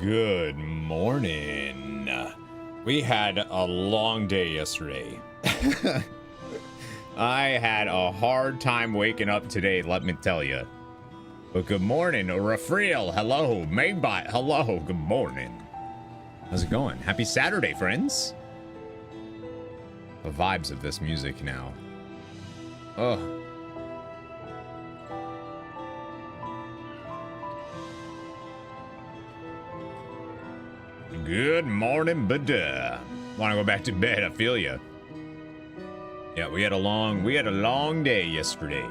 Good morning. We had a long day yesterday. I had a hard time waking up today, let me tell you. But good morning, Rafael. Hello, Maybot. Hello, good morning. How's it going? Happy Saturday, friends. The vibes of this music now. Ugh. Good morning, Buddha. Want to go back to bed? I feel ya. Yeah, we had a long day yesterday.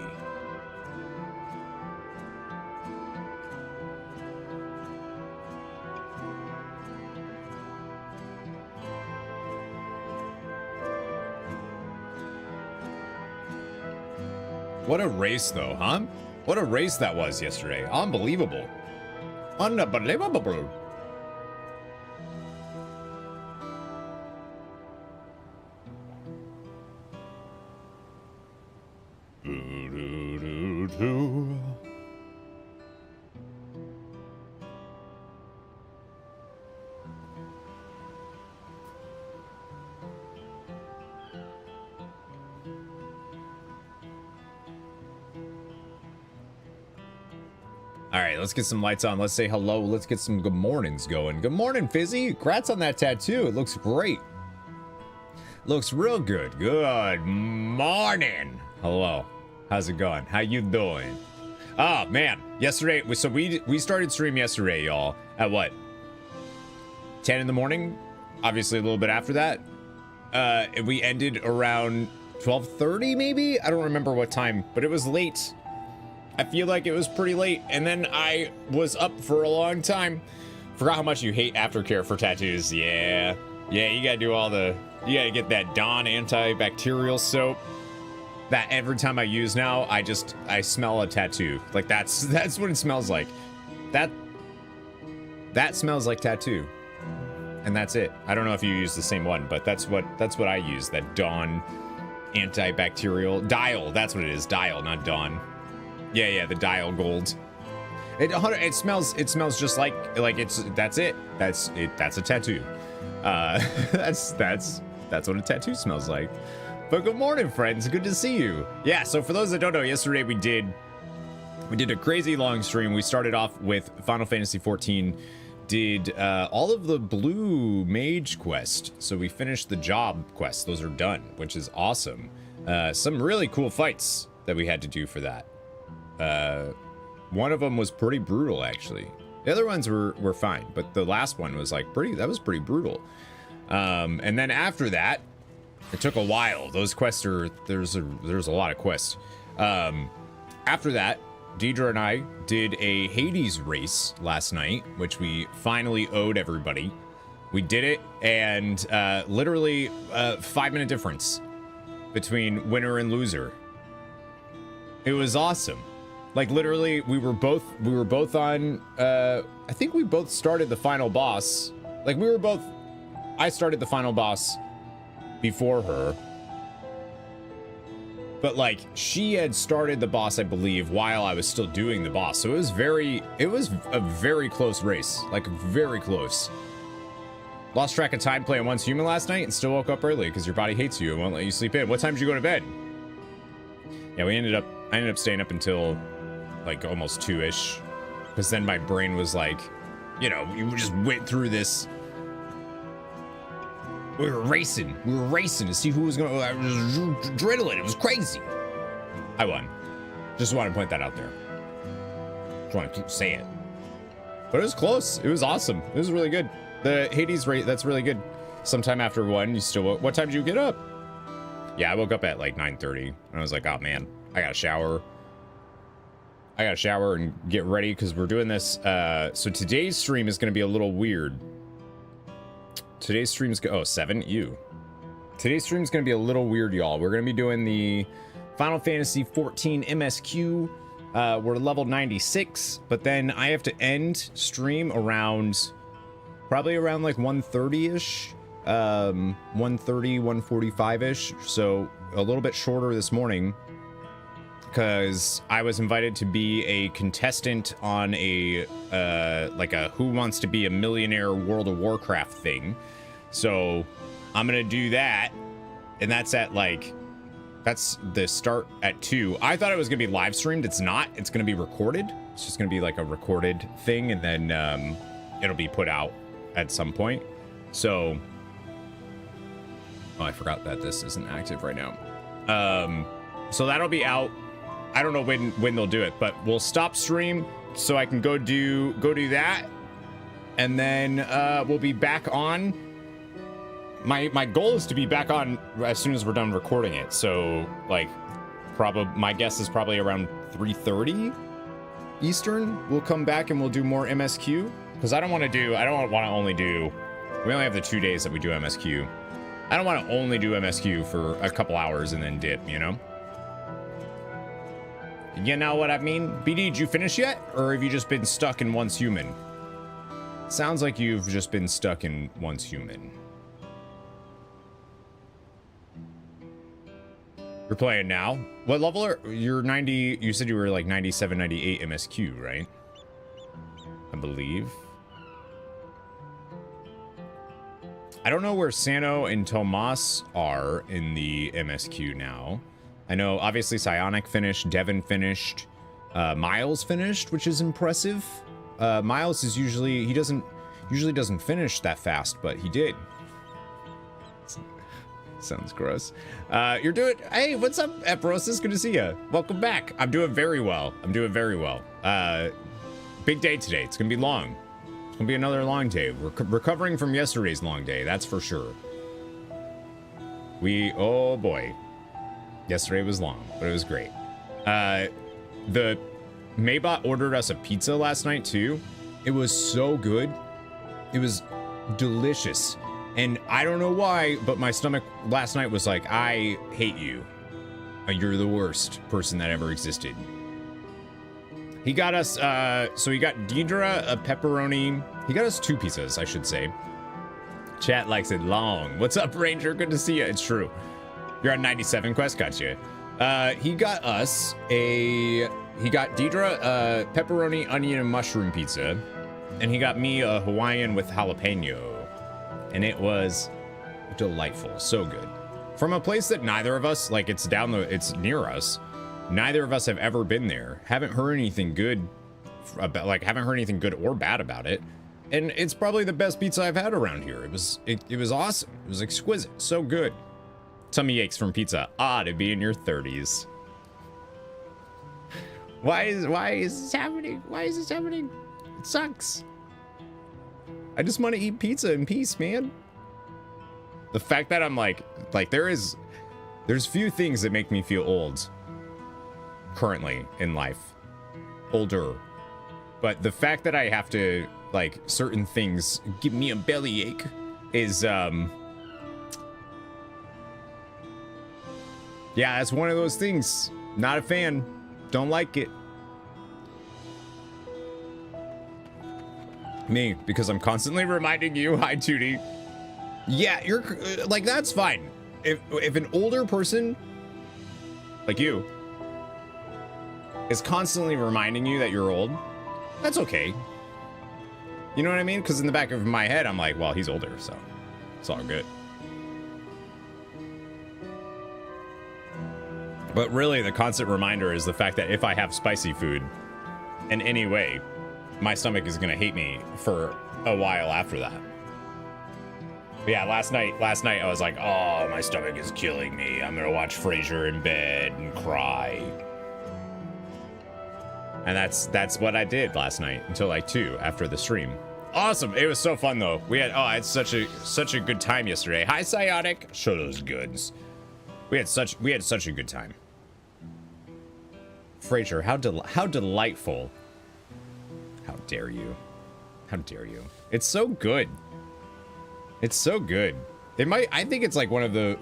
What a race, though, huh? What a race that was yesterday. Unbelievable. Unbelievable. All right, let's get some lights on. Let's say hello. Let's get some good mornings going. Good morning, Fizzy. Congrats on that tattoo. It looks great. Looks real good. Good morning. Hello. How's it going? How you doing? Oh, man. Yesterday, so we started stream yesterday, y'all. At what? 10 in the morning? Obviously, a little bit after that. We ended around 12:30, maybe? I don't remember what time, but it was late. I feel like it was pretty late, and then I was up for a long time. Forgot how much you hate aftercare for tattoos. Yeah, you gotta do all the, you gotta get that Dawn antibacterial soap that every time I use now, I smell a tattoo. Like that's what it smells like. That smells like tattoo, and that's it. I don't know if you use the same one, but that's what I use. That Dawn antibacterial Dial. That's what it is. Dial, not Dawn. Yeah, the Dial Gold. It smells just like that's it. That's a tattoo. That's what a tattoo smells like. But good morning, friends. Good to see you. Yeah, so for those that don't know, yesterday we did a crazy long stream. We started off with Final Fantasy XIV, did all of the blue mage quest. So we finished the job quests. Those are done, which is awesome. Some really cool fights that we had to do for that. One of them was pretty brutal, actually. The other ones were fine, but the last one was like that was pretty brutal. And then after that, it took a while. Those quests there's a lot of quests. After that, Deidre and I did a Hades race last night, which we finally owed everybody. We did it, and literally 5-minute difference between winner and loser. It was awesome. Like literally, we were both on. I think we both started the final boss. Like I started the final boss before her, but like she had started the boss, I believe, while I was still doing the boss. So it was a very close race, like very close. Lost track of time playing Once Human last night and still woke up early because your body hates you and won't let you sleep in. What time did you go to bed? Yeah, I ended up staying up until like almost 2-ish, because then my brain was like, you just went through this. We were racing to see who was gonna. I was adrenaline. It was crazy. I won. Just want to point that out there. Just want to keep saying it. But it was close. It was awesome. It was really good. The Hades rate, that's really good. Sometime after 1, you still. What time did you get up? Yeah, I woke up at like 9:30, and I was like, oh man, I gotta shower and get ready because we're doing this. So today's stream is going to be a little weird. Today's stream is 7 you. Today's stream is going to be a little weird, y'all. We're going to be doing the Final Fantasy XIV MSQ. We're level 96, but then I have to end stream probably around like 1:30ish, 1:30, 1:45ish. So a little bit shorter this morning. because I was invited to be a contestant on a like a Who Wants to Be a Millionaire World of Warcraft thing. So I'm gonna do that, and that's at like, that's the start at 2. I thought it was gonna be live streamed. It's not. It's gonna be recorded. It's just gonna be like a recorded thing, and then it'll be put out at some point. So, oh, I forgot that this isn't active right now. So that'll be out. I don't know when they'll do it, but we'll stop stream so I can go do that, and then we'll be back on. My goal is to be back on as soon as we're done recording it. So like, probably my guess is probably around 3:30 Eastern. We'll come back and we'll do more MSQ, because I don't want to only do. We only have the 2 days that we do MSQ. I don't want to only do MSQ for a couple hours and then dip, you know? You know what I mean? BD, did you finish yet? Or have you just been stuck in Once Human? Sounds like you've just been stuck in Once Human. You're playing now? What level are you're 90? You said you were like 97, 98 MSQ, right? I believe. I don't know where Sano and Tomas are in the MSQ now. I know obviously Psionic finished, Devin finished, Miles finished, which is impressive. Miles is usually doesn't finish that fast, but he did. Sounds gross. You're doing. Hey, what's up, Eprosis? Good to see you. Welcome back. I'm doing very well. Big day today. It's gonna be long. It's gonna be another long day. We're recovering from yesterday's long day. That's for sure. Oh boy. Yesterday was long, but it was great. The Maybot ordered us a pizza last night too. It was so good. It was delicious. And I don't know why, but my stomach last night was like, I hate you. You're the worst person that ever existed. He got us, so he got Deidre a pepperoni. He got us 2 pizzas, I should say. Chat likes it long. What's up, Ranger? Good to see you. It's true. You're on 97 Quest, gotcha. He got Deidre a pepperoni, onion, and mushroom pizza. And he got me a Hawaiian with jalapeno. And it was delightful, so good. From a place that neither of us, like it's near us. Neither of us have ever been there. Haven't heard anything good about, like haven't heard anything good or bad about it. And it's probably the best pizza I've had around here. It was awesome. It was exquisite, so good. Tummy aches from pizza. To be in your 30s. Why is this happening? Why is this happening? It sucks. I just want to eat pizza in peace, man. The fact that I'm like there's few things that make me feel old currently in life. Older. But the fact that I have to, like, certain things give me a bellyache is, yeah, that's one of those things. Not a fan. Don't like it. Me, because I'm constantly reminding you. Hi, Tootie. Yeah, you're like, that's fine. If an older person like you is constantly reminding you that you're old, that's okay. You know what I mean? Because in the back of my head, I'm like, well, he's older, so it's all good. But really, the constant reminder is the fact that if I have spicy food in any way, my stomach is gonna hate me for a while after that. But yeah, last night I was like, oh, my stomach is killing me. I'm gonna watch Frasier in bed and cry. And that's what I did last night until like 2 after the stream. Awesome. It was so fun though. I had such a good time yesterday. Hi, Psionic. Show those goods. We had such a good time. Frasier, how delightful. How dare you? How dare you? It's so good. It's so good. I think it's like one of the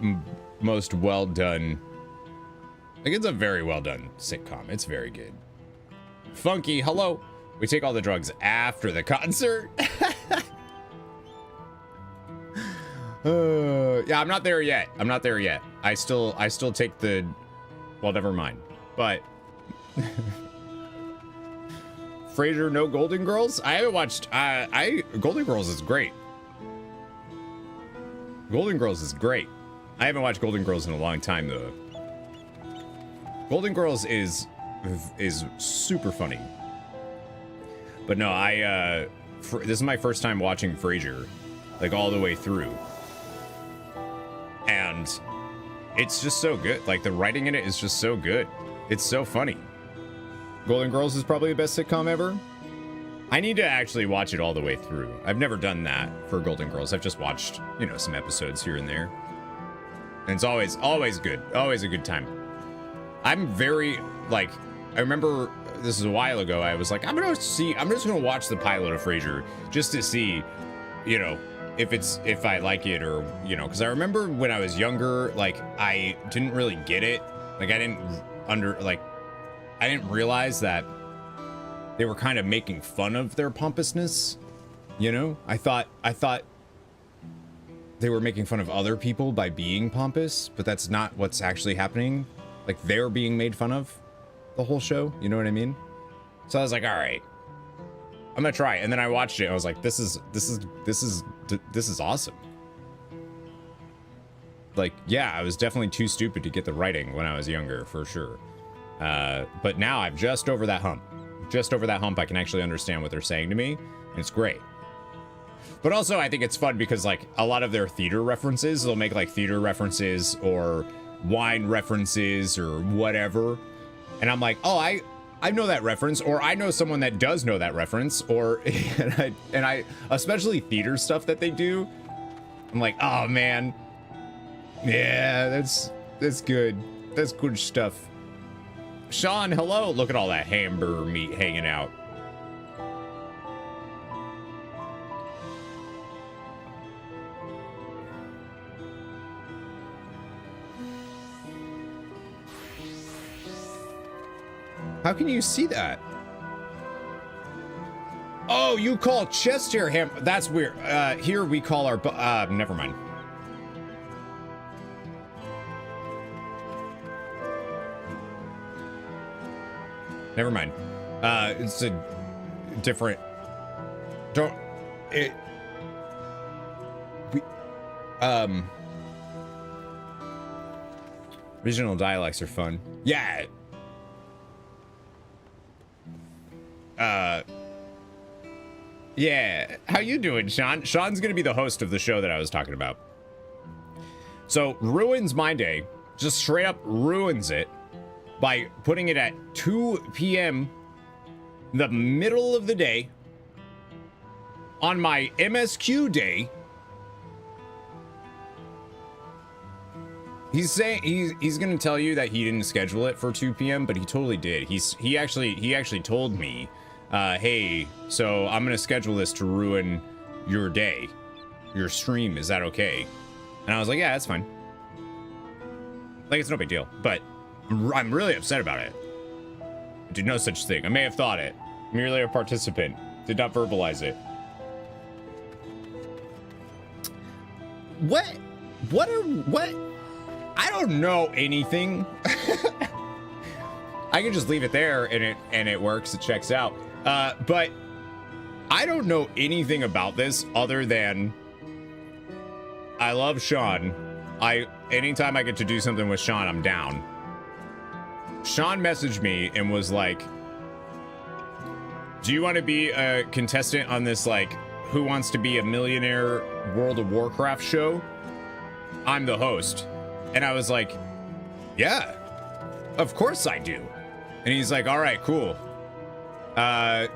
most well done. Like, it's a very well done sitcom. It's very good. Funky, hello. We take all the drugs after the concert. Yeah, I'm not there yet. I still take the, well, never mind. But Frasier, no Golden Girls? I haven't watched, Golden Girls is great. Golden Girls is great. I haven't watched Golden Girls in a long time, though. Golden Girls is super funny. But no, this is my first time watching Frasier, like all the way through. And it's just so good. Like the writing in it is just so good. It's so funny. Golden Girls is probably the best sitcom ever. I need to actually watch it all the way through. I've never done that for Golden Girls. I've just watched, you know, some episodes here and there. And it's always good. Always a good time. I'm very, like, I remember this is a while ago. I was like, I'm just gonna watch the pilot of Frasier just to see, you know, if I like it or, you know, because I remember when I was younger, like, I didn't really get it. Like, I didn't realize that they were kind of making fun of their pompousness, you know? I thought they were making fun of other people by being pompous, but that's not what's actually happening. Like, they're being made fun of the whole show, you know what I mean? So I was like, all right, I'm gonna try. And then I watched it and I was like, this is awesome. Like, yeah, I was definitely too stupid to get the writing when I was younger, for sure. But now I'm just over that hump. Just over that hump, I can actually understand what they're saying to me, and it's great. But also, I think it's fun because, like, a lot of their theater references, they'll make, like, theater references or wine references or whatever. And I'm like, oh, I know that reference, or I know someone that does know that reference, or, and I especially theater stuff that they do. I'm like, oh, man. Yeah, that's good. That's good stuff. Sean, hello. Look at all that hamburger meat hanging out. How can you see that? Oh, you call chest hair ham. That's weird. Here we call our, never mind. Never mind. It's a different. Regional dialects are fun. Yeah. Yeah. How you doing, Sean? Sean's gonna be the host of the show that I was talking about. So ruins my day. Just straight up ruins it by putting it at 2 p.m. the middle of the day on my MSQ day. He's saying he's gonna tell you that he didn't schedule it for 2 p.m., but he totally did. He actually told me, hey, so I'm gonna schedule this to ruin your day, your stream. Is that okay? And I was like, yeah, that's fine. Like, it's no big deal, but I'm really upset about it. I did no such thing. I may have thought it. Merely a participant. Did not verbalize it. What? I don't know anything. I can just leave it there and it works. It checks out. But I don't know anything about this other than I love Sean. Anytime I get to do something with Sean, I'm down. Sean messaged me and was like, do you want to be a contestant on this, like, Who Wants to Be a Millionaire World of Warcraft show? I'm the host. And I was like, yeah, of course I do. And he's like, all right, cool.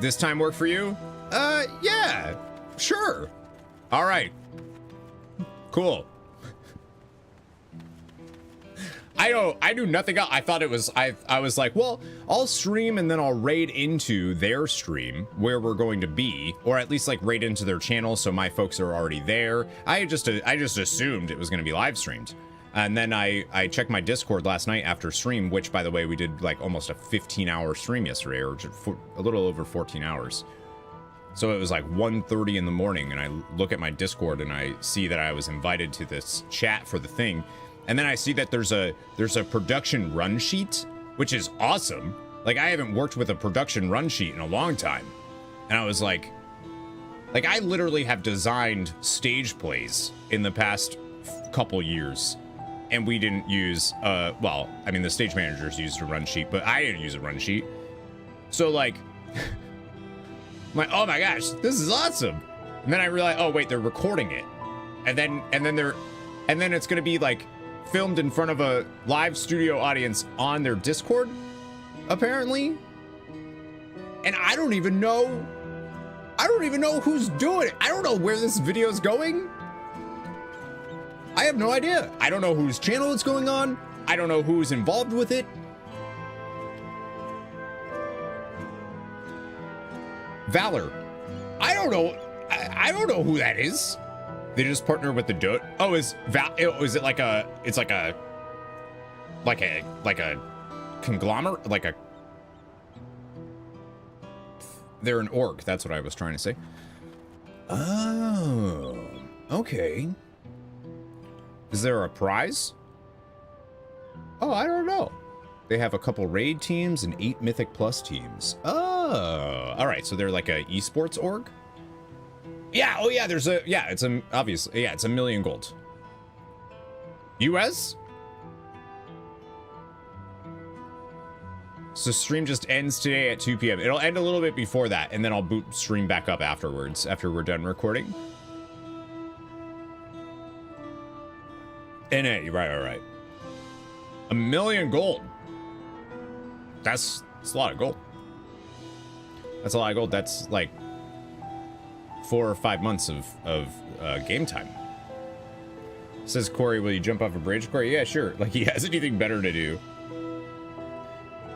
This time work for you? Yeah, sure. All right, cool. I knew nothing else. I thought it was, I was like, well, I'll stream and then I'll raid into their stream where we're going to be, or at least like raid into their channel so my folks are already there. I just assumed it was going to be live streamed. And then I checked my Discord last night after stream, which, by the way, we did like almost a 15-hour stream yesterday, or a little over 14 hours. So it was like 1:30 in the morning, and I look at my Discord and I see that I was invited to this chat for the thing. And then I see that there's a production run sheet, which is awesome. Like, I haven't worked with a production run sheet in a long time. And I was like, I literally have designed stage plays in the past couple years. And we didn't use, well, I mean, the stage managers used a run sheet, but I didn't use a run sheet. So, like, oh my gosh, this is awesome. And then I realized, oh wait, they're recording it. And then it's gonna be like filmed in front of a live studio audience on their Discord, apparently. And I don't even know who's doing it. I don't know where this video is going. I have no idea. I don't know whose channel it's going on. I don't know who's involved with it. Valor. I don't know. I don't know who that is. They just partner with the DOT. Oh, is it like a? It's like a conglomerate, like a. They're an org. That's what I was trying to say. Oh, okay. Is there a prize? Oh, I don't know. They have a couple raid teams and 8 Mythic Plus teams. Oh, all right. So they're like a esports org. Yeah. Oh, yeah. It's obviously, yeah, it's 1 million gold. US. So stream just ends today at 2 p.m. It'll end a little bit before that, and then I'll boot stream back up afterwards after we're done recording. NA, right. 1 million gold. That's a lot of gold. That's a lot of gold. That's like 4 or 5 months of game time. Says Corey, will you jump off a bridge? Corey, yeah, sure. Like he has anything better to do.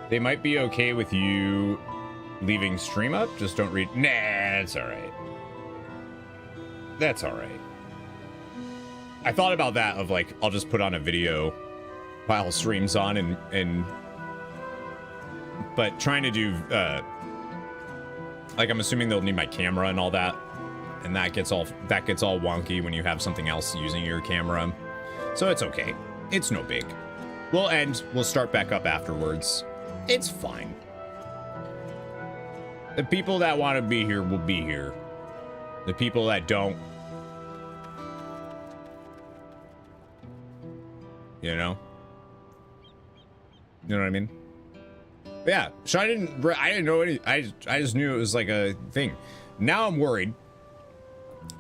They might be okay with you leaving stream up. Just don't read. Nah, that's all right. That's all right. I thought about that of like, I'll just put on a video while stream's on but trying to do, like I'm assuming they'll need my camera and all that. And that gets all wonky when you have something else using your camera. So it's okay. It's no big. We'll end. We'll start back up afterwards. It's fine. The people that want to be here will be here. The people that don't, you know what I mean? But yeah, so I didn't know any. I just knew it was like a thing. Now I'm worried.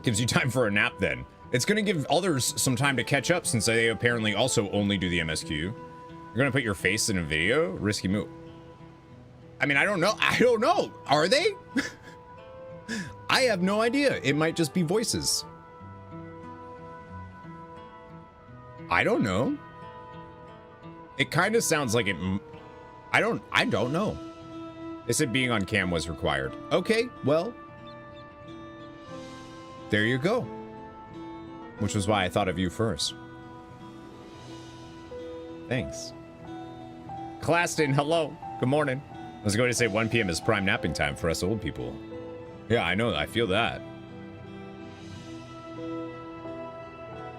Gives you time for a nap then. It's gonna give others some time to catch up since they apparently also only do the MSQ. You're gonna put your face in a video? Risky move. I mean, I don't know. Are they? I have no idea. It might just be voices. I don't know. It kind of sounds like it. I don't know. They said being on cam was required. Okay, well, there you go. Which was why I thought of you first. Thanks. Claston, hello. Good morning. I was going to say 1 p.m. is prime napping time for us old people. Yeah, I know. I feel that.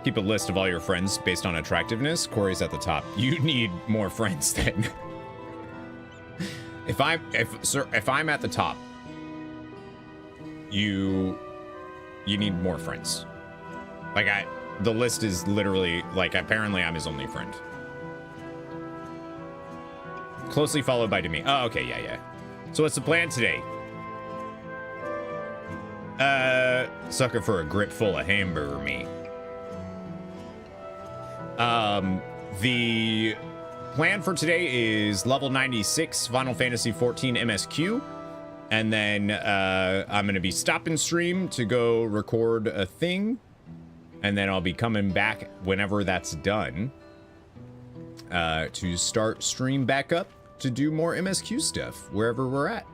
Keep a list of all your friends based on attractiveness. Corey's at the top. You need more friends then. If I'm at the top, you need more friends. Like the list is literally like, apparently I'm his only friend. Closely followed by Demi. Oh, okay, yeah. So what's the plan today? Sucker for a grip full of hamburger meat. The plan for today is level 96 Final Fantasy 14 MSQ. And then I'm going to be stopping stream to go record a thing. And then I'll be coming back whenever that's done to start stream back up to do more MSQ stuff wherever we're at.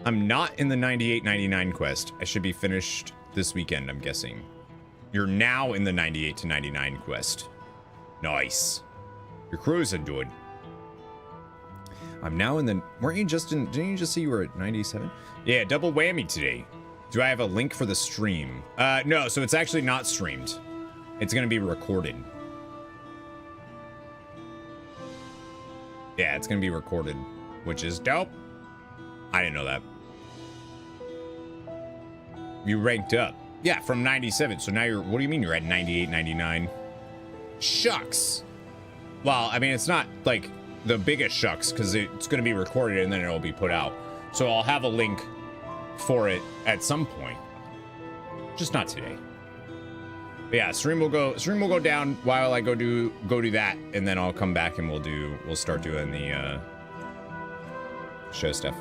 I'm not in the 98-99 quest. I should be finished this weekend, I'm guessing. You're now in the 98 to 99 quest. Nice. You're cruising, dude. I'm now in the... Weren't you just in... Didn't you just say you were at 97? Yeah, double whammy today. Do I have a link for the stream? No, so it's actually not streamed. It's going to be recorded. Yeah, it's gonna be recorded, which is dope. I didn't know that. You ranked up. Yeah, from 97. So now you're, what do you mean you're at 98, 99? Shucks. Well, I mean, it's not like the biggest shucks because it's going to be recorded and then it'll be put out. So I'll have a link for it at some point. Just not today. But yeah, stream will go down while I go do that, and then I'll come back and we'll start doing the show stuff.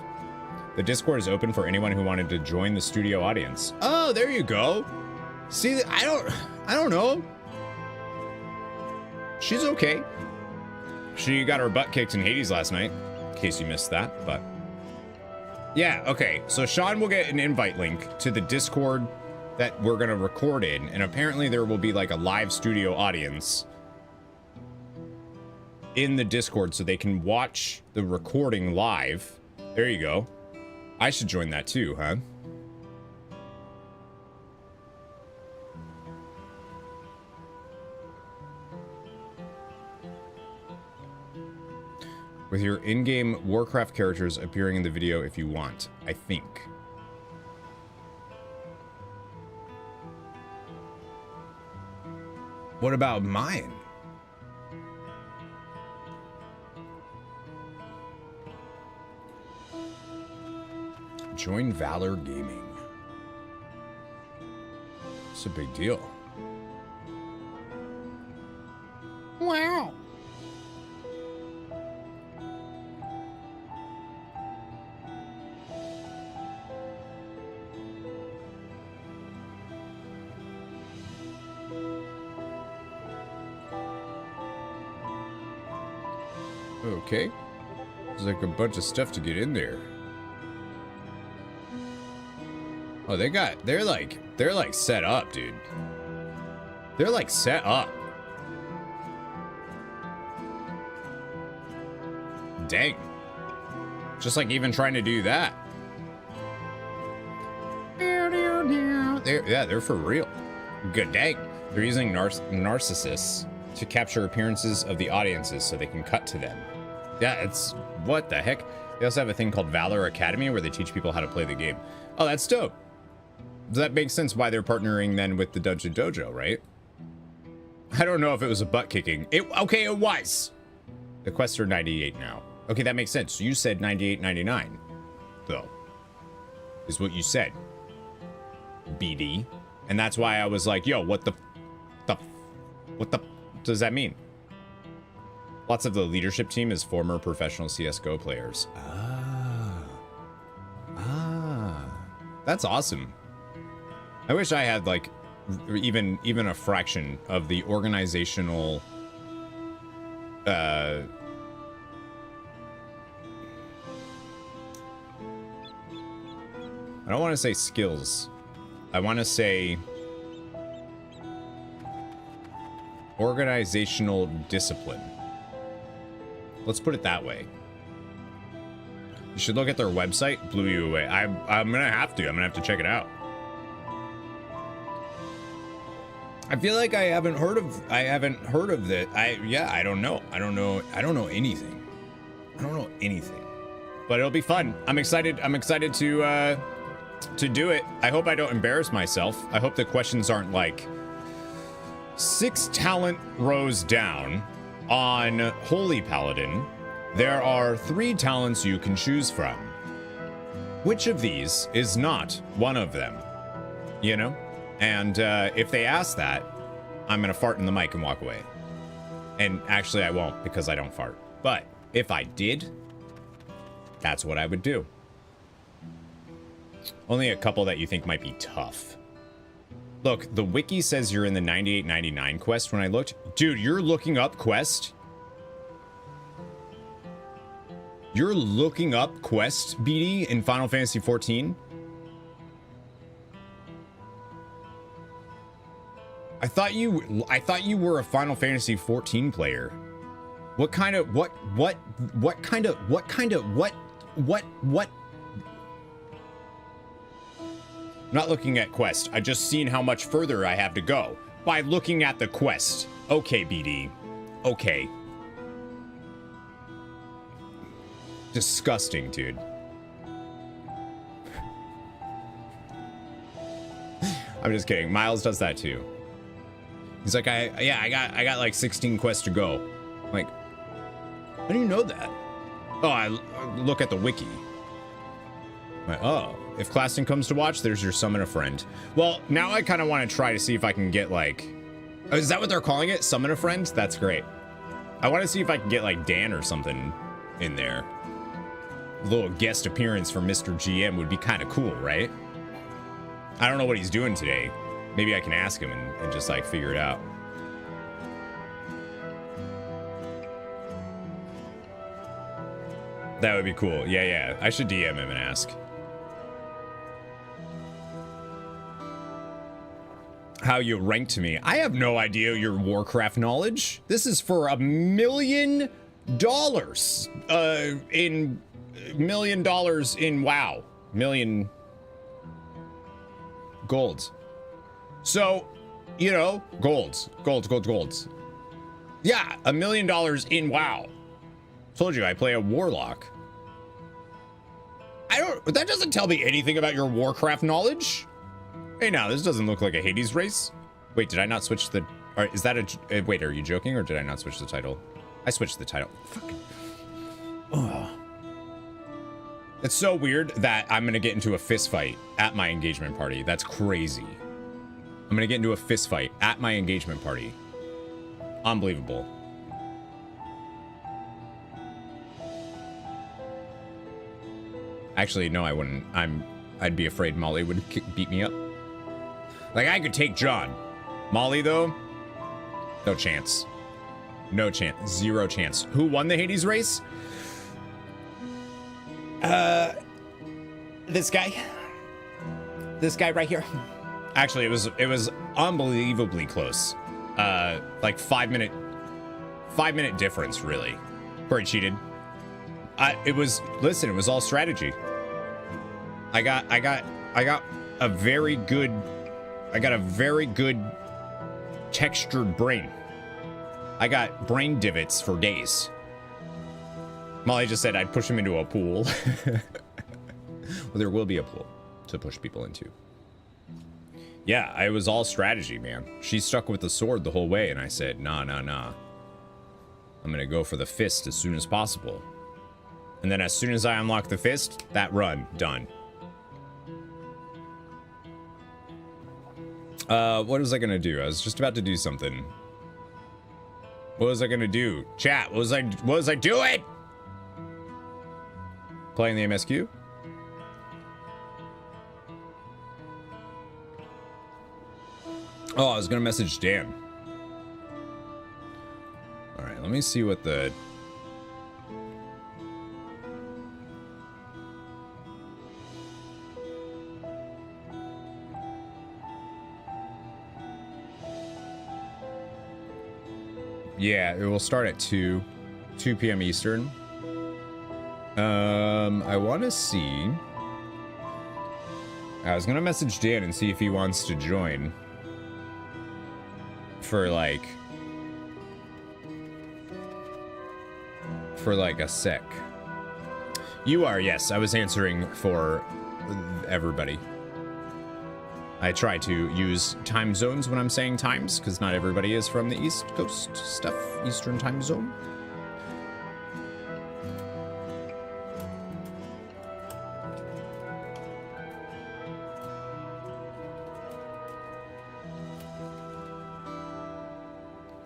The Discord is open for anyone who wanted to join the studio audience. Oh, there you go. See, I don't know. She's okay. She got her butt kicked in Hades last night, in case you missed that, but yeah, okay. So Sean will get an invite link to the Discord that we're gonna record in, and apparently there will be like a live studio audience in the Discord so they can watch the recording live. There you go. I should join that too, huh? With your in-game Warcraft characters appearing in the video if you want, I think. What about mine? Join Valor Gaming. It's a big deal. Wow. Okay. There's like a bunch of stuff to get in there. Oh, they're like set up, dude. They're like set up. Dang. Just like even trying to do that. They're for real. Good dang. They're using narcissists to capture appearances of the audiences so they can cut to them. Yeah, it's what the heck. They also have a thing called Valor Academy where they teach people how to play the game. Oh, that's dope. That makes sense why they're partnering then with the Dungeon Dojo, right? I don't know if it was a butt kicking. Okay, it was. The quests are 98 now. Okay, that makes sense. So you said 98, 99, though, is what you said, BD. And that's why I was like, yo, what the does that mean? Lots of the leadership team is former professional CSGO players. That's awesome. I wish I had like even a fraction of the organizational I don't want to say skills. I want to say organizational discipline. Let's put it that way. You should look at their website. Blew you away. I'm gonna have to check it out. I feel like I haven't heard of that. I don't know anything. I don't know anything. But it'll be fun. I'm excited to do it. I hope I don't embarrass myself. I hope the questions aren't like 6 talent rows down on Holy Paladin. There are 3 talents you can choose from. Which of these is not one of them? You know? And if they ask that, I'm gonna fart in the mic and walk away. And actually I won't because I don't fart. But if I did, that's what I would do. Only a couple that you think might be tough. Look, the wiki says you're in the 98-99 quest when I looked. Dude, you're looking up quest? You're looking up quest, BD, in Final Fantasy XIV? I thought you were a Final Fantasy XIV player. What kind of Not looking at quest. I just seen how much further I have to go by looking at the quest. Okay, BD. Okay. Disgusting, dude. I'm just kidding. Miles does that too. He's like, I got like 16 quests to go. I'm like, how do you know that? Oh, I look at the wiki. I'm like, oh, if Claston comes to watch, there's your summon a friend. Well, now I kind of want to try to see if I can get like, oh, is that what they're calling it? Summon a friend? That's great. I want to see if I can get like Dan or something in there. A little guest appearance from Mr. GM would be kind of cool, right? I don't know what he's doing today. Maybe I can ask him and just like figure it out. That would be cool. Yeah. I should DM him and ask. How you ranked me? I have no idea your Warcraft knowledge. This is for $1 million in WoW. Million golds. So, you know, golds. Yeah, $1 million in WoW. Told you I play a warlock. That doesn't tell me anything about your Warcraft knowledge. Hey, now this doesn't look like a Hades race. Wait, did I not switch the? Or is that a? Wait, are you joking, or did I not switch the title? I switched the title. Fucking. Ugh. It's so weird that I'm gonna get into a fist fight at my engagement party. That's crazy. I'm gonna get into a fist fight at my engagement party. Unbelievable. Actually, no, I wouldn't. I'd be afraid Molly would beat me up. Like, I could take John. Molly, though, no chance. No chance. Zero chance. Who won the Hades race? This guy. This guy right here. Actually, it was unbelievably close. Like 5 minute difference, really. Before he cheated. It was all strategy. I got a very good textured brain. I got brain divots for days. Molly just said I'd push him into a pool. Well, there will be a pool to push people into. Yeah, it was all strategy, man. She stuck with the sword the whole way, and I said, nah. I'm gonna go for the fist as soon as possible. And then as soon as I unlock the fist, that run, done. What was I gonna do? I was just about to do something. What was I gonna do? Chat, what was I doing? Playing the MSQ? Oh, I was gonna message Dan. Alright, let me see what the... Yeah, it will start at 2 p.m. Eastern. I want to see... I was gonna message Dan and see if he wants to join. For like a sec. You are, yes. I was answering for everybody. I try to use time zones when I'm saying times, because not everybody is from the East Coast stuff, Eastern time zone.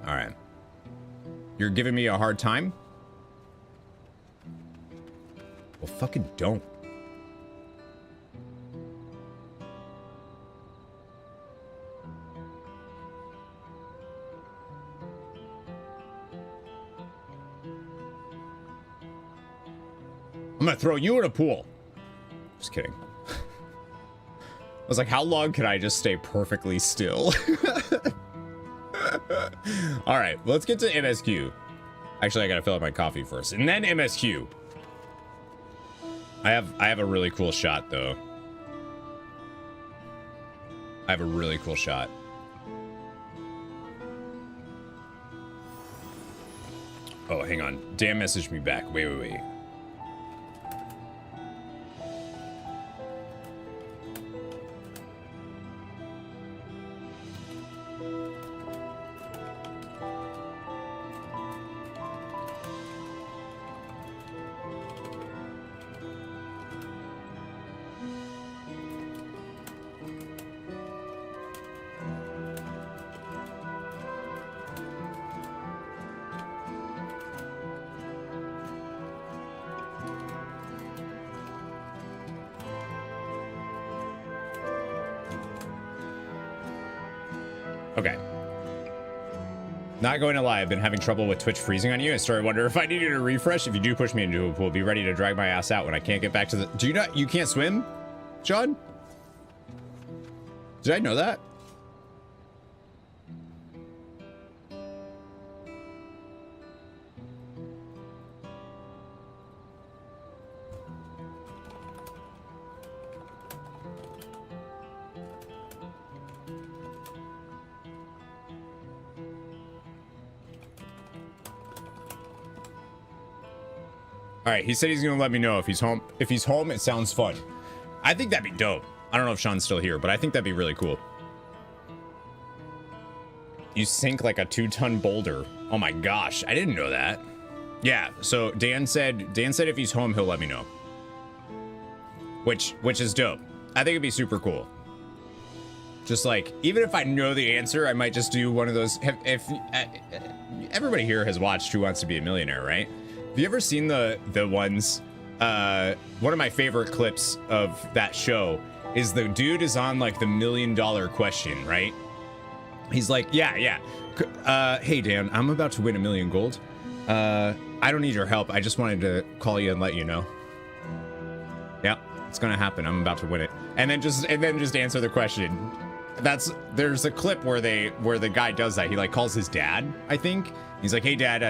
All right. You're giving me a hard time? Well, fucking don't. I'm gonna throw you in a pool. Just kidding. I was like, how long can I just stay perfectly still? All right, let's get to MSQ. Actually, I gotta fill up my coffee first, and then MSQ. I have a really cool shot, though. I have a really cool shot. Oh, hang on. Dan messaged me back. Wait. Okay. Not going to lie, I've been having trouble with Twitch freezing on you. I started wondering if I needed a refresh. If you do push me into a pool, be ready to drag my ass out when I can't get back to the... Do you not... You can't swim, John? Did I know that? All right, he said he's gonna let me know if he's home. If he's home, it sounds fun. I think that'd be dope. I don't know if Sean's still here, but I think that'd be really cool. You sink like a 2-ton boulder. Oh my gosh, I didn't know that. Yeah, so Dan said if he's home, he'll let me know. Which is dope. I think it'd be super cool. Just like, even if I know the answer, I might just do one of those. If everybody here has watched Who Wants to Be a Millionaire, right? Have you ever seen the ones? One of my favorite clips of that show is the dude is on like the $1 million question, right? He's like, yeah. Hey Dan, I'm about to win $1 million gold. I don't need your help. I just wanted to call you and let you know. Yeah, it's gonna happen. I'm about to win it. And then just answer the question. There's a clip where the guy does that. He like calls his dad, I think. He's like, hey dad,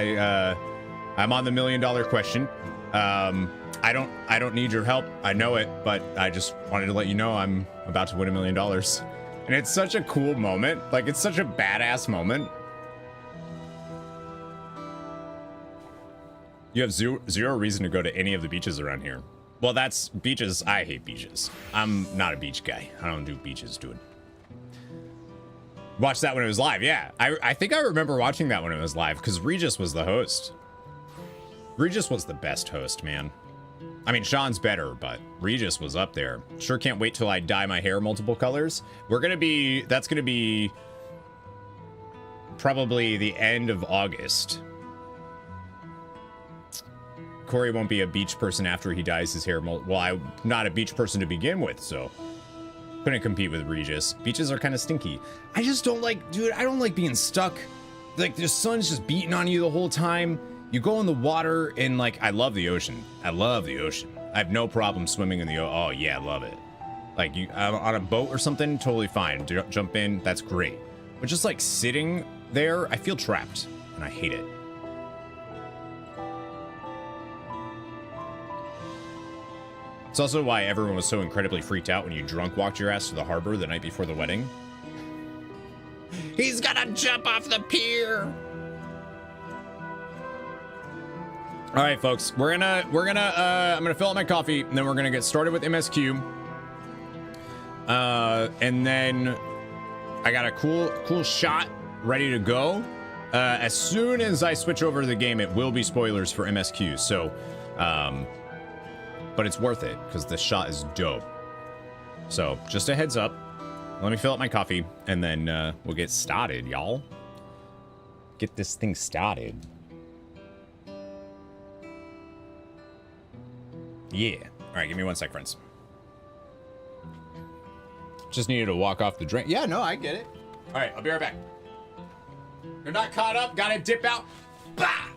I'm on the $1 million question. I don't need your help. I know it, but I just wanted to let you know I'm about to win $1 million. And it's such a cool moment. Like, it's such a badass moment. You have zero reason to go to any of the beaches around here. Well, that's beaches. I hate beaches. I'm not a beach guy. I don't do beaches, dude. Watched that when it was live. Yeah, I think I remember watching that when it was live because Regis was the host. Regis was the best host, man. I mean, Sean's better, but Regis was up there. Sure can't wait till I dye my hair multiple colors. That's gonna be probably the end of August. Corey won't be a beach person after he dyes his hair. Well, I'm not a beach person to begin with, so couldn't compete with Regis. Beaches are kind of stinky. I just don't like, dude, I don't like being stuck. Like, the sun's just beating on you the whole time. You go in the water and, like, I love the ocean. I love the ocean. I have no problem swimming in the ocean. Oh, yeah, I love it. Like, on a boat or something, totally fine. Jump in, that's great. But just, like, sitting there, I feel trapped, and I hate it. It's also why everyone was so incredibly freaked out when you drunk walked your ass to the harbor the night before the wedding. He's gonna jump off the pier. All right, folks, I'm gonna fill up my coffee, and then we're gonna get started with MSQ. And then I got a cool shot ready to go. As soon as I switch over to the game, it will be spoilers for MSQ. So, but it's worth it because the shot is dope. So just a heads up. Let me fill up my coffee, and then we'll get started, y'all. Get this thing started. Yeah. All right, give me 1 sec, friends. Just needed to walk off the drain. Yeah, no, I get it. All right, I'll be right back. You're not caught up. Gotta dip out. Bah!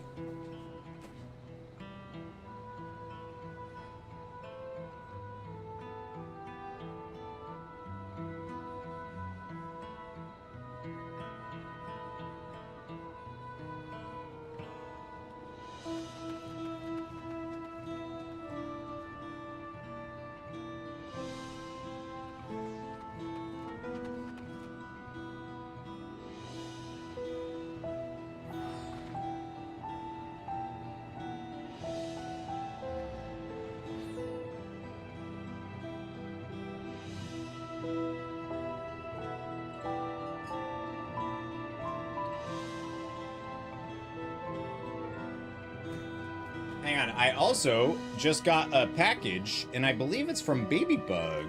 Hang on, I also just got a package, and I believe it's from Babybug.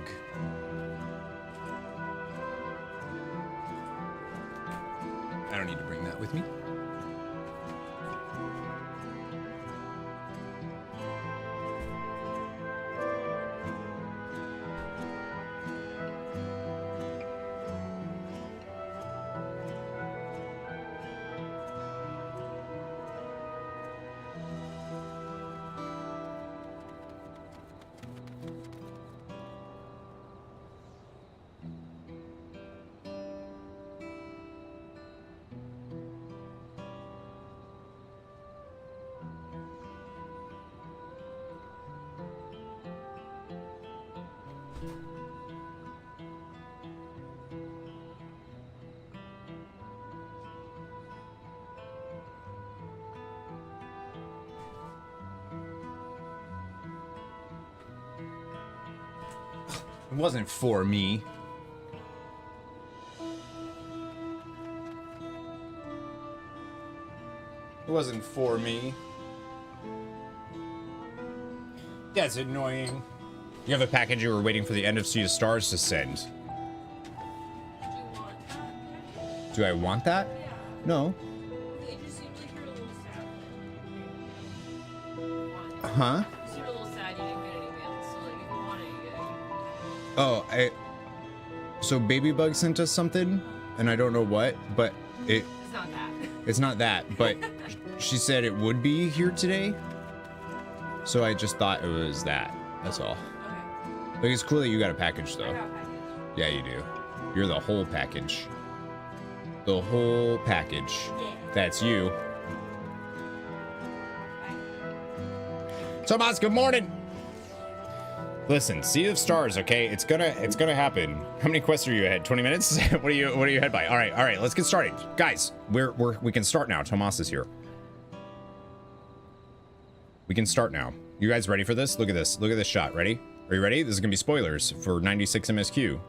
I don't need to bring that with me. It wasn't for me. It wasn't for me. That's annoying. You have a package you were waiting for the end of Sea of Stars to send. Do I want that? Yeah. No. It just seems like you're a little sad. Huh? You seem a little sad you didn't get any mail, so like if you want it, you get it. Oh, so Babybug sent us something, and I don't know what, but It's not that. it's not that, but she said it would be here today. So I just thought it was that. That's all. Okay. Like, it's cool that you got a package, I though. got a package. Yeah, you do. You're the whole package. The whole package. Yeah. That's you. Bye. Tomas, good morning. Listen, Sea of Stars, okay? It's gonna happen. How many quests are you ahead? 20 minutes? what are you ahead by? All right, let's get started. Guys, we can start now. Tomas is here. We can start now. You guys ready for this? Look at this. Look at this shot. Ready? Are you ready? This is gonna be spoilers for 96 MSQ. You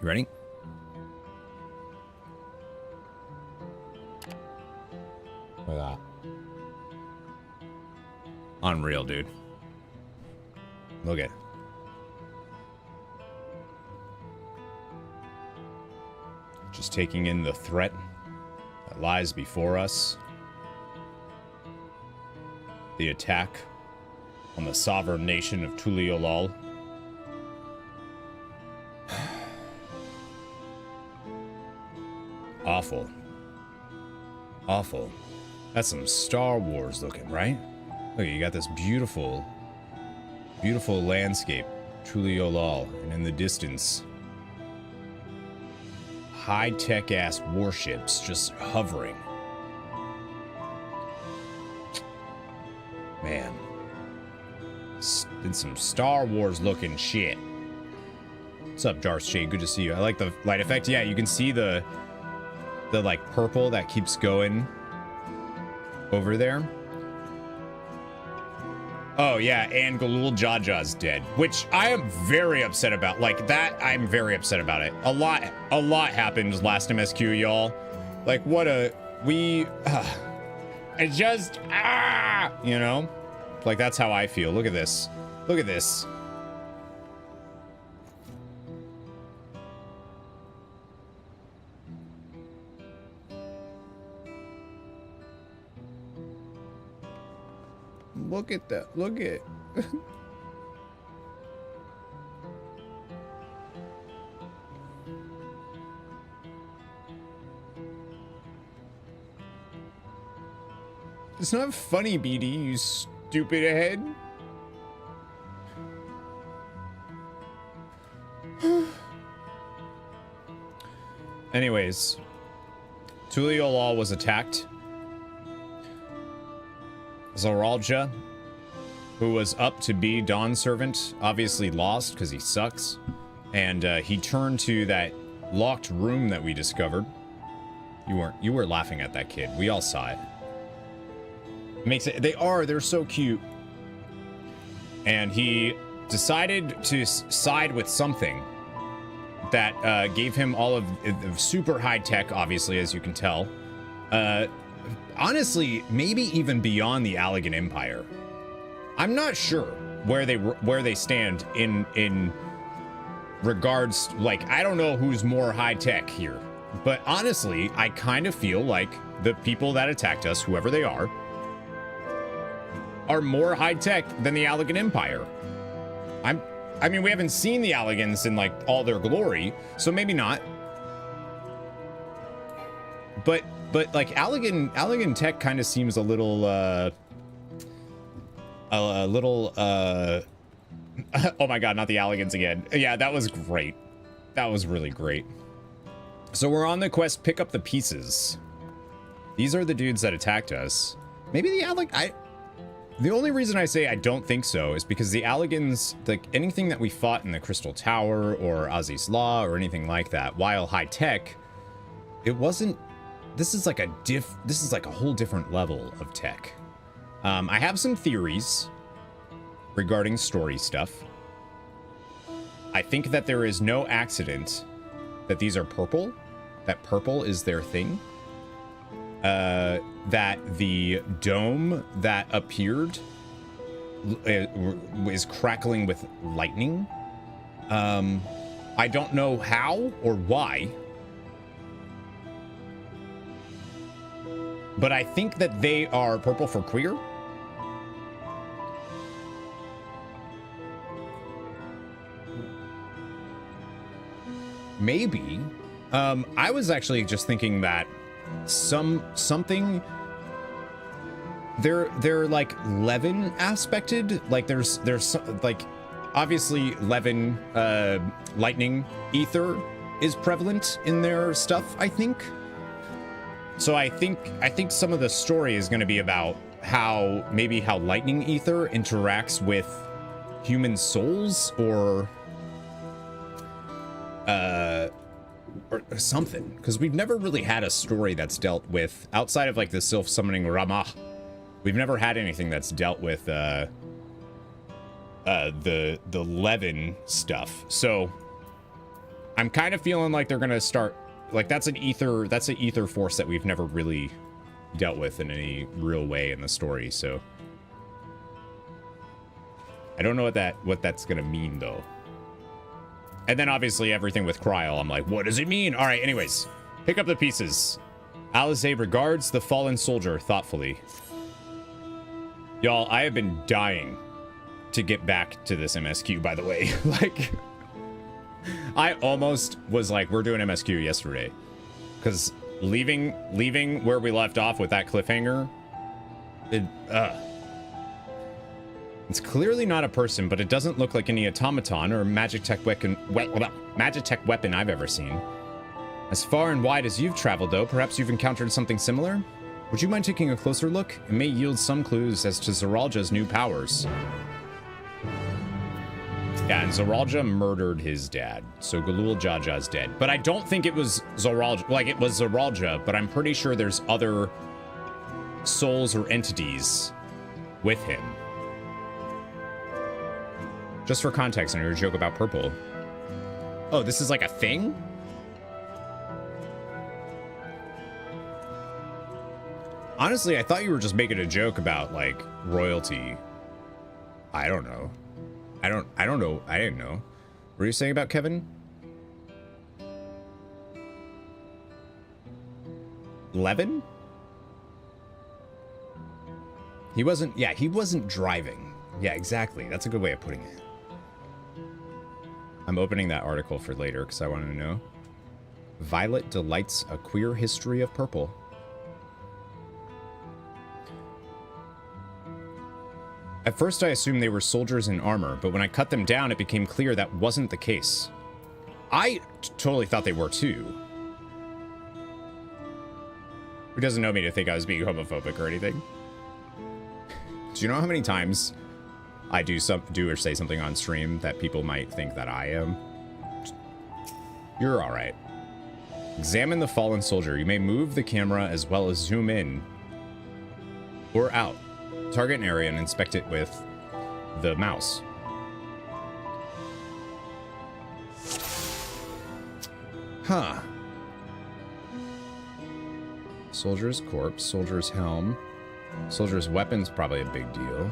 ready? Look at that. Unreal, dude. Look at. Just taking in the threat that lies before us. The attack on the sovereign nation of Tural. Awful. Awful. That's some Star Wars looking, right? Look, you got this beautiful, beautiful landscape, Tural, and in the distance, high-tech ass warships just hovering. Man, did some Star Wars looking shit. What's up, Darth Shade? Good to see you. I like the light effect. Yeah, you can see the like purple that keeps going over there. Oh yeah, and Galul Jaja's dead, which I am very upset about. Like that, I'm very upset about it. A lot happened last MSQ, y'all. Like what a it just you know, like that's how I feel. Look at this. Look at this. Look at that. Look at. It's not funny, BD, you stupid head. Anyways, Tural was attacked. Zoralja, who was up to be Dawn Servant, obviously lost because he sucks. And he turned to that locked room that we discovered. You were laughing at that kid. We all saw it. They're so cute. And he decided to side with something that gave him all of super high tech, obviously, as you can tell. Honestly, maybe even beyond the Allegan Empire. I'm not sure where they stand in regards, like, I don't know who's more high tech here. But honestly, I kind of feel like the people that attacked us, whoever they are more high tech than the Allegan Empire. I mean, we haven't seen the Allegans in like all their glory, so maybe not. But like Allegan tech kind of seems a little oh my god, not the Allegans again. Yeah, that was great. That was really great. So we're on the quest, pick up the pieces. These are the dudes that attacked us. Maybe the the only reason I say I don't think so is because the Allegans, like anything that we fought in the Crystal Tower or Ozzy's Law or anything like that, while high tech, it wasn't. This is like a whole different level of tech. I have some theories regarding story stuff. I think that there is no accident that these are purple, that purple is their thing, that the dome that appeared is crackling with lightning. I don't know how or why, but I think that they are purple for queer. Maybe. I was actually just thinking that something they're like Levin aspected, like there's like obviously Levin lightning ether is prevalent in their stuff, I think. So I think some of the story is going to be about how lightning ether interacts with human souls or something, because we've never really had a story that's dealt with, outside of like the self-summoning Rama, we've never had anything that's dealt with the Levin stuff. So I'm kind of feeling like they're gonna start, like that's an ether force that we've never really dealt with in any real way in the story. So I don't know what that's gonna mean though. And then obviously everything with Kryl, I'm like, what does it mean? All right, anyways, pick up the pieces. Alize regards the fallen soldier thoughtfully. Y'all, I have been dying to get back to this MSQ, by the way. Like, I almost was like, we're doing MSQ yesterday. Because leaving where we left off with that cliffhanger, it's clearly not a person, but it doesn't look like any automaton or Magitech weapon I've ever seen. As far and wide as you've traveled, though, perhaps you've encountered something similar? Would you mind taking a closer look? It may yield some clues as to Zoralja's new powers. Yeah, and Zoralja murdered his dad, so Galul Jaja's dead. But I don't think it was Zoralja, like it was Zoralja, but I'm pretty sure there's other souls or entities with him. Just for context, on your joke about purple. Oh, this is like a thing? Honestly, I thought you were just making a joke about, like, royalty. I don't know. I don't know. I didn't know. What were you saying about Kevin? Levin? He wasn't driving. Yeah, exactly. That's a good way of putting it. I'm opening that article for later because I want to know. Violet delights a queer history of purple. At first I assumed they were soldiers in armor, but when I cut them down, it became clear that wasn't the case. I totally thought they were too. Who doesn't know me to think I was being homophobic or anything? Do you know how many times I do or say something on stream that people might think that I am? You're all right. Examine the fallen soldier. You may move the camera as well as zoom in or out. Target an area and inspect it with the mouse. Huh. Soldier's corpse, soldier's helm, soldier's weapon's probably a big deal.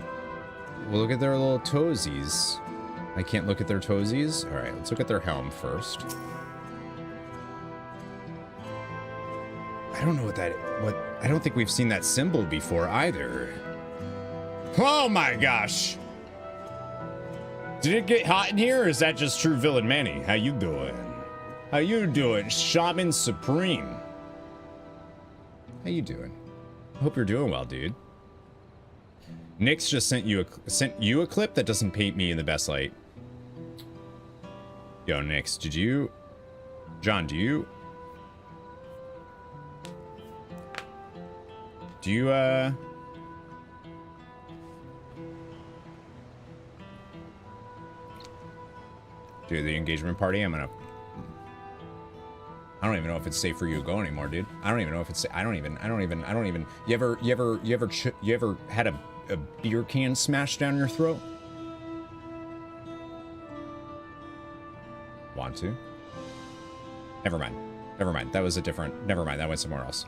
We'll look at their little toesies. I can't look at their toesies? All right, let's look at their helm first. I don't know what I don't think we've seen that symbol before either. Oh my gosh. Did it get hot in here or is that just true villain Manny? How you doing? How you doing, Shaman Supreme? How you doing? I hope you're doing well, dude. Nyx just sent you a clip that doesn't paint me in the best light. Yo, Nyx, did you... John, do you... Do the engagement party? I don't even know if it's safe for you to go anymore, dude. I don't even know if it's... I don't even... You ever had a beer can smashed down your throat? want to. Never mind. Never mind. That was a different... Never mind. That went somewhere else.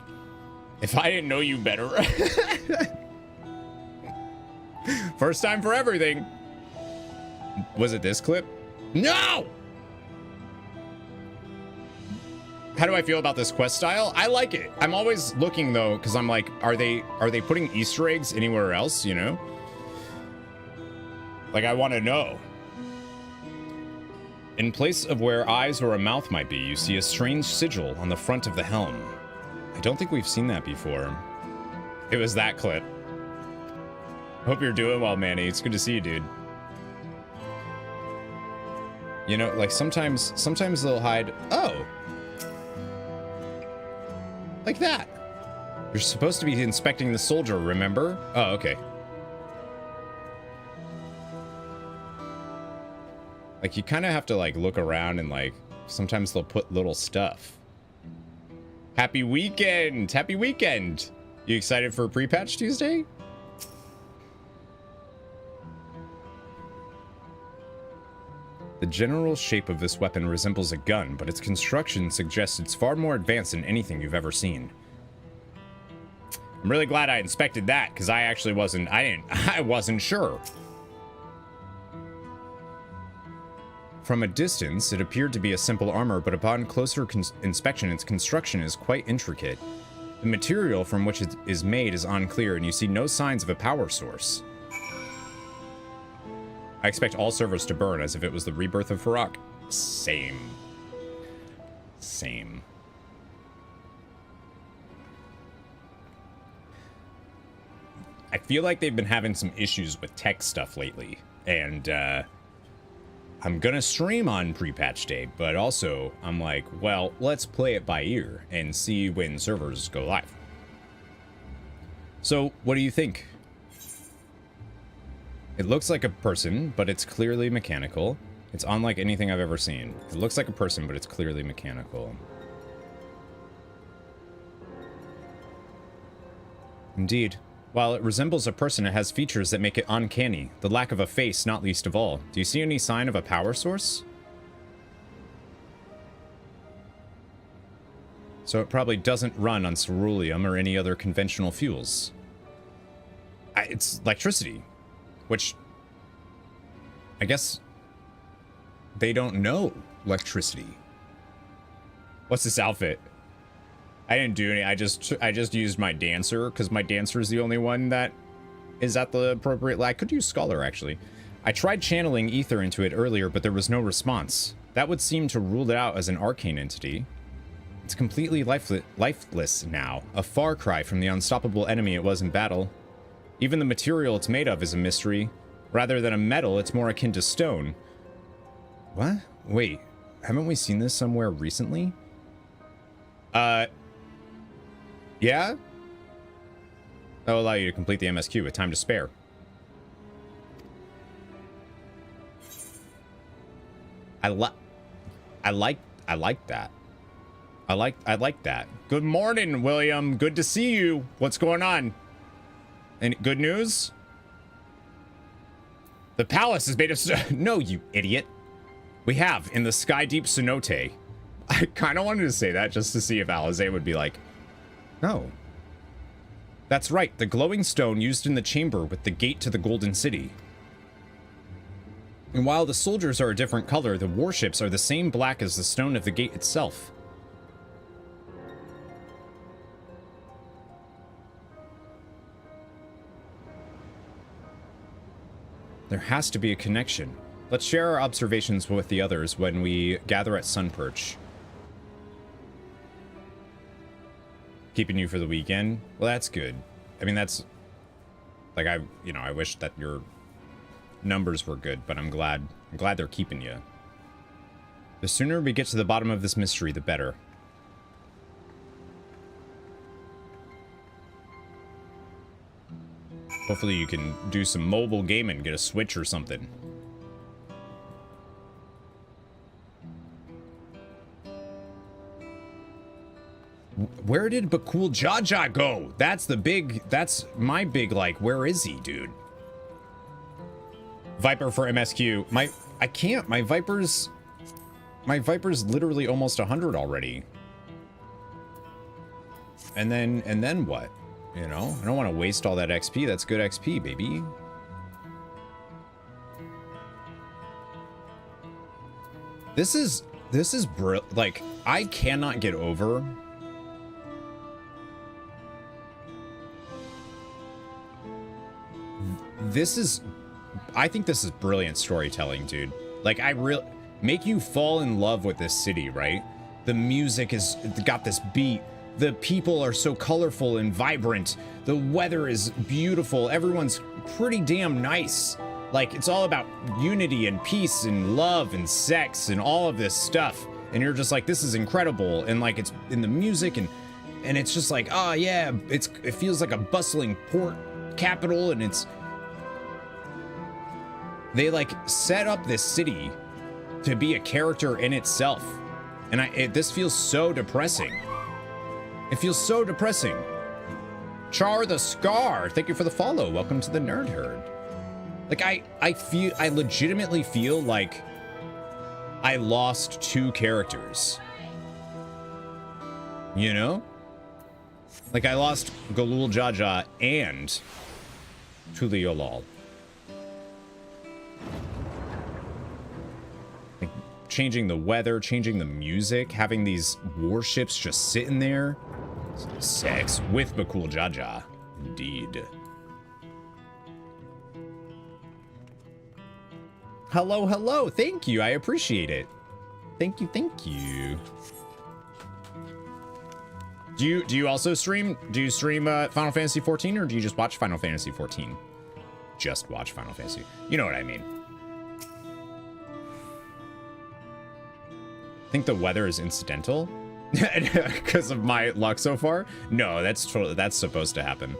If I didn't know you better... First time for everything. Was it this clip? No! How do I feel about this quest style? I like it. I'm always looking though, because I'm like, are they putting Easter eggs anywhere else, you know? Like, I want to know. In place of where eyes or a mouth might be, you see a strange sigil on the front of the helm. I don't think we've seen that before. It was that clip. Hope you're doing well, Manny. It's good to see you, dude. You know, like sometimes they'll hide. Oh. Like that. You're supposed to be inspecting the soldier, remember? Oh, okay. Like, you kind of have to, like, look around and, like, sometimes they'll put little stuff. Happy weekend! Happy weekend! You excited for Pre-Patch Tuesday? The general shape of this weapon resembles a gun, but its construction suggests it's far more advanced than anything you've ever seen. I'm really glad I inspected that, because I actually I wasn't sure. From a distance, it appeared to be a simple armor, but upon closer inspection, its construction is quite intricate. The material from which it is made is unclear, and you see no signs of a power source. I expect all servers to burn as if it was the rebirth of Farak. Same. Same. I feel like they've been having some issues with tech stuff lately, and I'm gonna stream on pre-patch day, but also I'm like, well, let's play it by ear and see when servers go live. So, what do you think? It looks like a person, but it's clearly mechanical. It's unlike anything I've ever seen. It looks like a person, but it's clearly mechanical. Indeed. While it resembles a person, it has features that make it uncanny. The lack of a face, not least of all. Do you see any sign of a power source? So it probably doesn't run on ceruleum or any other conventional fuels. It's electricity. Which, I guess, they don't know electricity. What's this outfit? I didn't do any. I just used my dancer because my dancer is the only one that is at the appropriate. I could use scholar actually. I tried channeling ether into it earlier, but there was no response. That would seem to rule it out as an arcane entity. It's completely lifeless now, a far cry from the unstoppable enemy it was in battle. Even the material it's made of is a mystery. Rather than a metal, it's more akin to stone. What? Wait, haven't we seen this somewhere recently? Yeah? That'll allow you to complete the MSQ with time to spare. I like that. I like that. Good morning, William. Good to see you. What's going on? Any good news? The palace is made of no, you idiot. We have in the sky deep cenote. I kind of wanted to say that just to see if Alize would be like, no. That's right, the glowing stone used in the chamber with the gate to the Golden City. And while the soldiers are a different color, the warships are the same black as the stone of the gate itself. There has to be a connection. Let's share our observations with the others when we gather at Sunperch. Keeping you for the weekend? Well, that's good. I mean, that's... like, I wish that your numbers were good, but I'm glad they're keeping you. The sooner we get to the bottom of this mystery, the better. Hopefully you can do some mobile gaming, get a Switch or something. Where did Bakul Jaja go? That's my big, like, where is he, dude? Viper for MSQ. My Vipers, My Viper's literally almost 100 already. And then what? You know, I don't want to waste all that XP. That's good XP, baby. This is like, I cannot get over I think this is brilliant storytelling, dude. Like, make you fall in love with this city, right? The music is got this beat. The people are so colorful and vibrant. The weather is beautiful. Everyone's pretty damn nice. Like, it's all about unity and peace and love and sex and all of this stuff. And you're just like, this is incredible. And like, it's in the music and it's just like, oh yeah, it feels like a bustling port capital. And they like set up this city to be a character in itself. And this feels so depressing. It feels so depressing. Char the Scar, thank you for the follow. Welcome to the Nerd Herd. Like, I legitimately feel like I lost 2 characters. You know? Like, I lost Galul Jaja and Tuliolol. Like, changing the weather, changing the music, having these warships just sitting there. Sex with Bakul Jaja. Indeed. Hello, hello. Thank you. I appreciate it. Thank you, thank you. Do you also stream? Do you stream Final Fantasy 14 or do you just watch Final Fantasy 14? Just watch Final Fantasy. You know what I mean. I think the weather is incidental because of my luck so far. No, that's supposed to happen.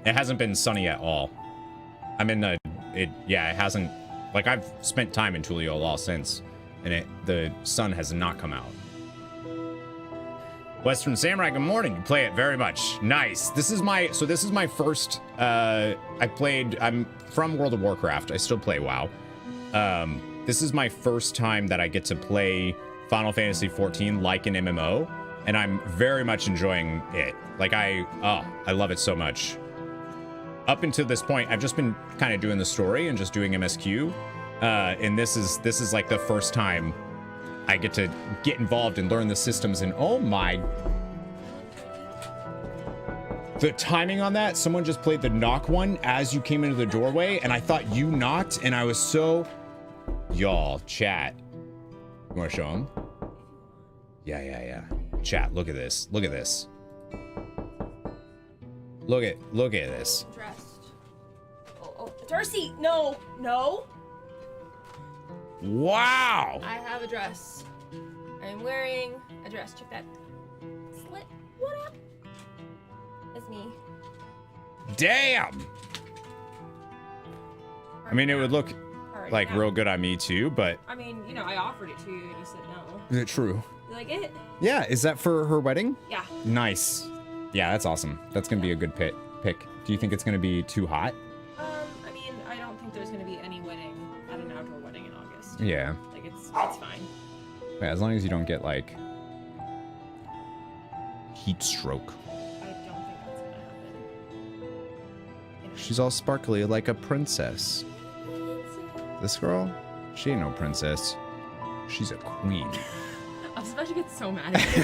It hasn't been sunny at all. I'm in it hasn't. Like, I've spent time in Tuliolol since, and the sun has not come out. Western Samurai, good morning. You play it very much. Nice. This is my first, I'm from World of Warcraft. I still play WoW. This is my first time that I get to play Final Fantasy 14 like an MMO, and I'm very much enjoying it. Like, I love it so much. Up until this point, I've just been kind of doing the story and just doing MSQ. And this is like the first time I get to get involved and learn the systems. And oh my, the timing on that, someone just played the knock one as you came into the doorway and I thought you knocked and I was so, y'all, chat. You want to show them? Yeah. Chat, look at this. Look at this. Look at this. Dressed. Oh, Darcy, no. Wow. I have a dress. I'm wearing a dress. Check that. Slit. What up? That's me. Damn. I mean, it would look like real good on me too, but. I mean, you know, I offered it to you and you said no. True. You like it? Yeah. Is that for her wedding? Yeah. Nice. Yeah, that's awesome. That's gonna be a good pick. Do you think it's gonna be too hot? I mean, I don't think there's gonna be any wedding at an outdoor wedding in August. Yeah. Like, it's fine. Yeah, as long as you don't get like heat stroke. I don't think that's gonna happen. She's all sparkly like a princess. This girl, she ain't no princess. She's a queen. I was about to get so mad at you.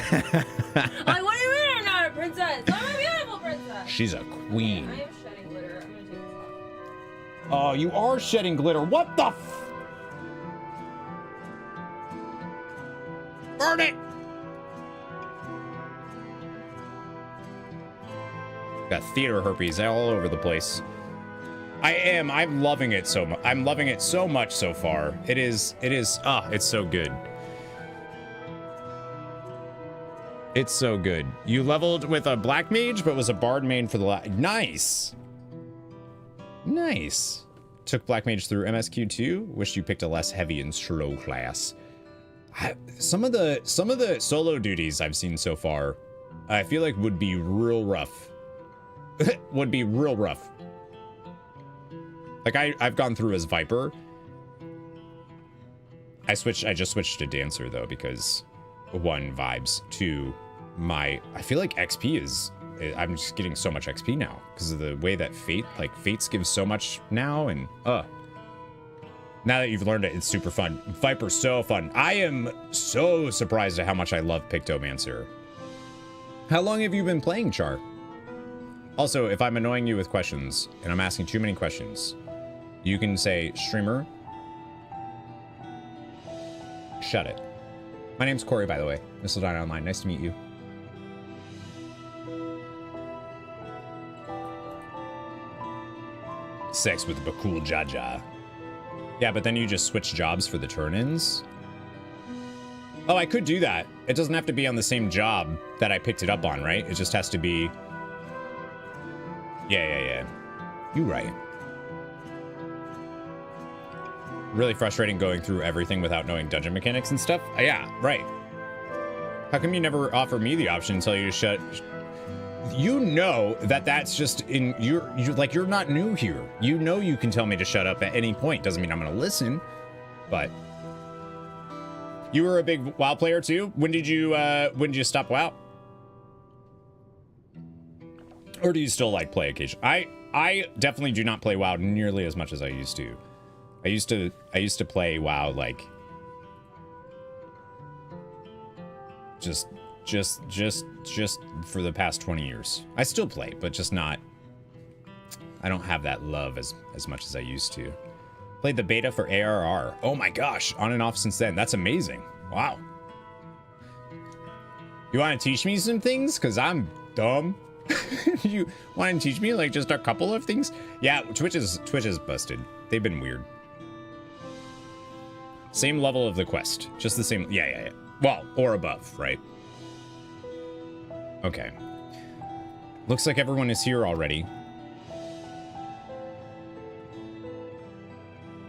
Like, what do you mean I'm not a princess? I'm a beautiful princess. She's a queen. I am shedding glitter. I'm gonna take this off. Oh, you are shedding glitter. What the Burn it! Got theater herpes all over the place. I'm loving it so much. I'm loving it so much so far. It's so good. It's so good. You leveled with a black mage, but was a bard main for the nice. Nice. Took black mage through MSQ too. Wish you picked a less heavy and slow class. Some of the solo duties I've seen so far, I feel like would be real rough. Would be real rough. Like I've gone through as Viper. I just switched to dancer though, because one, vibes, two, I feel like I'm just getting so much XP now because of the way that Fates gives so much now. And now that you've learned it, it's super fun. Viper's so fun. I am so surprised at how much I love Pictomancer. How long have you been playing, Char? Also, if I'm annoying you with questions and I'm asking too many questions, you can say, streamer, shut it. My name's Corey, by the way. MissildineOnline. Nice to meet you. Sex with Bakul Jaja. Yeah, but then you just switch jobs for the turn-ins. Oh, I could do that. It doesn't have to be on the same job that I picked it up on, right? It just has to be... Yeah. You're right. Really frustrating going through everything without knowing dungeon mechanics and stuff. Yeah, right. How come you never offer me the option and tell you to shut... You know that's just in... You're not new here. You know you can tell me to shut up at any point. Doesn't mean I'm going to listen, but... You were a big WoW player too? When did you stop WoW? Or do you still like play occasionally? I definitely do not play WoW nearly as much as I used to. I used to play WoW like just for the past 20 years. I still play, but just not. I don't have that love as much as I used to. Played the beta for ARR. Oh my gosh, on and off since then. That's amazing. Wow. You want to teach me some things? Because I'm dumb. You want to teach me like just a couple of things? Yeah, Twitch is busted. They've been weird. Same level of the quest. Just the same. Yeah. Well, or above, right? Okay. Looks like everyone is here already.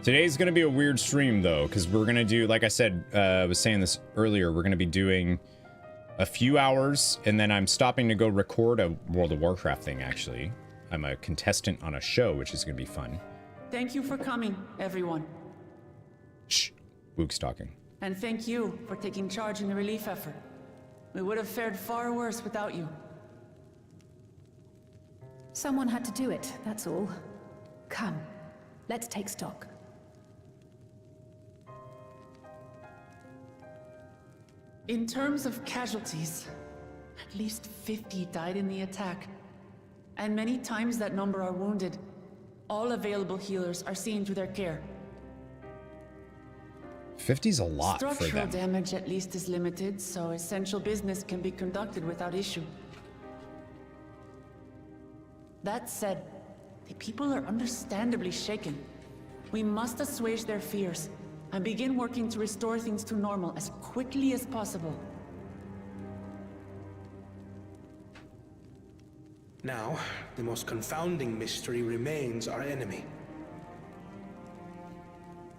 Today's going to be a weird stream, though, because we're going to do, like I said, I was saying this earlier, we're going to be doing a few hours, and then I'm stopping to go record a World of Warcraft thing, actually. I'm a contestant on a show, which is going to be fun. Thank you for coming, everyone. Shh. Wuk's talking. And thank you for taking charge in the relief effort. We would have fared far worse without you. Someone had to do it, that's all. Come, let's take stock. In terms of casualties, at least 50 died in the attack. And many times that number are wounded. All available healers are seen to their care. 50's a lot for them. Structural damage at least is limited, so essential business can be conducted without issue. That said, the people are understandably shaken. We must assuage their fears and begin working to restore things to normal as quickly as possible. Now, the most confounding mystery remains our enemy.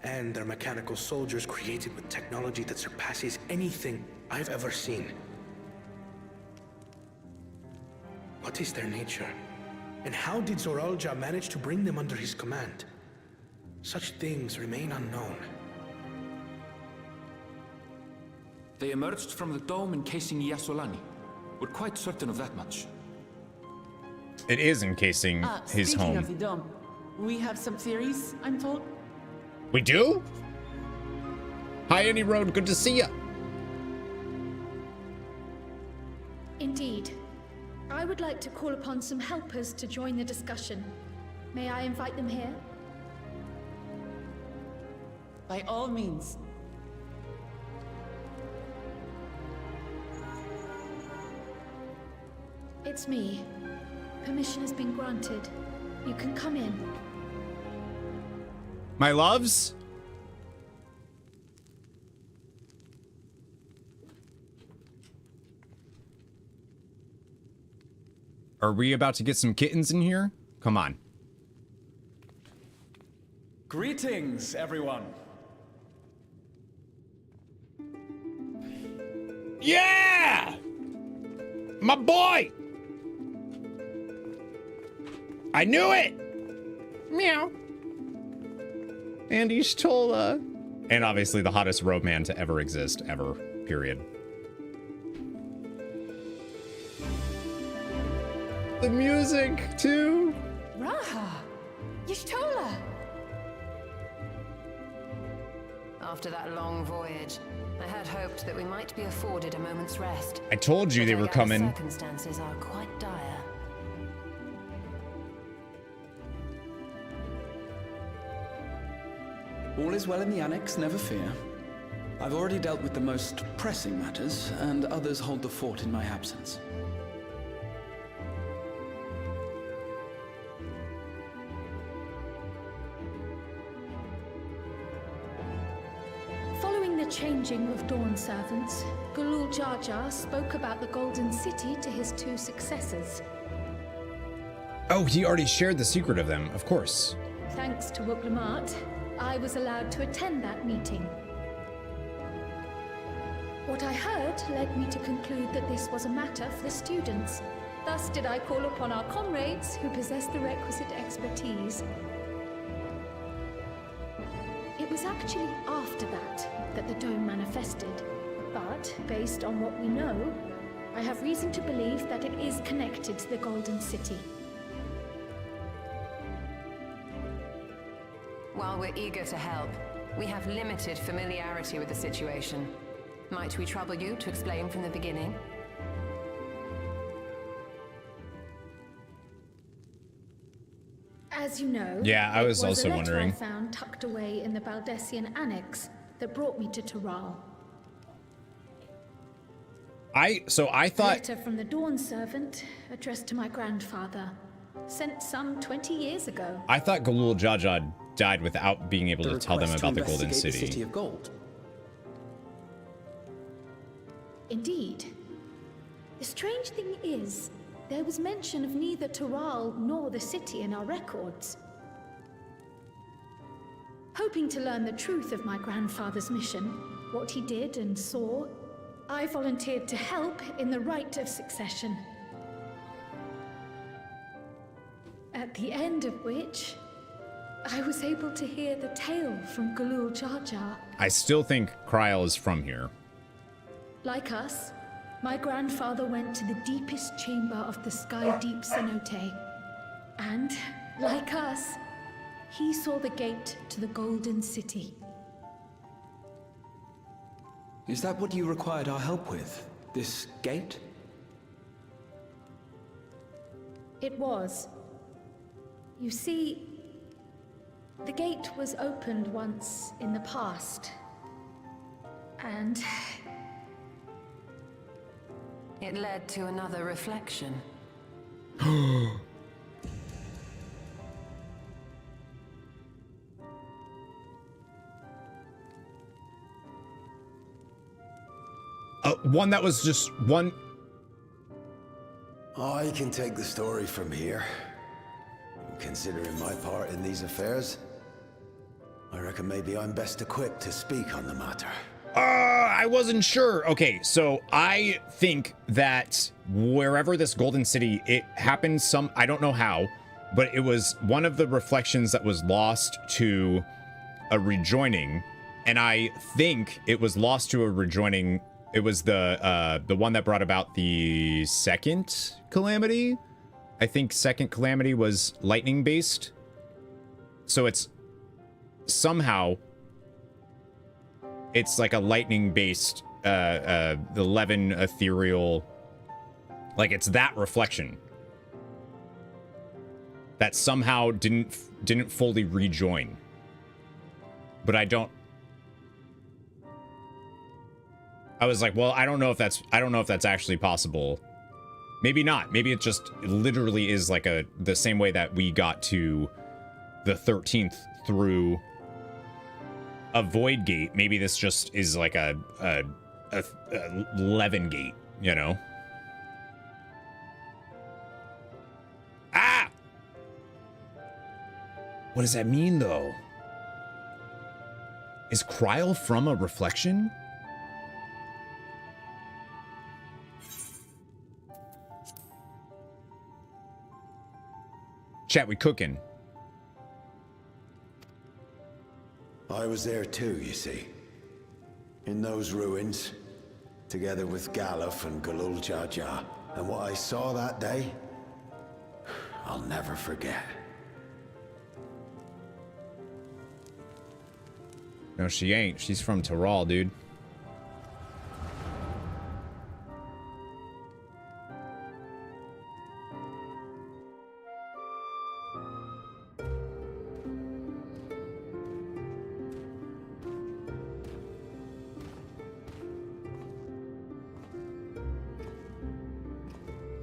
And their mechanical soldiers created with technology that surpasses anything I've ever seen. What is their nature? And how did Zoralja manage to bring them under his command? Such things remain unknown. They emerged from the dome encasing Yasolani. We're quite certain of that much. It is encasing his home. Speaking of the dome, we have some theories, I'm told. We do? Hi, Any Road. Good to see ya. Indeed. I would like to call upon some helpers to join the discussion. May I invite them here? By all means. It's me. Permission has been granted. You can come in. My loves? Are we about to get some kittens in here? Come on. Greetings, everyone. Yeah! My boy! I knew it! Meow. Andy stole And obviously the hottest robe man to ever exist, ever, period. The music, too. Raha! Y'shtola! After that long voyage, I had hoped that we might be afforded a moment's rest. I told you But they I were gather coming. Circumstances are quite dire. All is well in the Annex, never fear. I've already dealt with the most pressing matters, and others hold the fort in my absence. Following the changing of Dawn servants, Galul Jar Jar spoke about the Golden City to his 2 successors. Oh, he already shared the secret of them, of course. Thanks to Wuk Lamat, I was allowed to attend that meeting. What I heard led me to conclude that this was a matter for the students. Thus did I call upon our comrades who possess the requisite expertise. It was actually after that the dome manifested. But, based on what we know, I have reason to believe that it is connected to the Golden City. While we're eager to help, we have limited familiarity with the situation. Might we trouble you to explain from the beginning? As you know, Yeah, I was it also a letter wondering. I found tucked away in the Baldessian Annex that brought me to Tural. I A thought... letter from the Dawn servant, addressed to my grandfather, sent some 20 years ago. I thought Galul Jar Jar died without being able to tell them request about to the Golden investigate City. the City of Gold. Indeed. The strange thing is, there was mention of neither Tural nor the city in our records. Hoping to learn the truth of my grandfather's mission, what he did and saw, I volunteered to help in the rite of succession. At the end of which, I was able to hear the tale from Galul Jar Jar. I still think Kryl is from here. Like us, my grandfather went to the deepest chamber of the Sky Deep Cenote. And, like us, he saw the gate to the Golden City. Is that what you required our help with? This gate? It was. You see, the gate was opened once in the past. And It led to another reflection. One that was just one... I can take the story from here. Considering my part in these affairs, I reckon maybe I'm best equipped to speak on the matter. I wasn't sure. Okay, so I think that wherever this Golden City, it happened I don't know how, but it was one of the reflections that was lost to a rejoining, and I think it was lost to a rejoining. It was the one that brought about the second calamity. I think second calamity was lightning based. So it's somehow it's like a lightning based 11 ethereal, like it's that reflection that somehow didn't fully rejoin. But I was like, well, I don't know if that's actually possible. Maybe not. Maybe it just literally is like the same way that we got to the 13th through a void gate. Maybe this just is like a 11 gate, you know? Ah! What does that mean, though? Is Kryl from a reflection? Chat, we cooking. I was there too, you see. In those ruins, together with Galuf and Galul Jaja. And what I saw that day, I'll never forget. No, she ain't. She's from Tural, dude.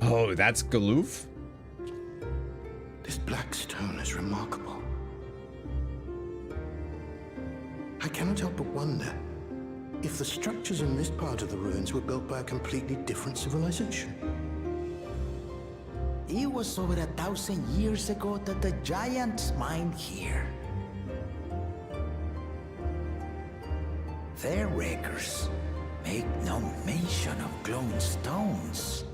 Oh, that's Galuf? This black stone is remarkable. I cannot help but wonder if the structures in this part of the ruins were built by a completely different civilization. It was over 1,000 years ago that the giants mined here. Their records make no mention of glowing stones.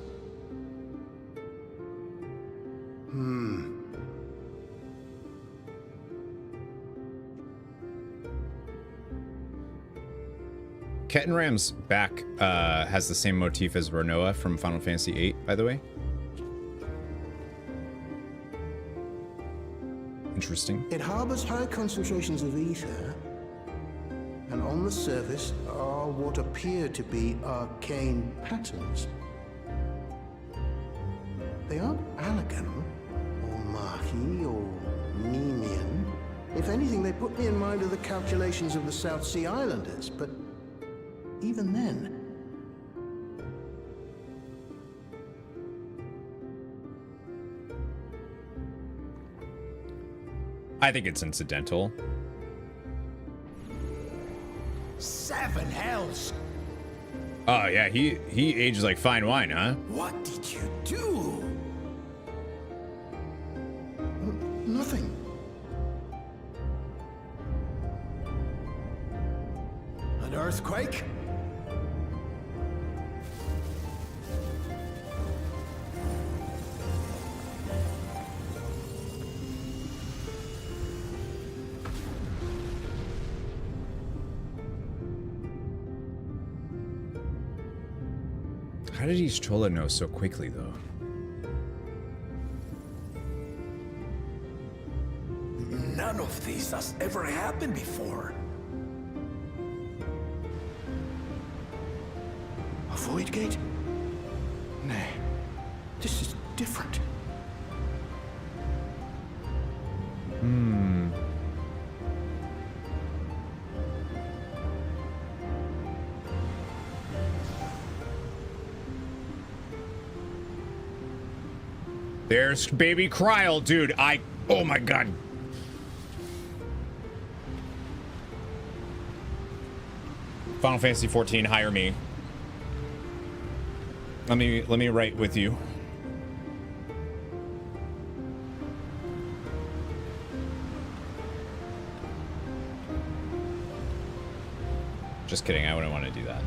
Kettenram's back has the same motif as Renoa from Final Fantasy VIII, by the way. Interesting. It harbors high concentrations of ether, and on the surface are what appear to be arcane patterns. They aren't Allagan, or Mahi, or Nemian. If anything, they put me in mind of the calculations of the South Sea Islanders, but even then... I think it's incidental. 7 hells! Oh yeah, he ages like fine wine, huh? What did you do? Nothing. An earthquake? How did East Chola know so quickly, though? None of this has ever happened before. A void gate? Nay, this is different. There's baby Kryl, dude. Oh my god. Final Fantasy 14, hire me. Let me write with you. Just kidding, I wouldn't want to do that.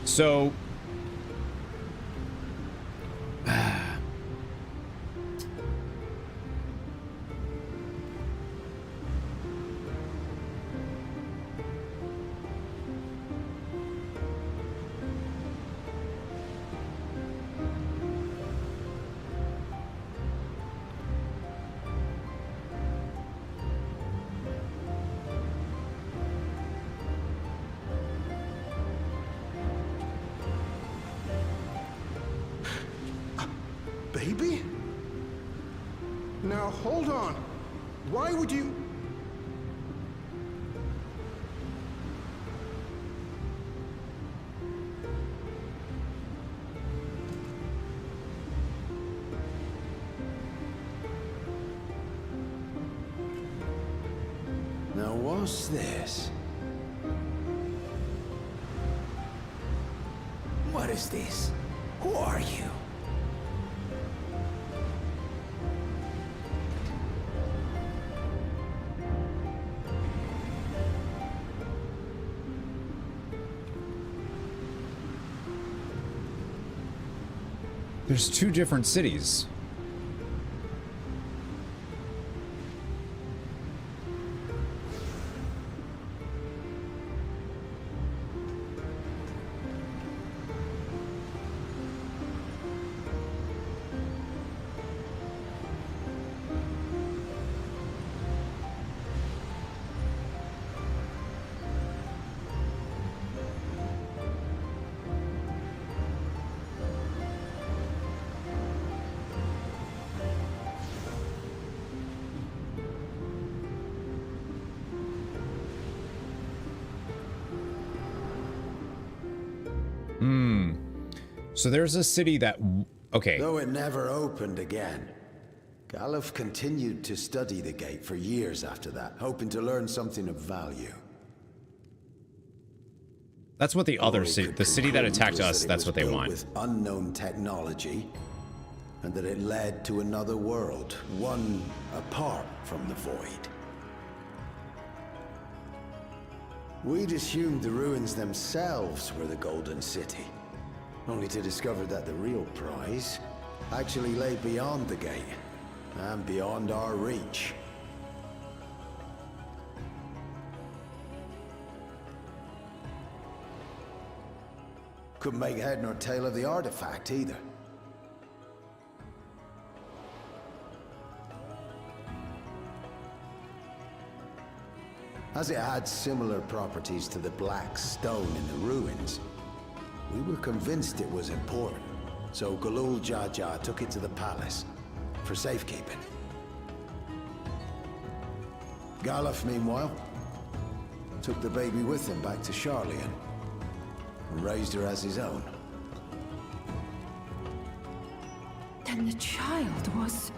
So Baby? Now hold on. Why would you... Now what's this? What is this? Who are you? There's 2 different cities. So there's a city that... Okay. Though it never opened again, Galuf continued to study the gate for years after that, hoping to learn something of value. That's what the other city... The city that attacked us, that's what they want. With unknown technology, and that it led to another world, one apart from the Void. We'd assumed the ruins themselves were the Golden City, only to discover that the real prize actually lay beyond the gate, and beyond our reach. Couldn't make head nor tail of the artifact either. As it had similar properties to the black stone in the ruins, we were convinced it was important, so Galul Jaja took it to the palace for safekeeping. Galuf, meanwhile, took the baby with him back to Charlian and raised her as his own. Then the child was...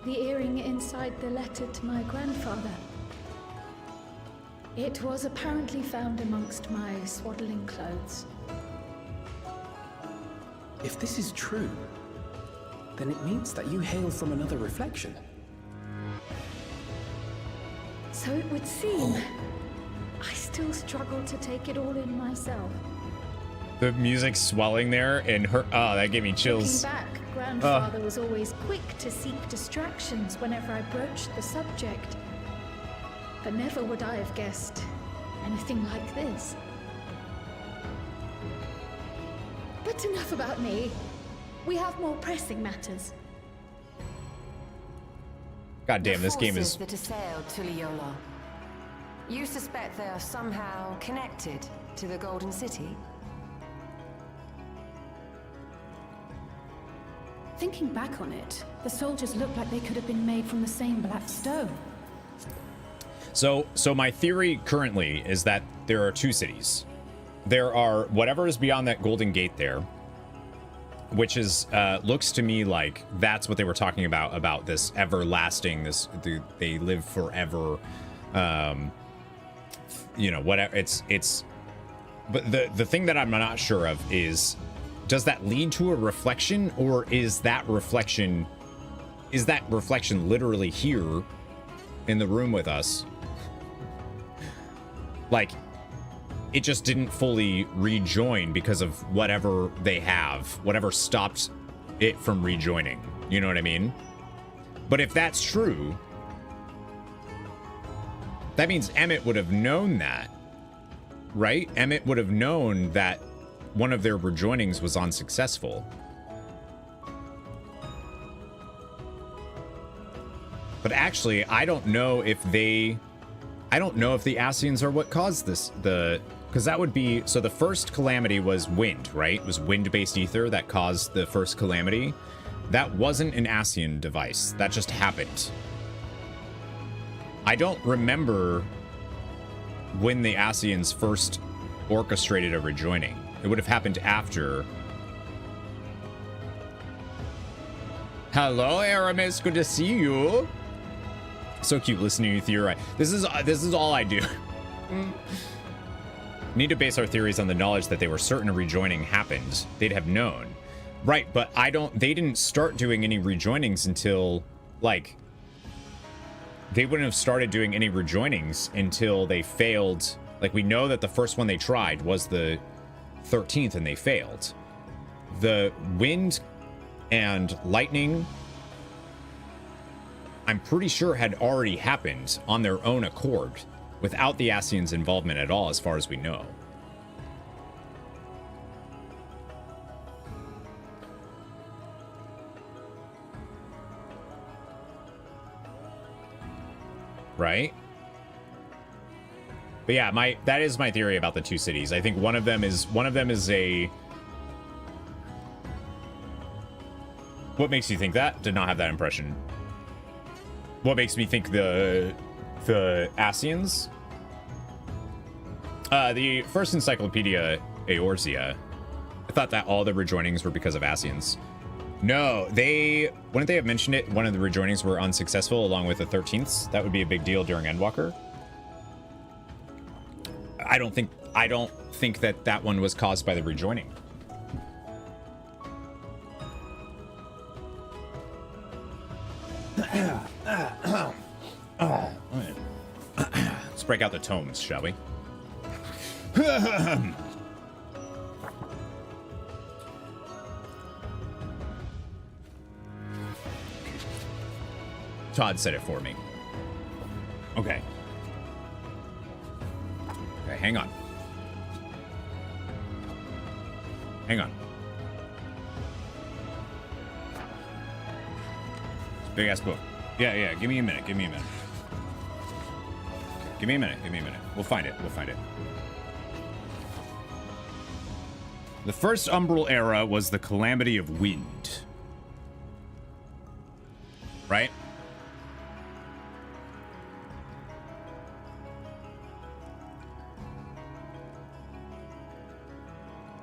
The earring inside the letter to my grandfather. It was apparently found amongst my swaddling clothes. If this is true, then it means that you hail from another reflection. So it would seem. I still struggle to take it all in myself. The music's swelling there, and her... Oh, that gave me chills. Looking back, Grandfather was always quick to seek distractions whenever I broached the subject. But never would I have guessed anything like this. But enough about me. We have more pressing matters. God damn, this game is... The forces that assailed Tuliyola. You suspect they are somehow connected to the Golden City? Thinking back on it, the soldiers looked like they could have been made from the same black stone. So my theory currently is that there are 2 cities. There are whatever is beyond that golden gate there, which is looks to me like that's what they were talking about this everlasting, they live forever, you know, whatever. It's but the thing that I'm not sure of is, does that lead to a reflection, or is that reflection literally here in the room with us? Like, it just didn't fully rejoin because of whatever they have, whatever stopped it from rejoining. You know what I mean? But if that's true, that means Emmett would have known that, right? Emmett would have known that one of their rejoinings was unsuccessful. But actually, I don't know if the Ascians are what caused this, because that would be, so the first calamity was wind, right? It was wind-based ether that caused the first calamity. That wasn't an Ascian device. That just happened. I don't remember when the Ascians first orchestrated a rejoining. It would have happened after. Hello, Aramis. Good to see you. So cute listening to you theorize. This is all I do. Need to base our theories on the knowledge that they were certain a rejoining happened. They'd have known. Right, but they didn't start doing any rejoinings until like, they wouldn't have started doing any rejoinings until they failed. Like, we know that the first one they tried was the 13th and they failed. The wind and lightning, I'm pretty sure, had already happened on their own accord without the Ascians' involvement at all, as far as we know. Right? But yeah, that is my theory about the two cities. I think one of them is a... What makes you think that? Did not have that impression. What makes me think the Ascians? The first encyclopedia, Eorzea, I thought that all the rejoinings were because of Ascians. No, wouldn't they have mentioned it? One of the rejoinings were unsuccessful along with the 13th. That would be a big deal during Endwalker. I don't think that one was caused by the rejoining. Let's break out the tomes, shall we? Todd said it for me. Okay. Okay, hang on. Hang on. It's a big ass book. Yeah, give me a minute, give me a minute. Give me a minute, give me a minute. We'll find it, we'll find it. The first Umbral era was the Calamity of Wind. Right?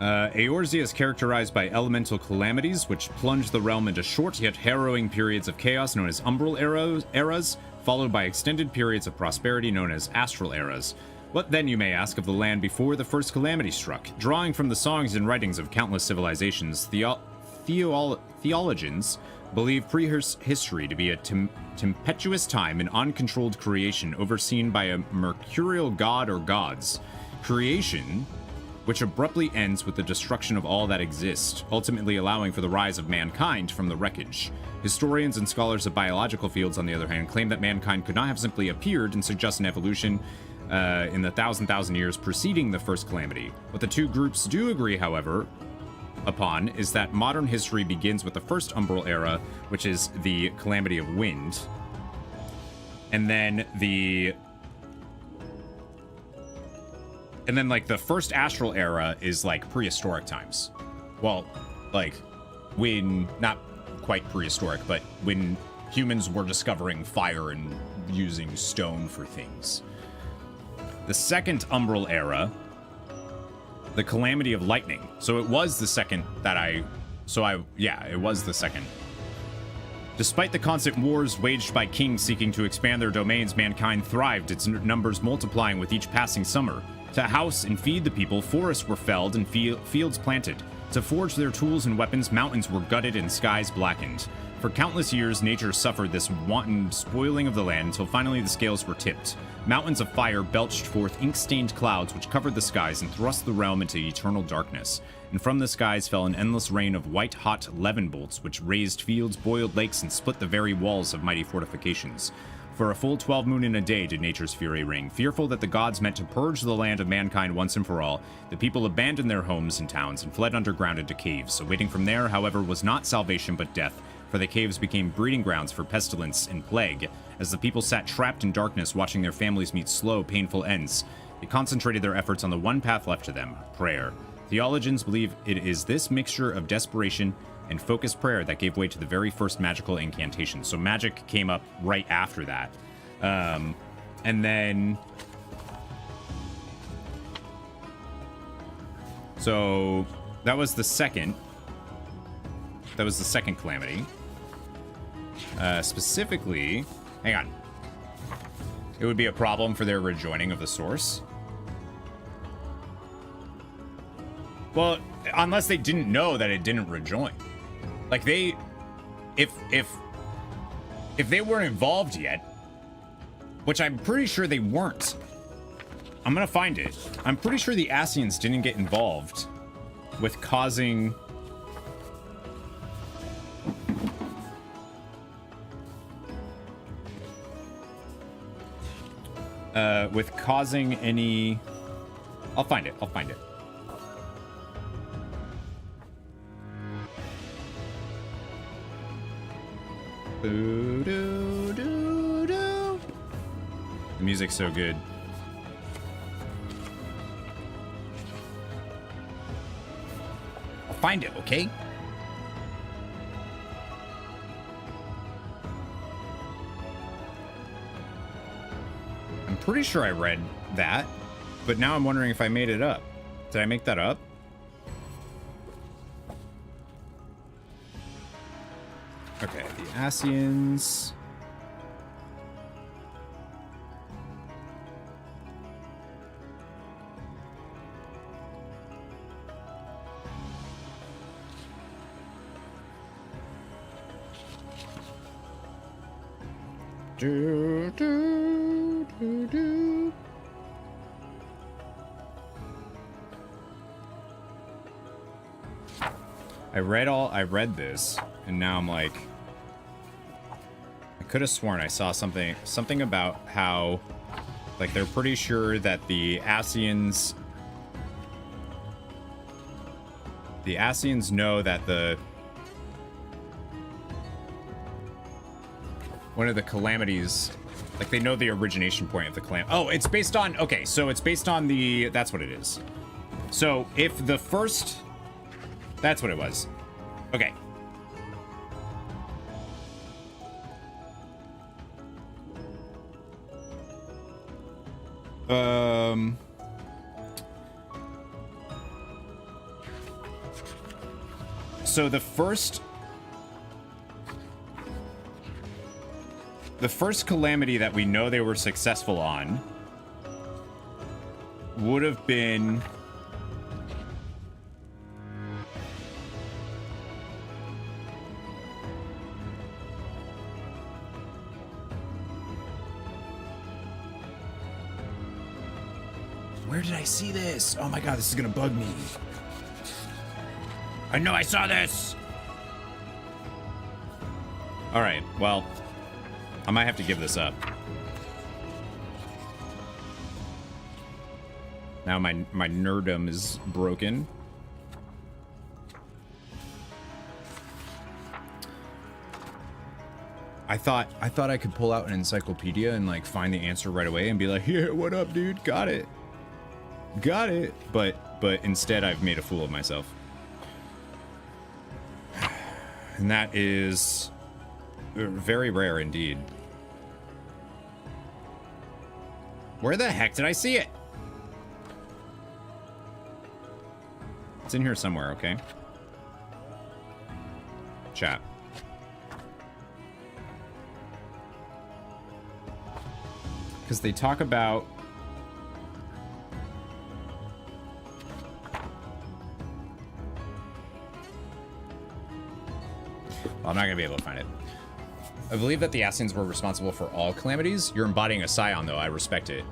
Eorzea is characterized by elemental calamities, which plunge the realm into short yet harrowing periods of chaos known as Umbral eras, followed by extended periods of prosperity known as Astral eras. What then, you may ask, of the land before the first calamity struck? Drawing from the songs and writings of countless civilizations, theologians believe prehistory to be a tempestuous time and uncontrolled creation overseen by a mercurial god or gods. Creation, which abruptly ends with the destruction of all that exists, ultimately allowing for the rise of mankind from the wreckage. Historians and scholars of biological fields, on the other hand, claim that mankind could not have simply appeared and suggest an evolution in the thousand years preceding the first calamity. What the two groups do agree, however, upon is that modern history begins with the first Umbral era, which is the Calamity of Wind, and then like the first Astral era is like prehistoric times. Well, like when, not quite prehistoric, but when humans were discovering fire and using stone for things. The second Umbral era, the Calamity of Lightning. So it was the second it was the second. Despite the constant wars waged by kings seeking to expand their domains, mankind thrived, its numbers multiplying with each passing summer. To house and feed the people, forests were felled and fields planted. To forge their tools and weapons, mountains were gutted and skies blackened. For countless years, nature suffered this wanton spoiling of the land until finally the scales were tipped. Mountains of fire belched forth ink-stained clouds which covered the skies and thrust the realm into eternal darkness. And from the skies fell an endless rain of white-hot levin bolts which razed fields, boiled lakes, and split the very walls of mighty fortifications. For a full 12 moon in a day did nature's fury ring. Fearful that the gods meant to purge the land of mankind once and for all, the people abandoned their homes and towns and fled underground into caves. Awaiting from there, however, was not salvation but death, for the caves became breeding grounds for pestilence and plague. As the people sat trapped in darkness, watching their families meet slow, painful ends, they concentrated their efforts on the one path left to them, prayer. Theologians believe it is this mixture of desperation and focused prayer that gave way to the very first magical incantation. So magic came up right after that. And then... So, that was the second. That was the second calamity. Specifically... Hang on. It would be a problem for their rejoining of the source. Well, unless they didn't know that it didn't rejoin. Like, they... If if they weren't involved yet, which I'm pretty sure they weren't. I'm gonna find it. I'm pretty sure the Asians didn't get involved with causing... with causing any... I'll find it. I'll find it. Boo-doo-doo-doo. The music's so good. I'll find it, okay? I'm pretty sure I read that, but now I'm wondering if I made it up. Did I make that up? Okay, the Asians. Do, do, do, do. I read this, and now I'm like, I could have sworn I saw something about how, like, they're pretty sure that the Asians know that one of the calamities, like, they know the origination point of the calamity. Oh, it's based on, okay, so it's based on that's what it is. So if the first, that's what it was. Okay. So the first calamity that we know they were successful on would have been where did I see this? Oh my god, this is gonna bug me. I know I saw this. All right, well, I might have to give this up. Now my nerdum is broken. I thought I could pull out an encyclopedia and like find the answer right away and be like, "Yeah, what up, dude? Got it." But instead I've made a fool of myself. And that is very rare indeed. Where the heck did I see it? It's in here somewhere, okay? Chat. Because they talk about... I'm not going to be able to find it. I believe that the Asians were responsible for all calamities. You're embodying a scion, though. I respect it.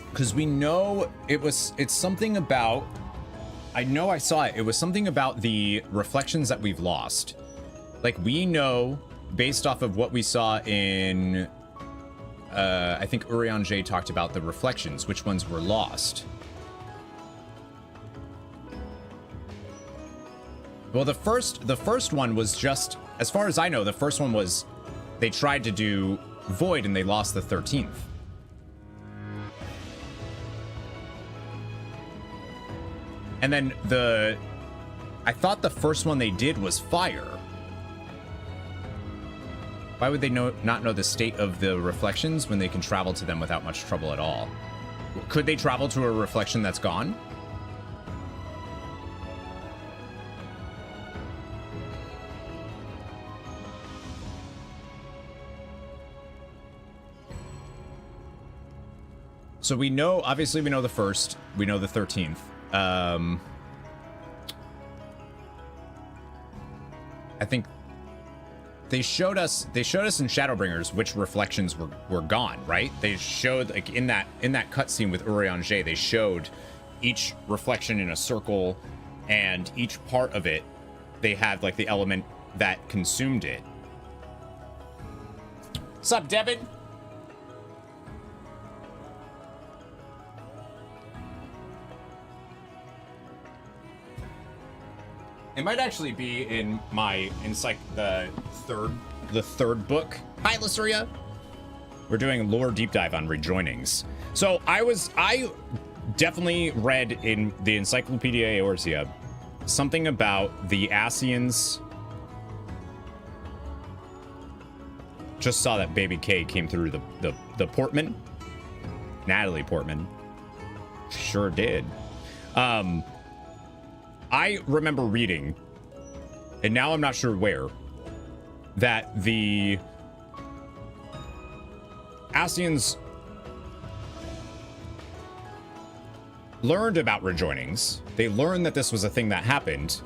Because we know it's something about... I know I saw it. It was something about the reflections that we've lost. Like, we know, based off of what we saw in... I think Urian J talked about the reflections, which ones were lost. Well, the first one was just, as far as I know, the first one was they tried to do Void and they lost the 13th. And then I thought the first one they did was Fire. Why would they not know the state of the reflections when they can travel to them without much trouble at all? Could they travel to a reflection that's gone? So we know, obviously we know the first, we know the 13th. I think they showed us in Shadowbringers which reflections were gone, right? They showed, like, in that cutscene with Urianger, they showed each reflection in a circle, and each part of it, they had like the element that consumed it. What's up, Devin? It might actually be in my the third book. Hi, Lysuria. We're doing lore deep dive on rejoinings. So I definitely read in the Encyclopedia Eorzea something about the Ascians. Just saw that Baby K came through the Portman. Natalie Portman. Sure did. I remember reading, and now I'm not sure where, that the Ascians learned about rejoinings. They learned that this was a thing that happened,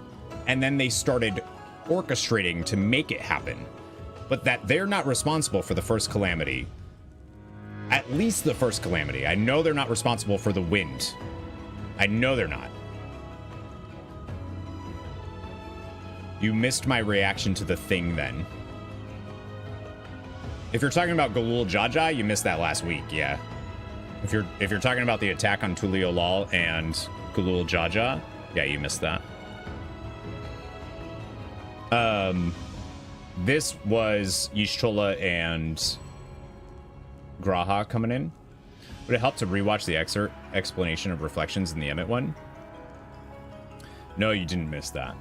and then they started orchestrating to make it happen. But that they're not responsible for the first calamity. At least the first calamity. I know they're not responsible for the wind. I know they're not. You missed my reaction to the thing then. If you're talking about Galul Jaja, you missed that last week, yeah. If you're talking about the attack on Tulio Lal and Galul Jaja, yeah, you missed that. This was Y'shtola and Graha coming in. Would it help to rewatch the explanation of reflections in the Emmett one? No, you didn't miss that.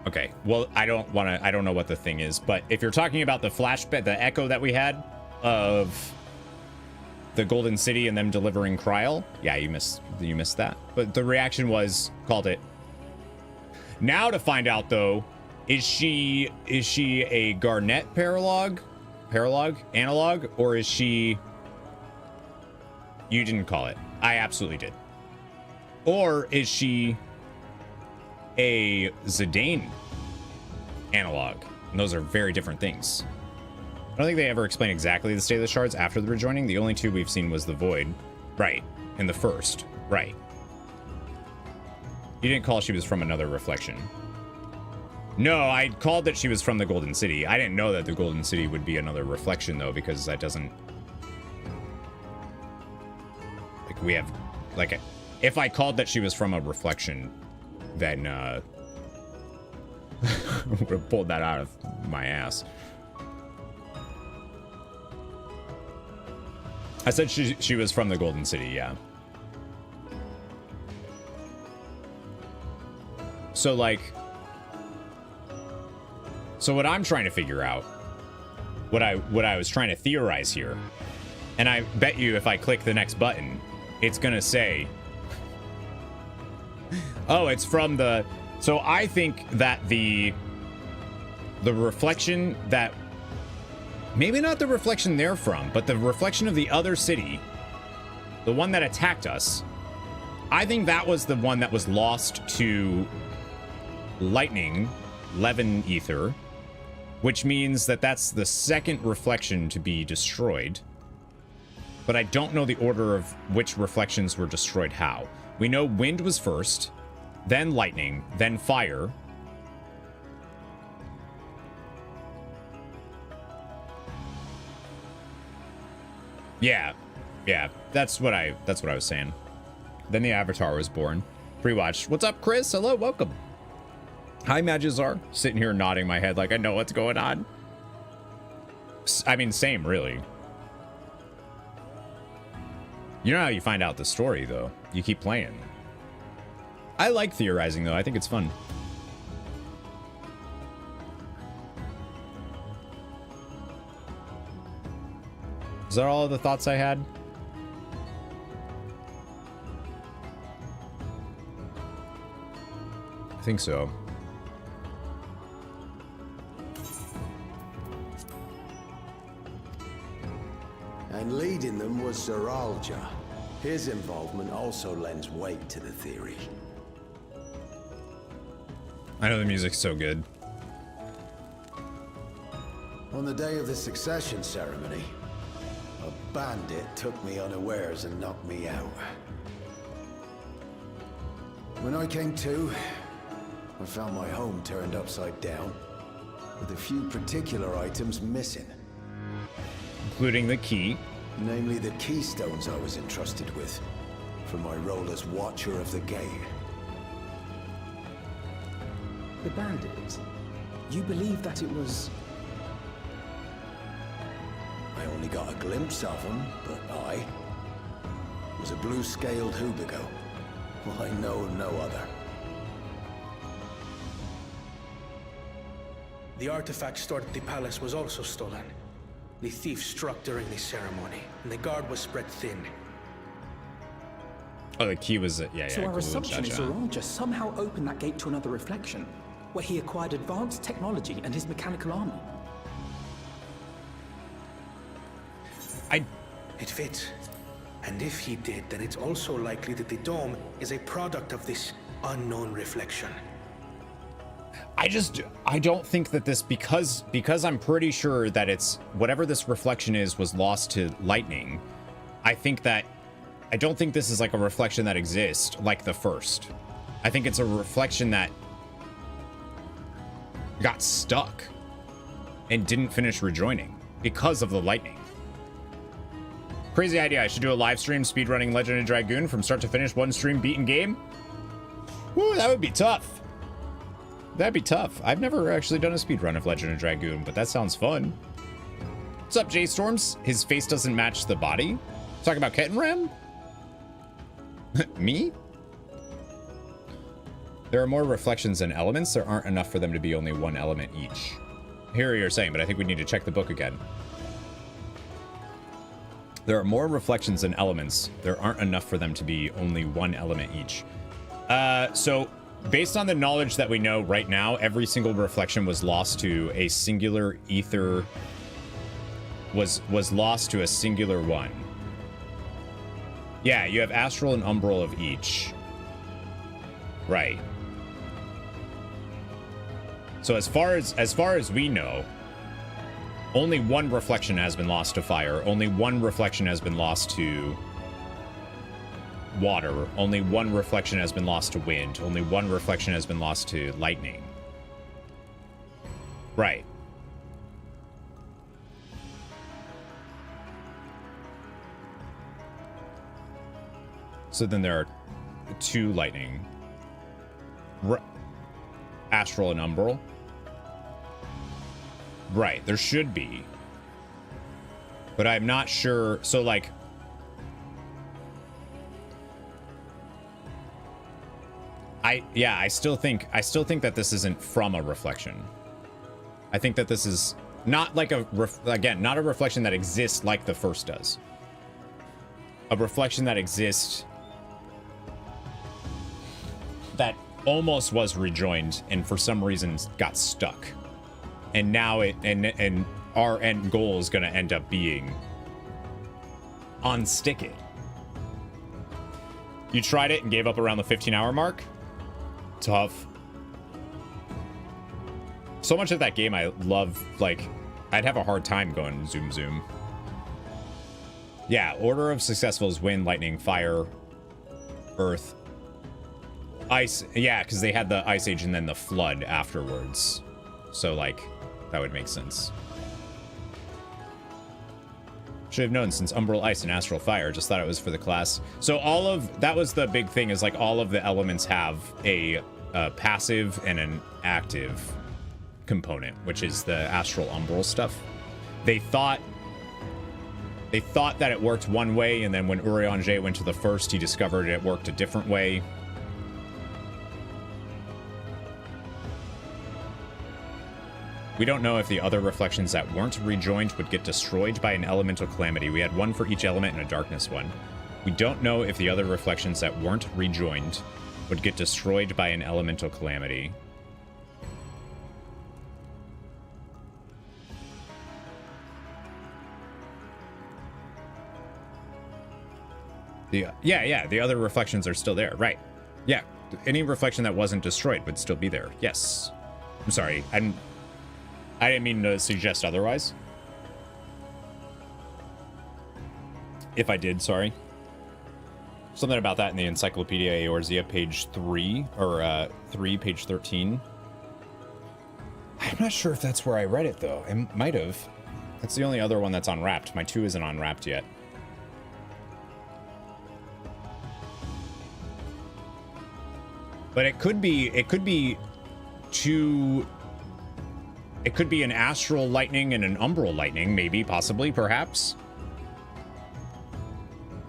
Okay, well, I don't know what the thing is, but if you're talking about the flashback, the echo that we had of the Golden City and them delivering Kryl, yeah, you missed that. But the reaction was, called it. Now to find out though, is she a Garnet analog, or is she? You didn't call it. I absolutely did. Or is she a Zidane analog? And those are very different things. I don't think they ever explain exactly the state of the shards after the rejoining. The only two we've seen was the Void, right, and the first, right. You didn't call she was from another reflection. No, I called that she was from the Golden City. I didn't know that the Golden City would be another reflection though, because that doesn't, like, we have, like, if I called that she was from a reflection, then would have pulled that out of my ass. I said she was from the Golden City, yeah. So like, so what I'm trying to figure out, what I was trying to theorize here, and I bet you if I click the next button, it's gonna say, oh, it's from the, so I think that the reflection that, maybe not the reflection they're from, but the reflection of the other city, the one that attacked us, I think that was the one that was lost to lightning, Levin Ether, which means that that's the second reflection to be destroyed. But I don't know the order of which reflections were destroyed how. We know wind was first, then lightning, then fire. Yeah, that's what I was saying. Then the Avatar was born. Pre-watch. What's up, Chris? Hello, welcome. Hi, Magizar. Sitting here nodding my head like I know what's going on. I mean, same, really. You know how you find out the story, though. You keep playing. I like theorizing, though. I think it's fun. Is that all of the thoughts I had? I think so. And leading them was Zeralja. His involvement also lends weight to the theory. I know the music's so good. On the day of the succession ceremony, a bandit took me unawares and knocked me out. When I came to, I found my home turned upside down, with a few particular items missing. Including the key. Namely the keystones I was entrusted with, for my role as Watcher of the Gate. The bandit? You believe that it was... I only got a glimpse of him, but I was a blue-scaled Hubigo. I know no other. The artifact stored at the palace was also stolen. The thief struck during the ceremony, and the guard was spread thin. Oh, the key was... Yeah, so yeah, our cool. assumption is Aranger somehow opened that gate to another reflection, where he acquired advanced technology and his mechanical armor. It fits. And if he did, then it's also likely that the dome is a product of this unknown reflection. I don't think that this, because I'm pretty sure that it's whatever this reflection is was lost to lightning. I don't think this is like a reflection that exists like the first. I think it's a reflection that got stuck and didn't finish rejoining because of the lightning. Crazy idea. I should do a live stream speedrunning Legend of Dragoon from start to finish, one stream beaten game. Woo, that would be tough. That'd be tough. I've never actually done a speedrun of Legend of Dragoon, but that sounds fun. What's up, J-Storms? His face doesn't match the body? Talking about Kettenram? Me? There are more reflections than elements. There aren't enough for them to be only one element each. I hear what you're saying, but I think we need to check the book again. There are more reflections than elements. There aren't enough for them to be only one element each. So based on the knowledge that we know right now, every single reflection was lost to a singular ether, was lost to a singular one. Yeah, you have astral and umbral of each. Right. So as far as we know, only one reflection has been lost to fire. Only one reflection has been lost to water. Only one reflection has been lost to wind. Only one reflection has been lost to lightning. Right. So then there are two lightning. Astral and umbral. Right, there should be. But I'm not sure. So like I still think that this isn't from a reflection. I think that this is not like not a reflection that exists like the first does. A reflection that exists that almost was rejoined and for some reason got stuck. And now and our end goal is going to end up being unstick it. You tried it and gave up around the 15-hour mark? Tough. So much of that game I love, like, I'd have a hard time going zoom zoom. Yeah, order of successful is wind, lightning, fire, earth, ice. Yeah, because they had the Ice Age and then the flood afterwards. So, like, that would make sense. Should have known since Umbral Ice and Astral Fire. Just thought it was for the class. So all of that was the big thing, is like all of the elements have a passive and an active component, which is the Astral Umbral stuff. They thought that it worked one way, and then when Urianger went to the first, he discovered it worked a different way. We don't know if the other reflections that weren't rejoined would get destroyed by an elemental calamity. We had one for each element and a darkness one. We don't know if the other reflections that weren't rejoined would get destroyed by an elemental calamity. Yeah, the other reflections are still there, right? Yeah, any reflection that wasn't destroyed would still be there. Yes. I'm sorry, I didn't mean to suggest otherwise. If I did, sorry. Something about that in the Encyclopedia Eorzea, page 3, or 3, page 13. I'm not sure if that's where I read it, though. I might have. That's the only other one that's unwrapped. My 2 isn't unwrapped yet. But it could be two... It could be an astral lightning and an umbral lightning, maybe, possibly, perhaps.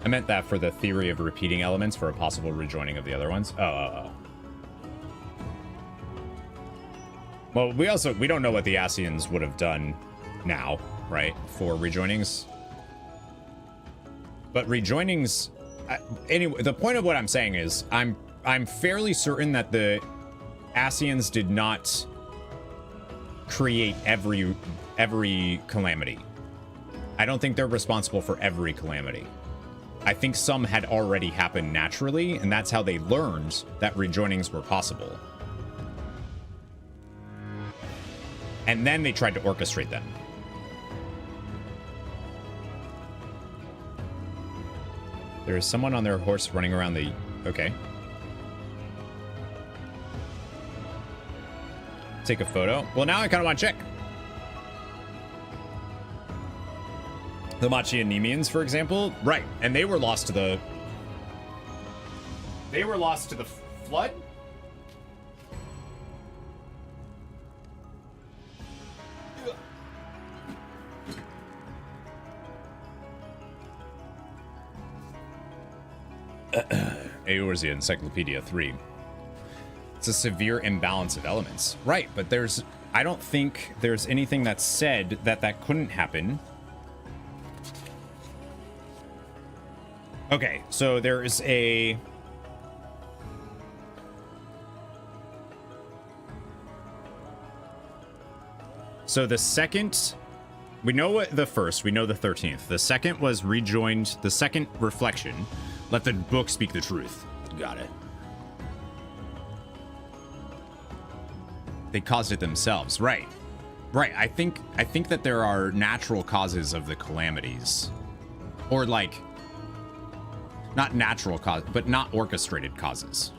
I meant that for the theory of repeating elements for a possible rejoining of the other ones. Oh. Well, we don't know what the Ascians would have done now, right, for rejoinings. But rejoinings... anyway, the point of what I'm saying is, I'm fairly certain that the Ascians did not create every calamity. I don't think they're responsible for every calamity. I think some had already happened naturally, and that's how they learned that rejoinings were possible. And then they tried to orchestrate them. There is someone on their horse running around the... Okay. Take a photo. Well, now I kind of want to check. The Machianemians, for example. Right. And they were lost to the... They were lost to the flood? Eorzea Encyclopedia 3. It's a severe imbalance of elements. Right, but I don't think there's anything that said that couldn't happen. Okay, so there is a... So the second... We know what the first, we know the 13th. The second was rejoined, the second reflection. Let the book speak the truth. Got it. They caused it themselves. Right. Right. I think that there are natural causes of the calamities. Or like... Not natural cause, but not orchestrated causes.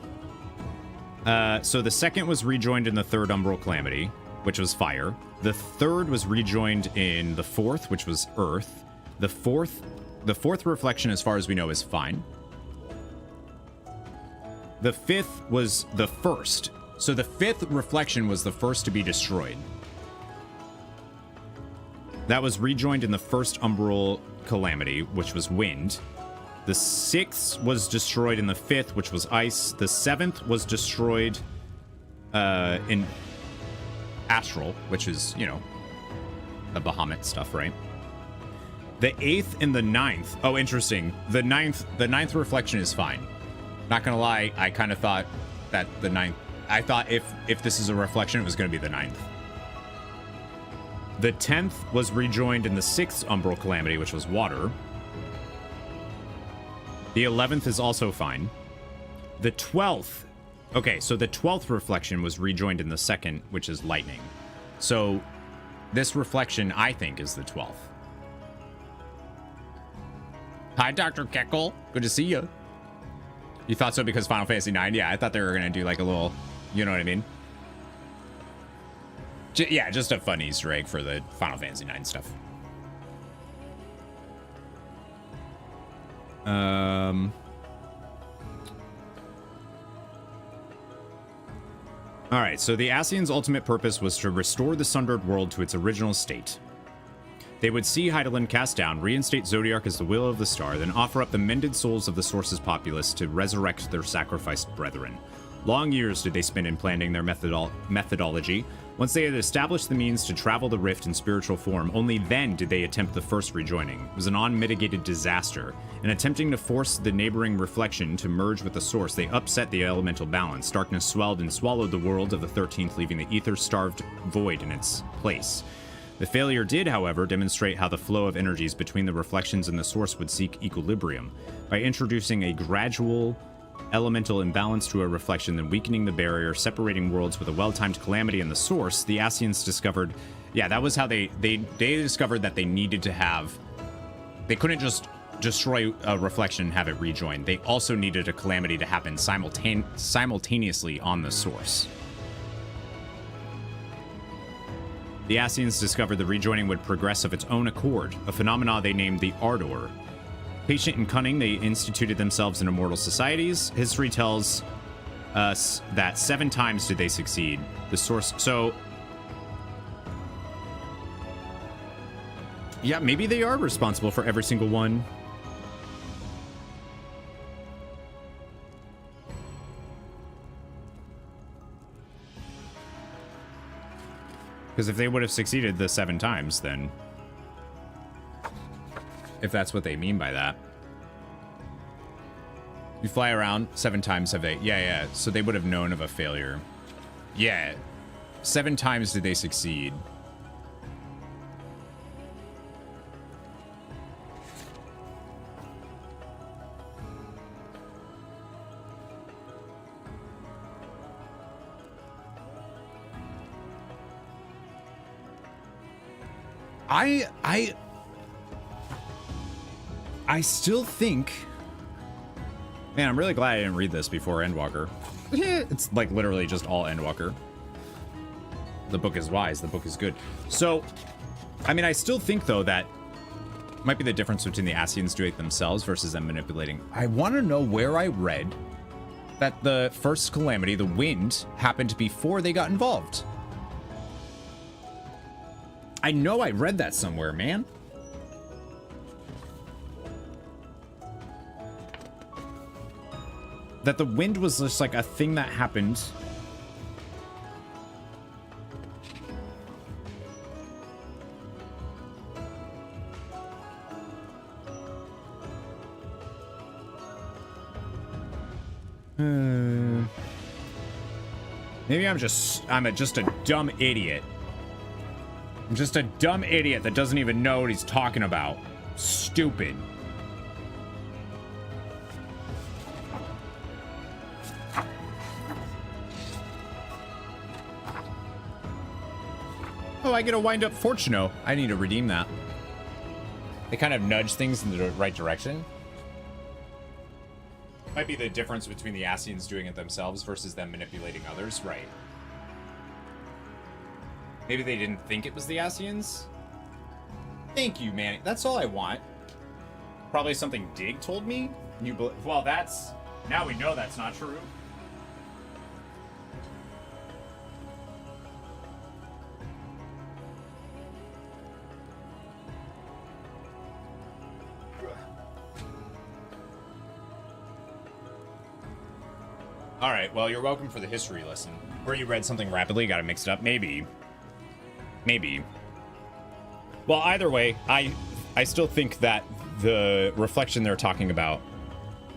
So the second was rejoined in the third umbral calamity, which was fire. The third was rejoined in the fourth, which was earth. The fourth reflection, as far as we know, is fine. The fifth was the first. So the fifth reflection was the first to be destroyed. That was rejoined in the first umbral calamity, which was wind. The sixth was destroyed in the fifth, which was ice. The seventh was destroyed in astral, which is, you know, the Bahamut stuff, right? The eighth and the ninth. Oh, interesting. The ninth reflection is fine. Not gonna lie, I kind of thought that the ninth. I thought if this is a reflection, it was going to be the 9th. The 10th was rejoined in the 6th umbral calamity, which was water. The 11th is also fine. The 12th... Okay, so the 12th reflection was rejoined in the 2nd, which is lightning. So this reflection, I think, is the 12th. Hi, Dr. Keckle. Good to see you. You thought so because Final Fantasy IX? Yeah, I thought they were going to do like a little... You know what I mean? Yeah, just a fun Easter egg for the Final Fantasy IX stuff. All right, so the Ascians' ultimate purpose was to restore the Sundered World to its original state. They would see Hydaelyn cast down, reinstate Zodiark as the will of the star, then offer up the mended souls of the Source's populace to resurrect their sacrificed brethren. Long years did they spend in planning their methodology. Once they had established the means to travel the rift in spiritual form, only then did they attempt the first rejoining. It was an unmitigated disaster. In attempting to force the neighboring reflection to merge with the source, they upset the elemental balance. Darkness swelled and swallowed the world of the 13th, leaving the ether-starved void in its place. The failure did, however, demonstrate how the flow of energies between the reflections and the source would seek equilibrium. By introducing a gradual elemental imbalance to a reflection, then weakening the barrier separating worlds with a well-timed calamity in the source, the Ascians discovered Yeah, that was how they discovered that they needed to have... They couldn't just destroy a reflection and have it rejoin. They also needed a calamity to happen simultaneously on the source. The Ascians discovered the rejoining would progress of its own accord, a phenomenon they named the Ardor. Patient and cunning, they instituted themselves in immortal societies. History tells us that 7 times did they succeed. The source... So... Yeah, maybe they are responsible for every single one. Because if they would have succeeded the 7 times, then... If that's what they mean by that. You fly around 7 times, have they? Yeah. So they would have known of a failure. Yeah. 7 times did they succeed. I still think... Man, I'm really glad I didn't read this before Endwalker. It's like literally just all Endwalker. The book is wise. The book is good. So, I mean, I still think, though, that might be the difference between the Ascians doing it themselves versus them manipulating. I want to know where I read that the first calamity, the wind, happened before they got involved. I know I read that somewhere, man. That the wind was just like a thing that happened. Maybe I'm just a dumb idiot. I'm just a dumb idiot that doesn't even know what he's talking about. Stupid. Oh, I get a wind-up Fortuno. I need to redeem that. They kind of nudge things in the right direction. Might be the difference between the Ascians doing it themselves versus them manipulating others, right? Maybe they didn't think it was the Ascians? Thank you, man. That's all I want. Probably something Dig told me? Well, that's... Now we know that's not true. All right, well, you're welcome for the history lesson. Where you read something rapidly, got it mixed up. Maybe. Well, either way, I still think that the reflection they're talking about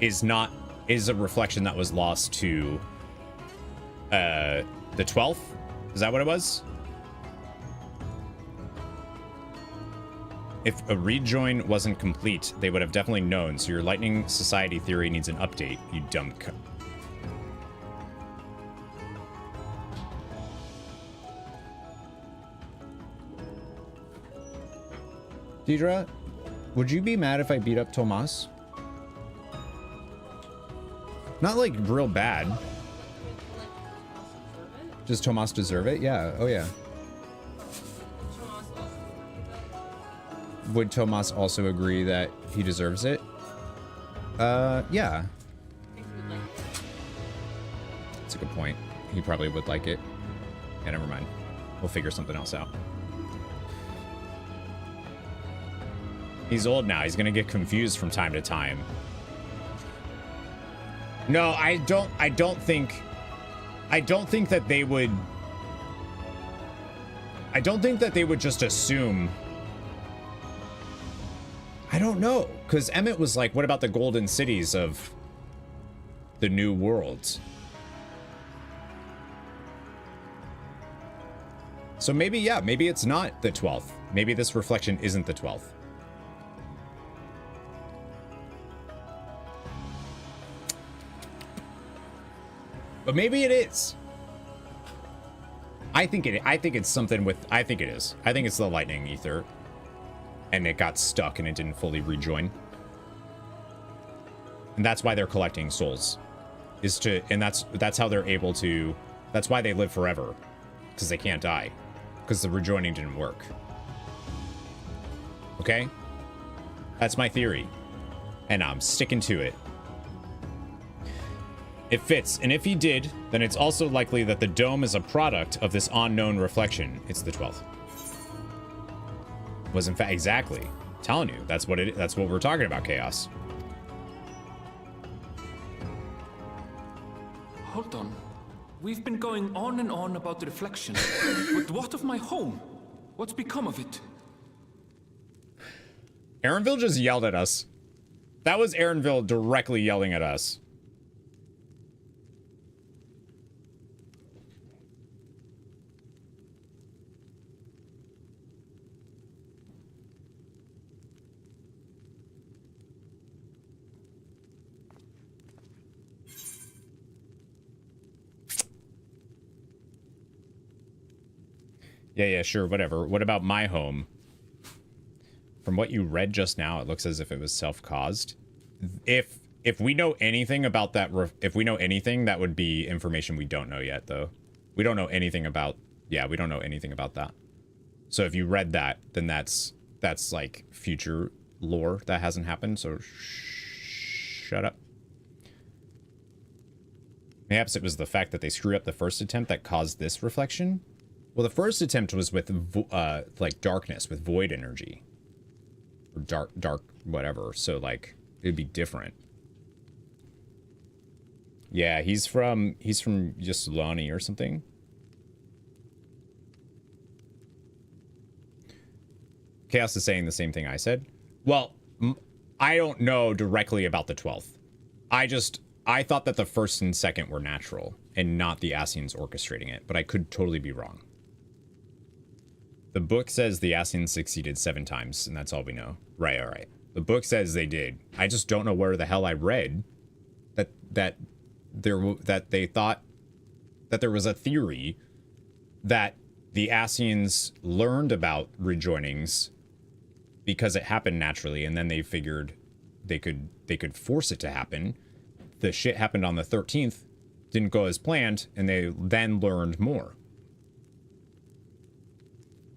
is a reflection that was lost to the 12th. Is that what it was? If a rejoin wasn't complete, they would have definitely known. So your Lightning Society theory needs an update, you dumb cunt. Deidre, would you be mad if I beat up Tomas? Not like real bad. Does Tomas deserve it? Yeah. Oh yeah. Would Tomas also agree that he deserves it? Yeah. That's a good point. He probably would like it. Yeah, never mind. We'll figure something else out. He's old now. He's gonna get confused from time to time. No, I don't think that they would... I don't think that they would just assume... I don't know, because Emmett was like, what about the golden cities of the new worlds? So maybe, yeah, maybe it's not the 12th. Maybe this reflection isn't the 12th. But maybe it is. I think it's something with, I think it is. I think it's the lightning ether. And it got stuck and it didn't fully rejoin. And that's why they're collecting souls. And that's how they're able to, that's why they live forever. Because they can't die. Because the rejoining didn't work. Okay? That's my theory. And I'm sticking to it. It fits, and if he did, then it's also likely that the dome is a product of this unknown reflection. It's the 12th. Was in fact exactly. I'm telling you, that's what we're talking about, Chaos. Hold on. We've been going on and on about the reflection. But what of my home? What's become of it? Aaronville just yelled at us. That was Aaronville directly yelling at us. Yeah, sure, whatever. What about my home? From what you read just now, it looks as if it was self-caused. If we know anything about that, if we know anything, that would be information we don't know yet, though. We don't know anything about, yeah, we don't know anything about that. So if you read that, then that's like future lore that hasn't happened, so shut up. Perhaps it was the fact that they screwed up the first attempt that caused this reflection. Well, the first attempt was with, like, darkness, with void energy. Or dark, whatever. So, like, it'd be different. Yeah, he's from Yassilani or something. Chaos is saying the same thing I said. Well, I don't know directly about the 12th. I thought that the first and second were natural, and not the Ascians orchestrating it, but I could totally be wrong. The book says the Ascians succeeded 7 times, and that's all we know. Right, all right. The book says they did. I just don't know where the hell I read that they thought that there was a theory that the Ascians learned about rejoinings because it happened naturally, and then they figured they could force it to happen. The shit happened on the 13th, didn't go as planned, and they then learned more.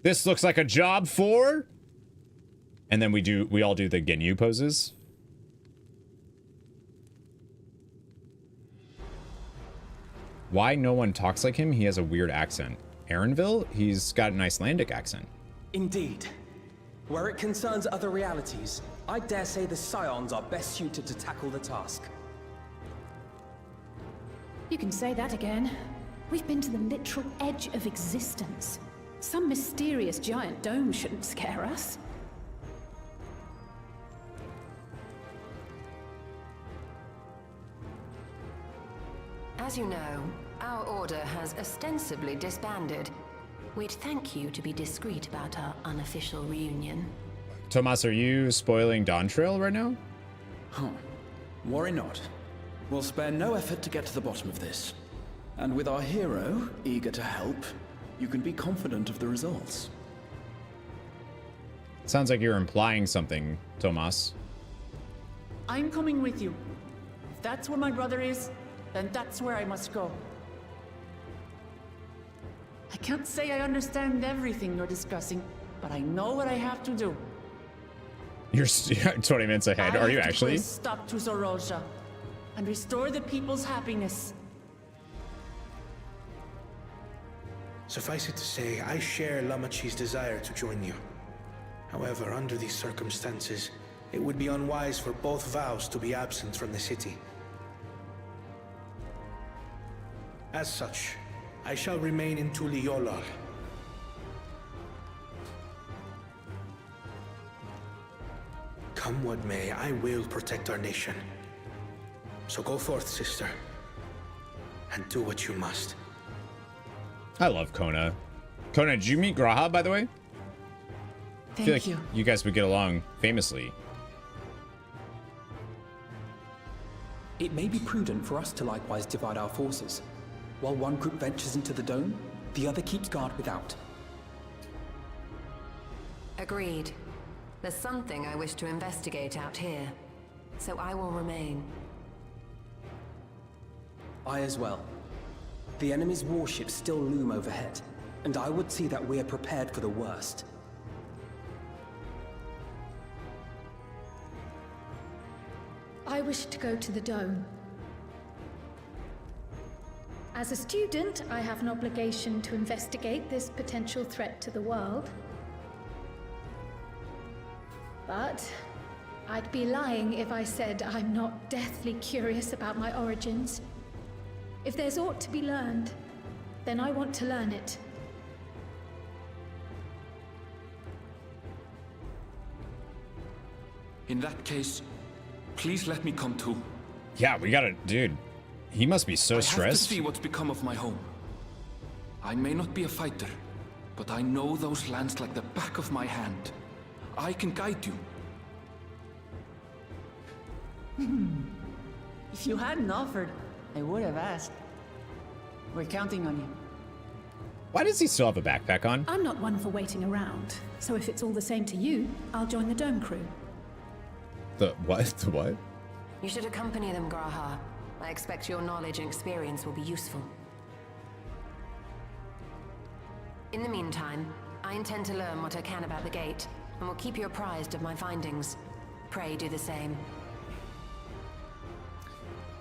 This looks like a job for... And then we all do the Ginyu poses. Why no one talks like him? He has a weird accent. Aaronville? He's got an Icelandic accent. Indeed. Where it concerns other realities, I dare say the Scions are best suited to tackle the task. You can say that again. We've been to the literal edge of existence. Some mysterious giant dome shouldn't scare us. As you know, our order has ostensibly disbanded. We'd thank you to be discreet about our unofficial reunion. Tomas, are you spoiling DAWNTRAIL right now? Huh. Worry not. We'll spare no effort to get to the bottom of this. And with our hero eager to help, you can be confident of the results. Sounds like you're implying something, Tomas. I'm coming with you. If that's where my brother is, then that's where I must go. I can't say I understand everything you're discussing, but I know what I have to do. You're 20 minutes ahead. Are you actually? Stop to Zoroja and restore the people's happiness. Suffice it to say, I share Lamachi's desire to join you. However, under these circumstances, it would be unwise for both vows to be absent from the city. As such, I shall remain in Tuliolal. Come what may, I will protect our nation. So go forth, sister, and do what you must. I love Kona. Kona, did you meet Graha, by the way? I feel like you guys would get along famously. It may be prudent for us to likewise divide our forces. While one group ventures into the dome, The other keeps guard without. Agreed. There's something I wish to investigate out here, so I will remain. I as well. The enemy's warships still loom overhead, and I would see that we're prepared for the worst. I wish to go to the dome. As a student, I have an obligation to investigate this potential threat to the world. But I'd be lying if I said I'm not deathly curious about my origins. If there's aught to be learned, then I want to learn it. In that case, please let me come too. Yeah, we gotta, dude. He must be so I stressed. have to see what's become of my home. I may not be a fighter, but I know those lands like the back of my hand. I can guide you. If you hadn't offered, I would have asked. We're counting on you. Why does he still have a backpack on? I'm not one for waiting around, so if it's all the same to you, I'll join the dome crew. The what? The what? You should accompany them, Graha. I expect your knowledge and experience will be useful. In the meantime, I intend to learn what I can about the gate, and will keep you apprised of my findings. Pray do the same.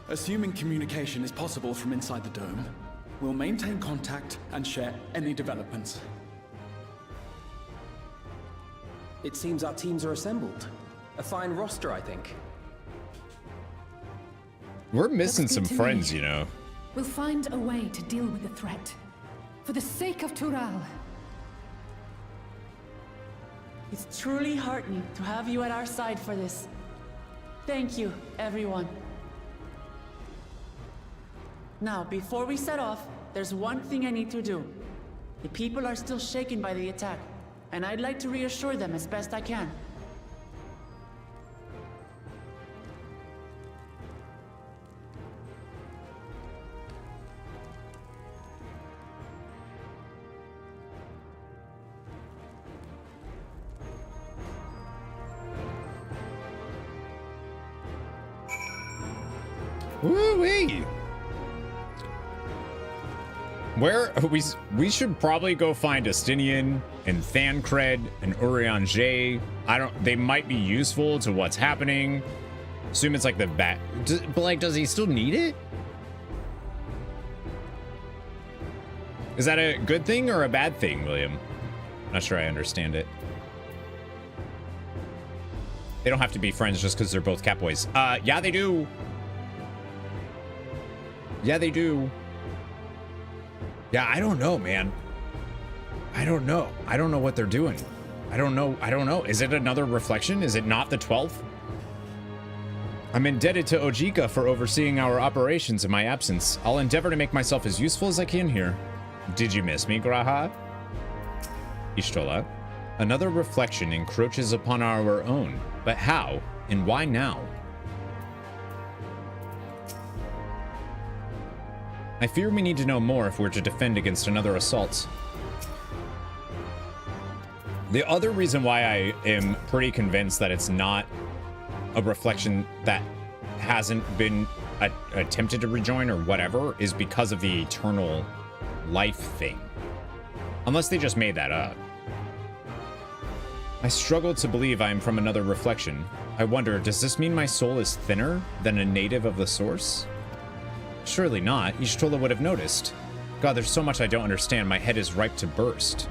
Assuming communication is possible from inside the dome, we'll maintain contact and share any developments. It seems our teams are assembled. A fine roster, I think. We're missing Looks some good to friends, me. you know. We'll find a way to deal with the threat. For the sake of Tural. It's truly heartening to have you at our side for this. Thank you, everyone. Now, before we set off, there's one thing I need to do. The people are still shaken by the attack, and I'd like to reassure them as best I can. Woo-wee! Where we should probably go find Astinian and Thancred and Urianger. They might be useful to what's happening. Assume it's like the bat. But like, does he still need it? Is that a good thing or a bad thing, William? Not sure I understand it. They don't have to be friends just because they're both Catboys. Yeah, they do. Yeah, they do. Yeah, I don't know, man. I don't know. I don't know what they're doing. I don't know. I don't know. Is it another reflection? Is it not the 12th? I'm indebted to Ojika for overseeing our operations in my absence. I'll endeavor to make myself as useful as I can here. Did you miss me, Graha? Ishtola. Another reflection encroaches upon our own. But how? And why now? I fear we need to know more if we're to defend against another assault. The other reason why I am pretty convinced that it's not a reflection that hasn't been attempted to rejoin or whatever is because of the eternal life thing. Unless they just made that up. I struggle to believe I am from another reflection. I wonder, does this mean my soul is thinner than a native of the source? Surely not. Ishtola would have noticed. God, there's so much I don't understand. My head is ripe to burst.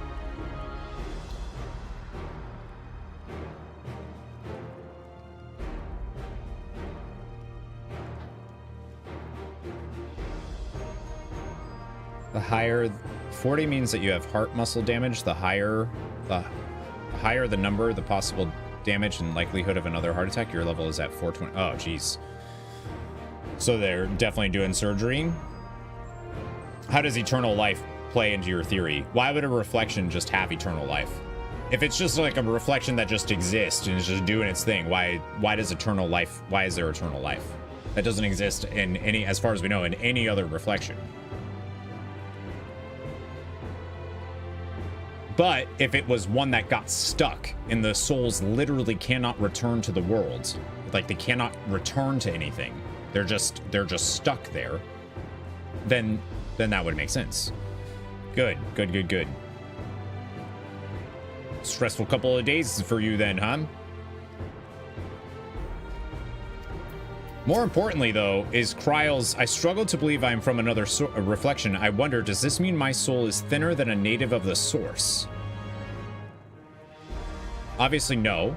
The higher 40 means that you have heart muscle damage. The higher the number, the possible damage and likelihood of another heart attack. Your level is at 420. Oh, jeez. So they're definitely doing surgery. How does eternal life play into your theory? Why would a reflection just have eternal life? If it's just like a reflection that just exists and is just doing its thing, why does eternal life, why is there eternal life? That doesn't exist in any, as far as we know, in any other reflection. But if it was one that got stuck and the souls literally cannot return to the world, like they cannot return to anything, they're just stuck there, then that would make sense. Good. Stressful couple of days for you then, huh? More importantly, though, is Kryle's, I struggle to believe I am from another reflection. I wonder, does this mean my soul is thinner than a native of the source? Obviously, no,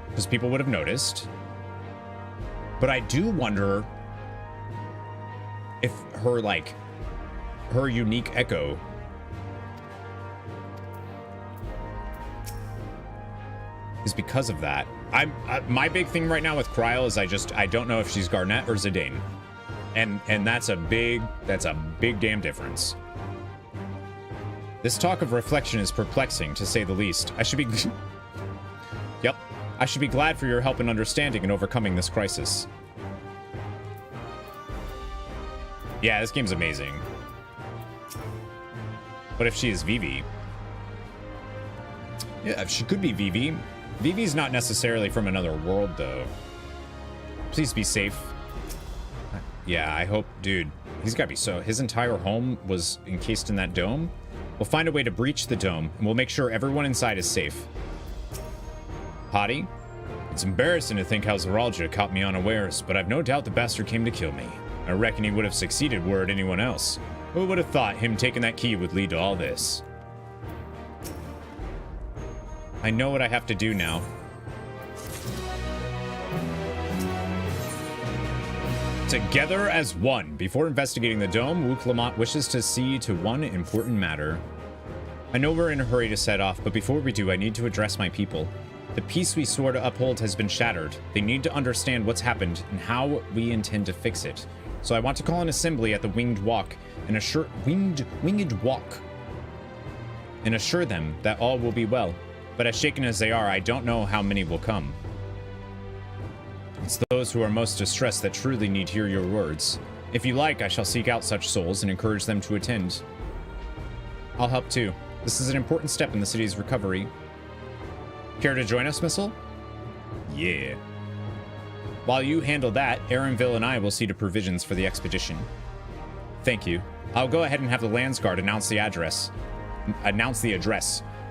because people would have noticed. But I do wonder if her, like, her unique echo is because of that. My big thing right now with Kryle is I don't know if she's Garnet or Zidane. And that's a big damn difference. This talk of reflection is perplexing, to say the least. I should be Yep. I should be glad for your help in understanding and overcoming this crisis. Yeah, this game's amazing. What if she is Vivi? Yeah, she could be Vivi. Vivi's not necessarily from another world, though. Please be safe. Yeah, I hope... Dude, he's gotta be so... His entire home was encased in that dome. We'll find a way to breach the dome, and we'll make sure everyone inside is safe. Hottie? It's embarrassing to think how Zeralja caught me unawares, but I've no doubt the bastard came to kill me. I reckon he would have succeeded were it anyone else. Who would have thought him taking that key would lead to all this? I know what I have to do now. Together as one. Before investigating the dome, Wuk Lamat wishes to see to one important matter. I know we're in a hurry to set off, but before we do, I need to address my people. The peace we swore to uphold has been shattered. They need to understand what's happened and how we intend to fix it. So I want to call an assembly at the Winged Walk and assure them that all will be well. But as shaken as they are, I don't know how many will come. It's those who are most distressed that truly need to hear your words. If you like, I shall seek out such souls and encourage them to attend. I'll help too. This is an important step in the city's recovery. Care to join us, Missil? Yeah. While you handle that, Aaronville and I will see to provisions for the expedition. Thank you. I'll go ahead and have the Landsguard announce the address.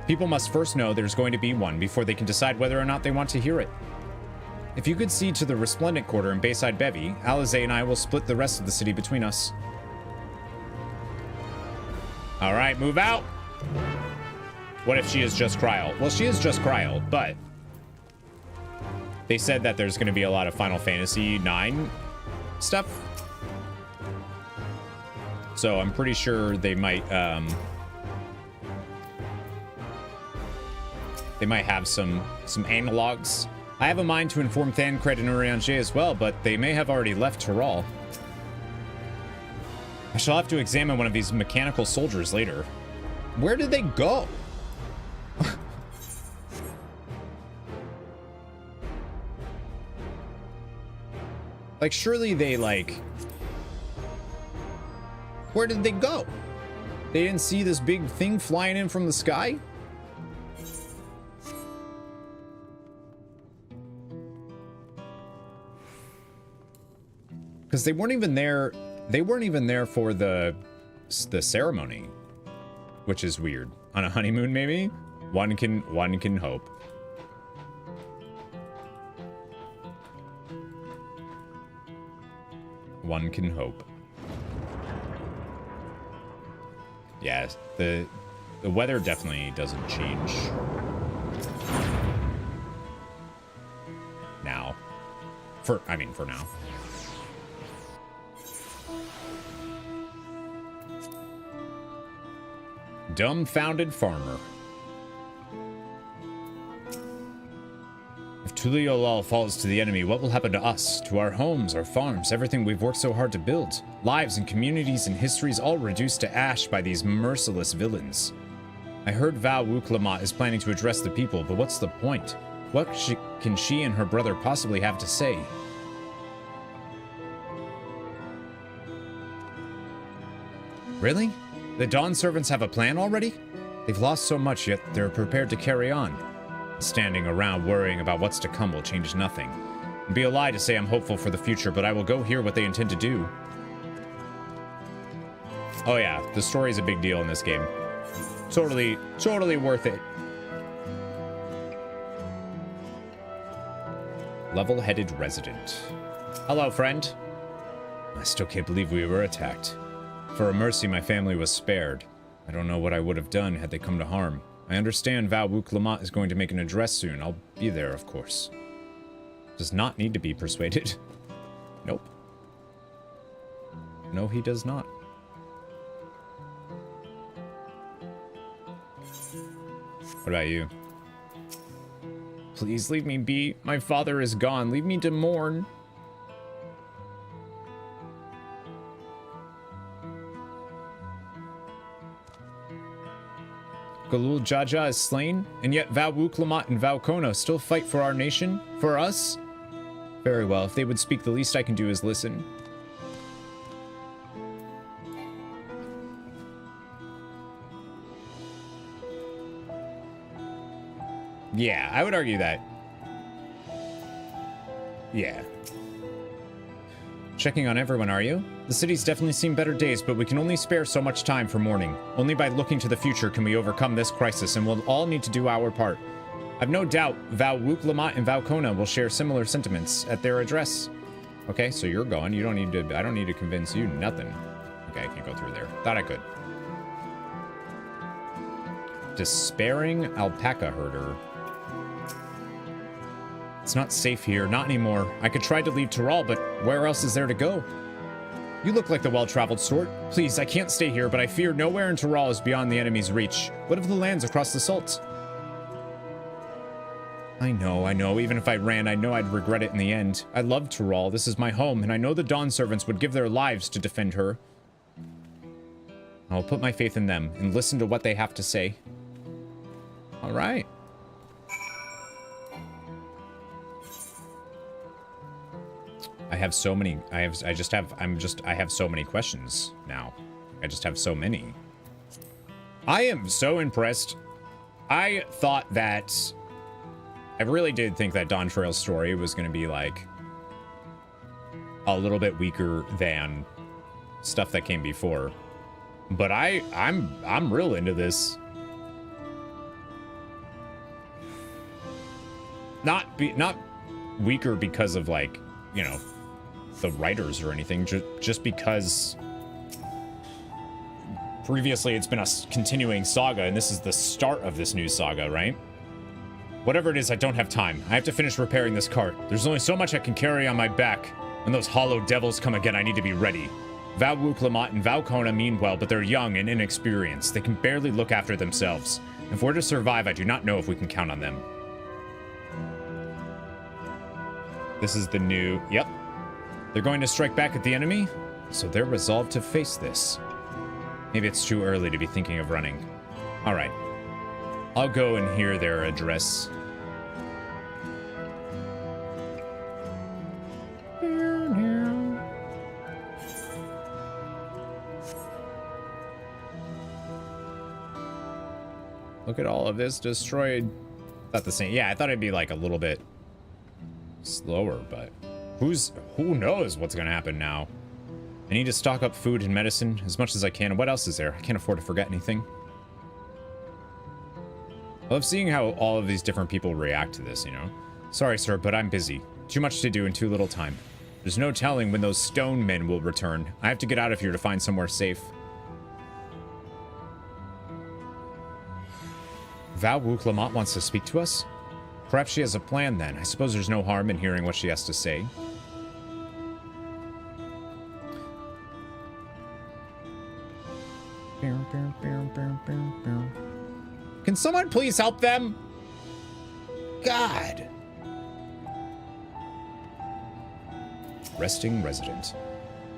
People must first know there's going to be one before they can decide whether or not they want to hear it. If you could see to the Resplendent Quarter in Bayside Bevy, Alizé and I will split the rest of the city between us. All right, move out. What if she is just Kryle? Well, she is just Kryle, but they said that there's going to be a lot of Final Fantasy IX stuff. So I'm pretty sure they might have some analogs. I have a mind to inform Thancred and Urianger as well, but they may have already left Tural. I shall have to examine one of these mechanical soldiers later. Where did they go? Like, surely they, like... Where did they go? They didn't see this big thing flying in from the sky? Because they weren't even there. They weren't even there for the ceremony, which is weird. On a honeymoon, maybe. One can hope. One can hope. Yeah, the weather definitely doesn't change now. For now. Dumbfounded farmer. If Tuliolal falls to the enemy, what will happen to us, to our homes, our farms, everything we've worked so hard to build? Lives and communities and histories all reduced to ash by these merciless villains. I heard Val Wuk Lamat is planning to address the people, but what's the point? What can she and her brother possibly have to say? Really? The Dawn servants have a plan already? They've lost so much, yet they're prepared to carry on. Standing around worrying about what's to come will change nothing. It'd be a lie to say I'm hopeful for the future, but I will go hear what they intend to do. Oh yeah, the story's a big deal in this game. Totally worth it. Level-headed resident. Hello, friend. I still can't believe we were attacked. For a mercy, my family was spared. I don't know what I would have done had they come to harm. I understand Wuk Lamat is going to make an address soon. I'll be there, of course. Does not need to be persuaded. Nope. No, he does not. What about you? Please leave me be. My father is gone. Leave me to mourn. Galul Jaja is slain, and yet Wuk Lamat and Kona still fight for our nation? For us? Very well, if they would speak, the least I can do is listen. Yeah, I would argue that. Yeah. Checking on everyone, are you? The city's definitely seen better days, but we can only spare so much time for mourning. Only by looking to the future can we overcome this crisis, and we'll all need to do our part. I've no doubt Wuk Lamat and Kona will share similar sentiments at their address. Okay, so you're going. You don't need to. I don't need to convince you nothing. Okay, I can't go through there. Thought I could. Despairing alpaca herder. It's not safe here, not anymore. I could try to leave Tural, but where else is there to go? You look like the well-traveled sort. Please, I can't stay here, but I fear nowhere in Tural is beyond the enemy's reach. What of the lands across the Salt? I know. Even if I ran, I know I'd regret it in the end. I love Tural. This is my home, and I know the Dawn servants would give their lives to defend her. I'll put my faith in them and listen to what they have to say. All right. I have so many. I have so many questions now. I just have so many. I am so impressed. I thought that I really did think that DAWNTRAIL's story was going to be like a little bit weaker than stuff that came before. But I'm real into this. Not weaker because of, like, you know, the writers or anything, just because previously it's been a continuing saga, and this is the start of this new saga, right? Whatever it is, I don't have time. I have to finish repairing this cart. There's only so much I can carry on my back. When those hollow devils come again, I need to be ready. Wuk Lamat and Kona mean well, but they're young and inexperienced. They can barely look after themselves. If we're to survive, I do not know if we can count on them. This is the new... Yep. They're going to strike back at the enemy, so they're resolved to face this. Maybe it's too early to be thinking of running. All right. I'll go and hear their address. Look at all of this destroyed. Not the same. Yeah, I thought it'd be like a little bit slower, but who knows what's gonna happen now. I need to stock up food and medicine as much as I can. What else is there? I can't afford to forget anything. I love seeing how all of these different people react to this, you know. Sorry, sir, but I'm busy. Too much to do in too little time. There's no telling when those stone men will return. I have to get out of here to find somewhere safe. Wuk Lamat wants to speak to us? Perhaps she has a plan then. I suppose there's no harm in hearing what she has to say. Can someone please help them? God. Resting resident.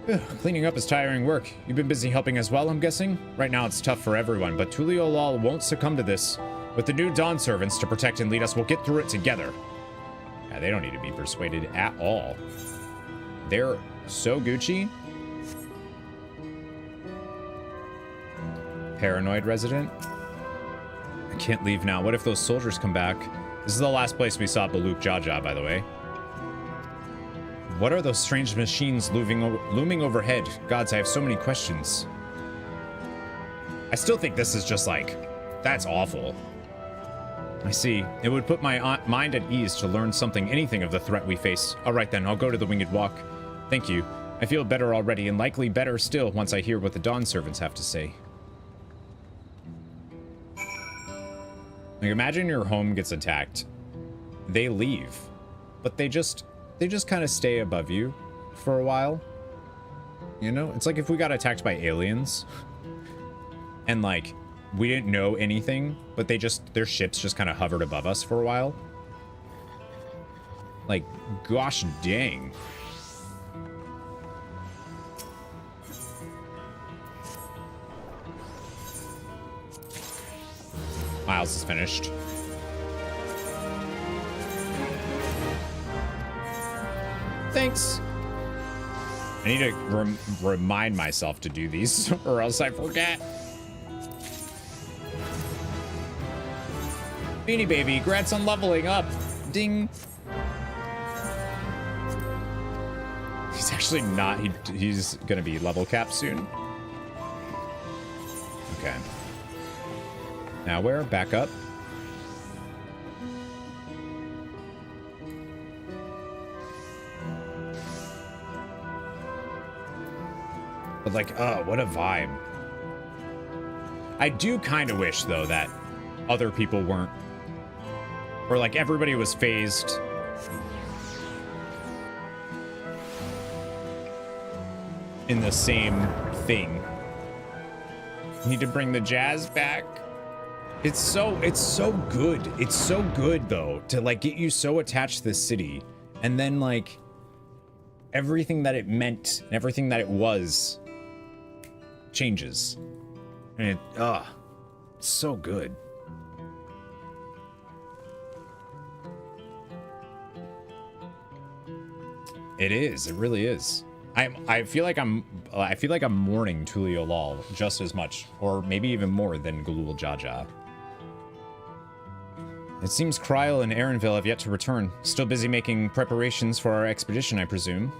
Ugh, cleaning up is tiring work. You've been busy helping as well, I'm guessing? Right now it's tough for everyone, but Tuliolal won't succumb to this. With the new Dawn servants to protect and lead us, we'll get through it together. Yeah, they don't need to be persuaded at all. They're so Gucci. Paranoid resident. Can't leave now. What if those soldiers come back? This is the last place we saw Baluk Jaja, by the way. What are those strange machines looming overhead? Gods, I have so many questions. I still think this is just like, that's awful. I see. It would put my mind at ease to learn anything of the threat we face. All right then, I'll go to the Winged Walk. Thank you. I feel better already, and likely better still once I hear what the Dawn servants have to say. Like, imagine your home gets attacked. They leave, but they just kind of stay above you for a while. You know, it's like if we got attacked by aliens, and like we didn't know anything, but their ships just kind of hovered above us for a while. Like, gosh dang. Miles is finished. Thanks. I need to remind myself to do these, or else I forget. Beanie Baby, congrats on leveling up. Ding. He's actually not. He's gonna be level capped soon. Okay. Now where? Back up. But like, oh, what a vibe. I do kind of wish, though, that other people weren't, or like everybody was phased. In the same thing. Need to bring the jazz back. It's so good. It's so good, though, to like get you so attached to this city, and then like everything that it meant and everything that it was changes, and it's so good. It is. It really is. I feel like I'm mourning Tulio Lal just as much, or maybe even more than Galul Jaja. It seems Kryl and Aaronville have yet to return. Still busy making preparations for our expedition, I presume.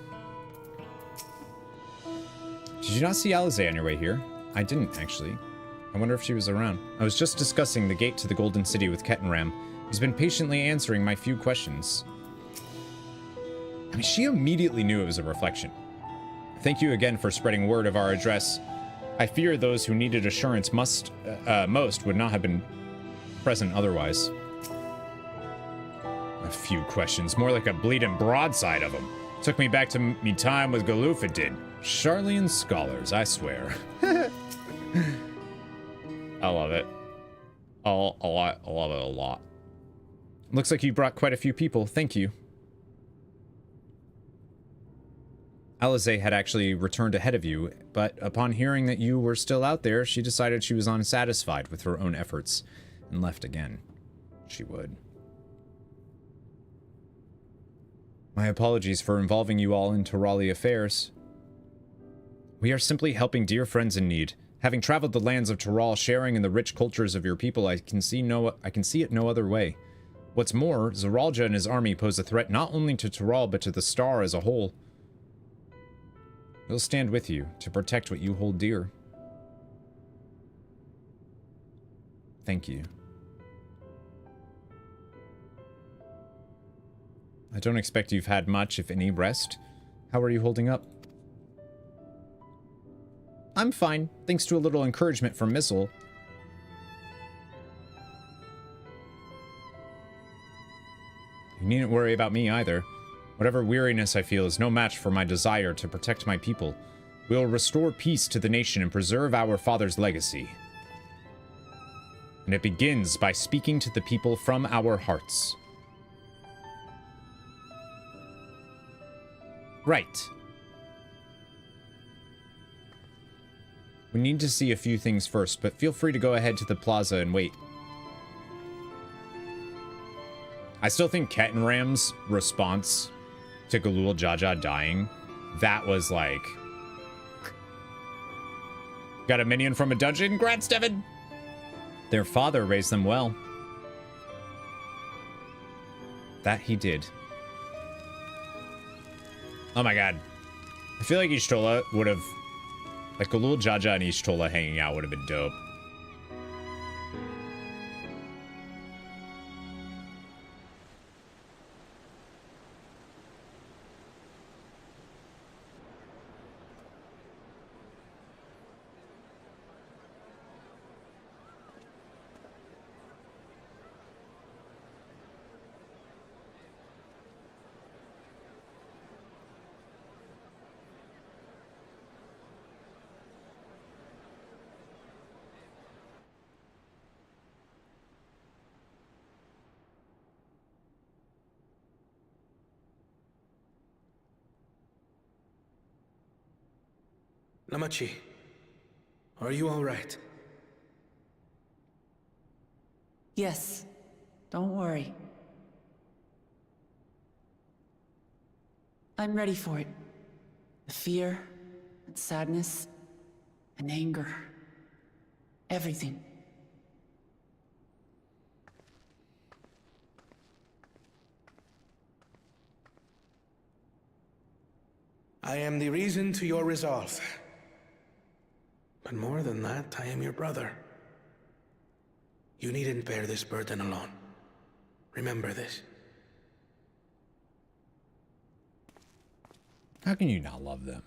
Did you not see Alize on your way here? I didn't, actually. I wonder if she was around. I was just discussing the gate to the Golden City with Kettenram, who's been patiently answering my few questions. I mean, she immediately knew it was a reflection. Thank you again for spreading word of our address. I fear those who needed assurance most would not have been present otherwise. A few questions, more like a bleeding broadside of them. Took me back to me time with Galuf, it did. Charlian scholars, I swear. I love it. I love it a lot. Looks like you brought quite a few people, thank you. Alize had actually returned ahead of you, but upon hearing that you were still out there, she decided she was unsatisfied with her own efforts and left again. She would. My apologies for involving you all in Turali affairs. We are simply helping dear friends in need. Having traveled the lands of Tural, sharing in the rich cultures of your people, I can see it no other way. What's more, Zeralja and his army pose a threat not only to Tural, but to the Star as a whole. We'll stand with you to protect what you hold dear. Thank you. I don't expect you've had much, if any, rest. How are you holding up? I'm fine, thanks to a little encouragement from Missil. You needn't worry about me either. Whatever weariness I feel is no match for my desire to protect my people. We will restore peace to the nation and preserve our father's legacy. And it begins by speaking to the people from our hearts. Right. We need to see a few things first, but feel free to go ahead to the plaza and wait. I still think Kettenram's response to Galul Jaja dying, that was like... Got a minion from a dungeon? Congrats, Devin! Their father raised them well. That he did. Oh my god. I feel like Y'shtola would have... Like a little Jaja and Y'shtola hanging out would have been dope. Lamachi, are you all right? Yes, don't worry. I'm ready for it. The fear, and sadness, and anger. Everything. I am the reason to your resolve. But more than that, I am your brother. You needn't bear this burden alone. Remember this. How can you not love them?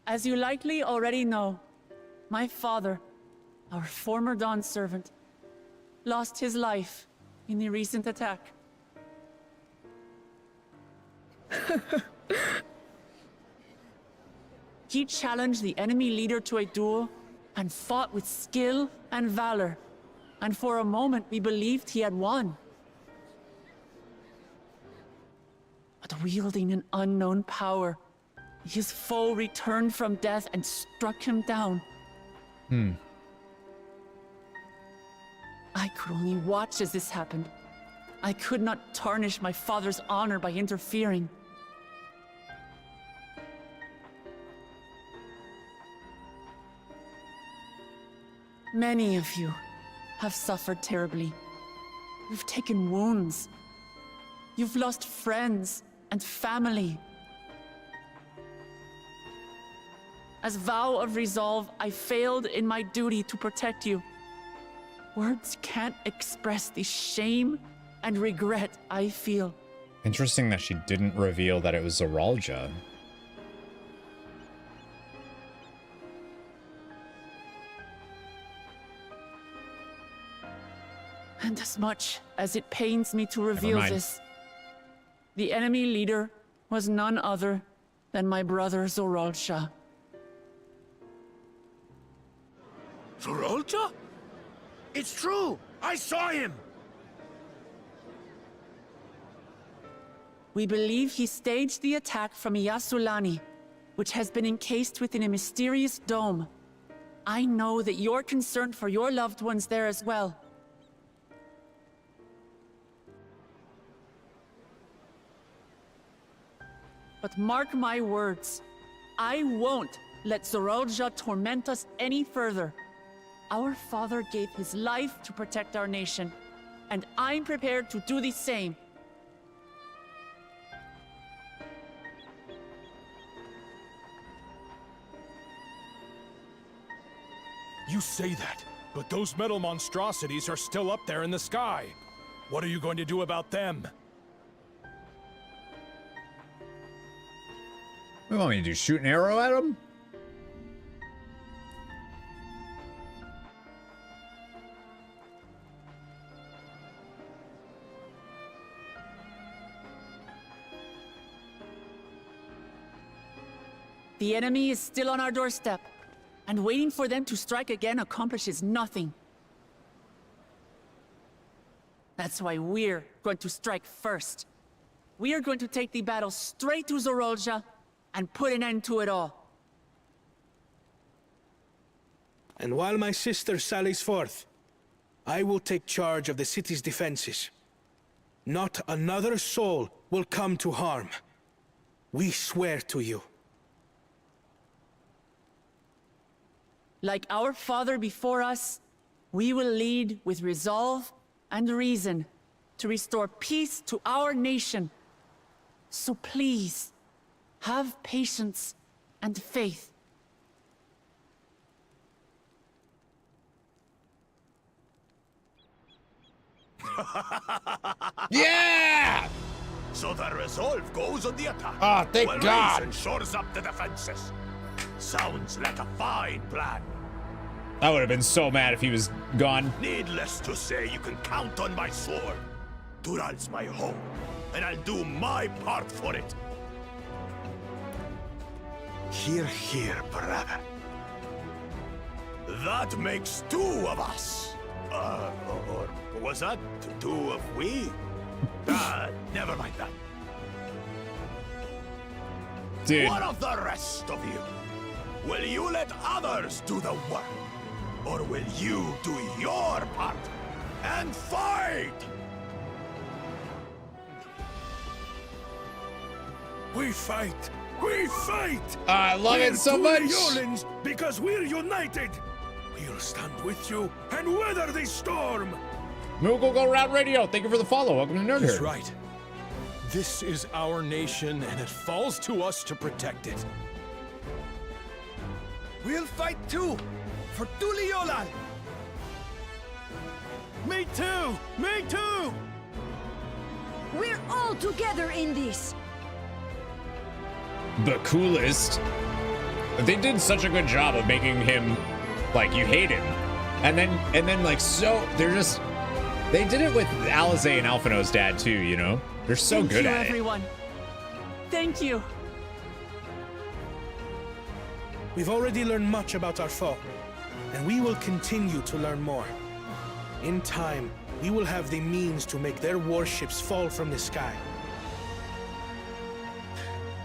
As you likely already know, my father, our former Dawn servant, lost his life in the recent attack. He challenged the enemy leader to a duel and fought with skill and valor, and for a moment we believed he had won. But wielding an unknown power, his foe returned from death and struck him down. I could only watch as this happened. I could not tarnish my father's honor by interfering. Many of you have suffered terribly. You've taken wounds. You've lost friends and family. As vow of resolve, I failed in my duty to protect you. Words can't express the shame and regret I feel. Interesting that she didn't reveal that it was Zoralja. And as much as it pains me to reveal this, the enemy leader was none other than my brother Zoralja. Zoralja? It's true! I saw him! We believe he staged the attack from Yasulani, which has been encased within a mysterious dome. I know that you're concerned for your loved ones there as well. But mark my words, I won't let Zoralja torment us any further. Our father gave his life to protect our nation, and I'm prepared to do the same. You say that, but those metal monstrosities are still up there in the sky. What are you going to do about them? What do you want me to do? Shoot an arrow at them? The enemy is still on our doorstep, and waiting for them to strike again accomplishes nothing. That's why we're going to strike first. We are going to take the battle straight to Zoralja and put an end to it all. And while my sister sallies forth, I will take charge of the city's defenses. Not another soul will come to harm. We swear to you. Like our father before us, we will lead with resolve and reason to restore peace to our nation. So please, have patience and faith. Yeah! So the resolve goes on the attack. Ah, thank while God. reason shores up the defenses. Sounds like a fine plan. I would have been so mad if he was gone. Needless to say, you can count on my sword. Tural's my home, and I'll do my part for it. Hear, hear, brother. That makes two of us. Or was that two of we? Never mind that. Dude. What of the rest of you? Will you let others do the work? Or will you do your part and fight? We fight! We fight! I love it so much! Yolans because we're united! We'll stand with you and weather this storm! Moogle Go Round Radio, thank you for the follow. Welcome to Nerd He's Herd. right. This is our nation, and it falls to us to protect it. We'll fight too! For Tural! Me too! Me too! We're all together in this! The coolest. They did such a good job of making him, like, you hate him. And then like, so, they did it with Alize and Alphino's dad too, you know? They're so good at it. Thank you, everyone. Thank you. We've already learned much about our foe, and we will continue to learn more. In time, we will have the means to make their warships fall from the sky.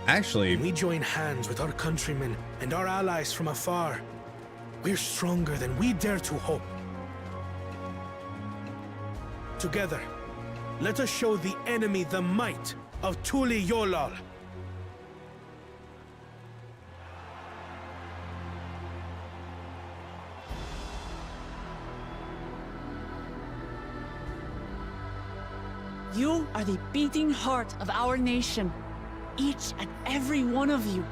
Actually, when we join hands with our countrymen and our allies from afar, we're stronger than we dare to hope. Together, let us show the enemy the might of Tural. You are the beating heart of our nation. Each and every one of you.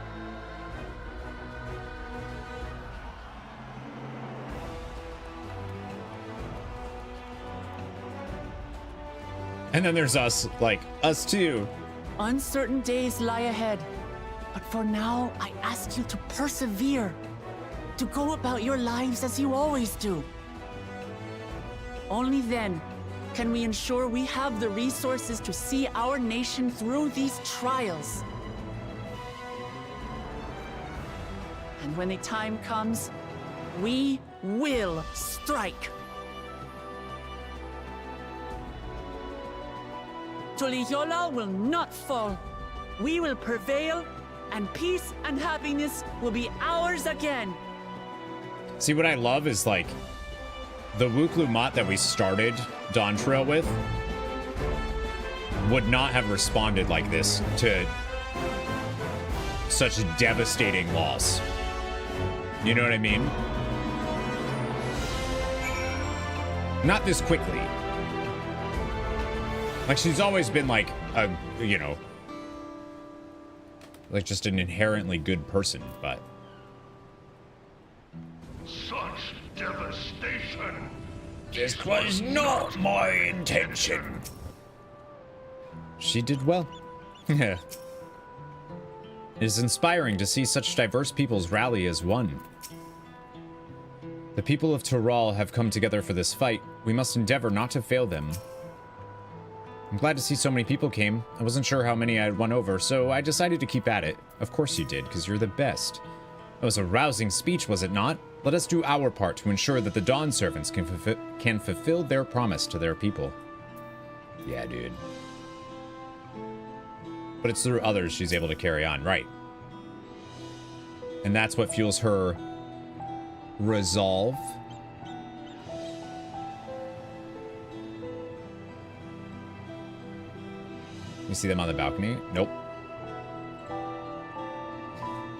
And then there's us, like, us too. Uncertain days lie ahead. But for now, I ask you to persevere. To go about your lives as you always do. Only then can we ensure we have the resources to see our nation through these trials. And when the time comes, we will strike. Tural will not fall. We will prevail, and peace and happiness will be ours again. See, what I love is, like, the Wuk Lamat that we started DAWNTRAIL with would not have responded like this to such a devastating loss. You know what I mean? Not this quickly. Like, she's always been like a, you know, like just an inherently good person, but Such devastation! this was not my intention. She did well. It is inspiring to see such diverse peoples rally as one. The people of Tural have come together for this fight. We must endeavor not to fail them. I'm glad to see so many people came. I wasn't sure how many I'd won over, so I decided to keep at it. Of course you did, because you're the best. It was a rousing speech, was it not? Let us do our part to ensure that the Dawn servants can fulfill their promise to their people. Yeah, dude. But it's through others she's able to carry on, right? And that's what fuels her resolve. You see them on the balcony? Nope.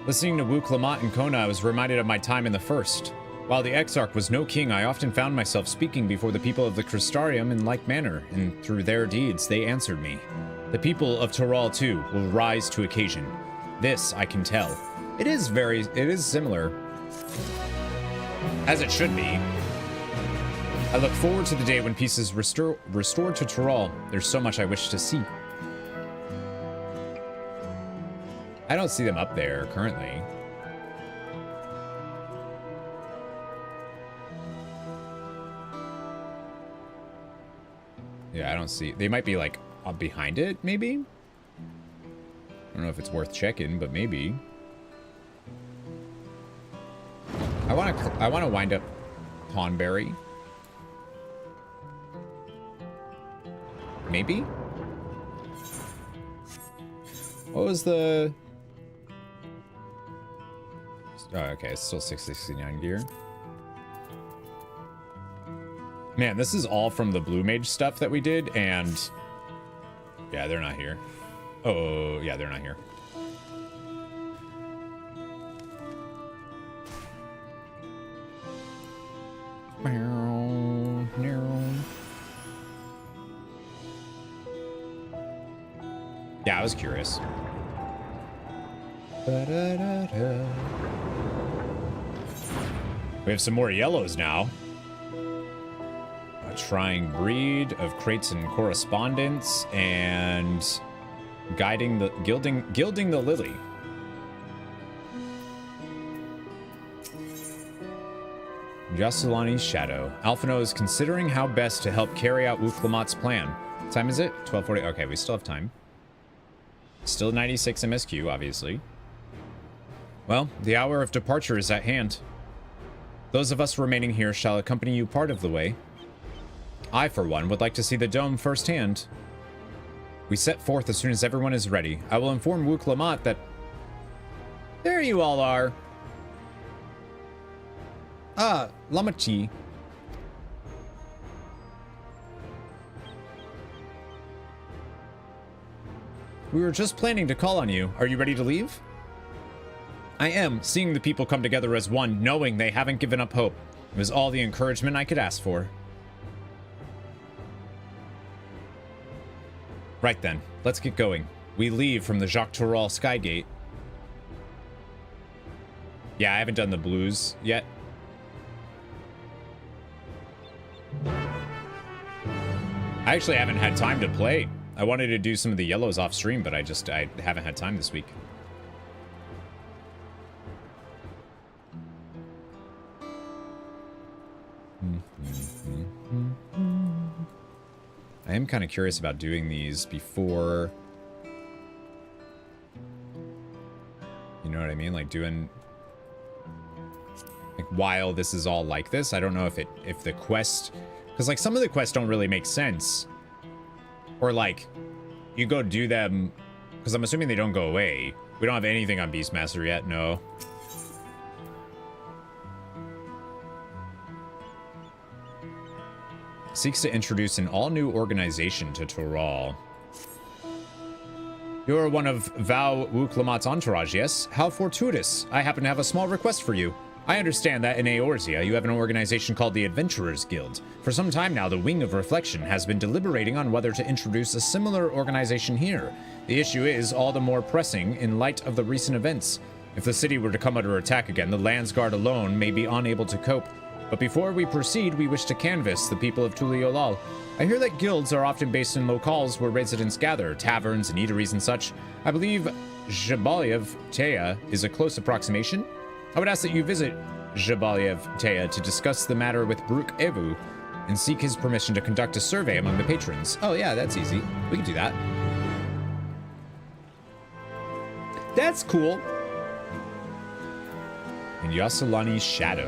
Listening to Wuk Lamat and Kona, I was reminded of my time in the First. While the Exarch was no king, I often found myself speaking before the people of the Crystarium in like manner, and through their deeds, they answered me. The people of Tural, too, will rise to occasion. This I can tell. It is similar. As it should be. I look forward to the day when peace is restored to Tural. There's so much I wish to see. I don't see them up there currently. Yeah, I don't see. They might be like up behind it, maybe? I don't know if it's worth checking, but maybe. I want to wind up Tonberry. Maybe? What was the... Oh, okay, it's still 669 gear. Man, this is all from the Blue Mage stuff that we did, and... Yeah, they're not here. Oh, yeah, they're not here. Yeah, I was curious. We have some more yellows now. A trying breed of crates and correspondence, and gilding the lily. Yasulani's shadow. Alphino is considering how best to help carry out Wuk Lamat's plan. What time is it? 12:40. Okay, we still have time. Still 96 MSQ, obviously. Well, the hour of departure is at hand. Those of us remaining here shall accompany you part of the way. I, for one, would like to see the dome firsthand. We set forth as soon as everyone is ready. I will inform Wuk Lamat that... There you all are. Ah, Lamachi. We were just planning to call on you. Are you ready to leave? I am, seeing the people come together as one, knowing they haven't given up hope. It was all the encouragement I could ask for. Right then, let's get going. We leave from the Jacques Tural Skygate. Yeah, I haven't done the blues yet. I actually haven't had time to play. I wanted to do some of the yellows off stream, but I haven't had time this week. I am kind of curious about doing these before... You know what I mean? Like doing... Like while this is all like this, I don't know if the quest... Because like some of the quests don't really make sense. Or like, you go do them, because I'm assuming they don't go away. We don't have anything on Beastmaster yet, no. Seeks to introduce an all-new organization to Tural. You're one of Val Wuk Lamat's entourage, yes? How fortuitous. I happen to have a small request for you. I understand that in Eorzea, you have an organization called the Adventurers Guild. For some time now, the Wing of Reflection has been deliberating on whether to introduce a similar organization here. The issue is all the more pressing in light of the recent events. If the city were to come under attack again, the Landsguard alone may be unable to cope. But before we proceed, we wish to canvass the people of Tuliolal. I hear that guilds are often based in locales where residents gather, taverns and eateries and such. I believe Zhabaliev Teya is a close approximation. I would ask that you visit Zhabaliev Teya to discuss the matter with Bruk Evu and seek his permission to conduct a survey among the patrons. Oh yeah, that's easy. We can do that. That's cool. And Yasulani's shadow.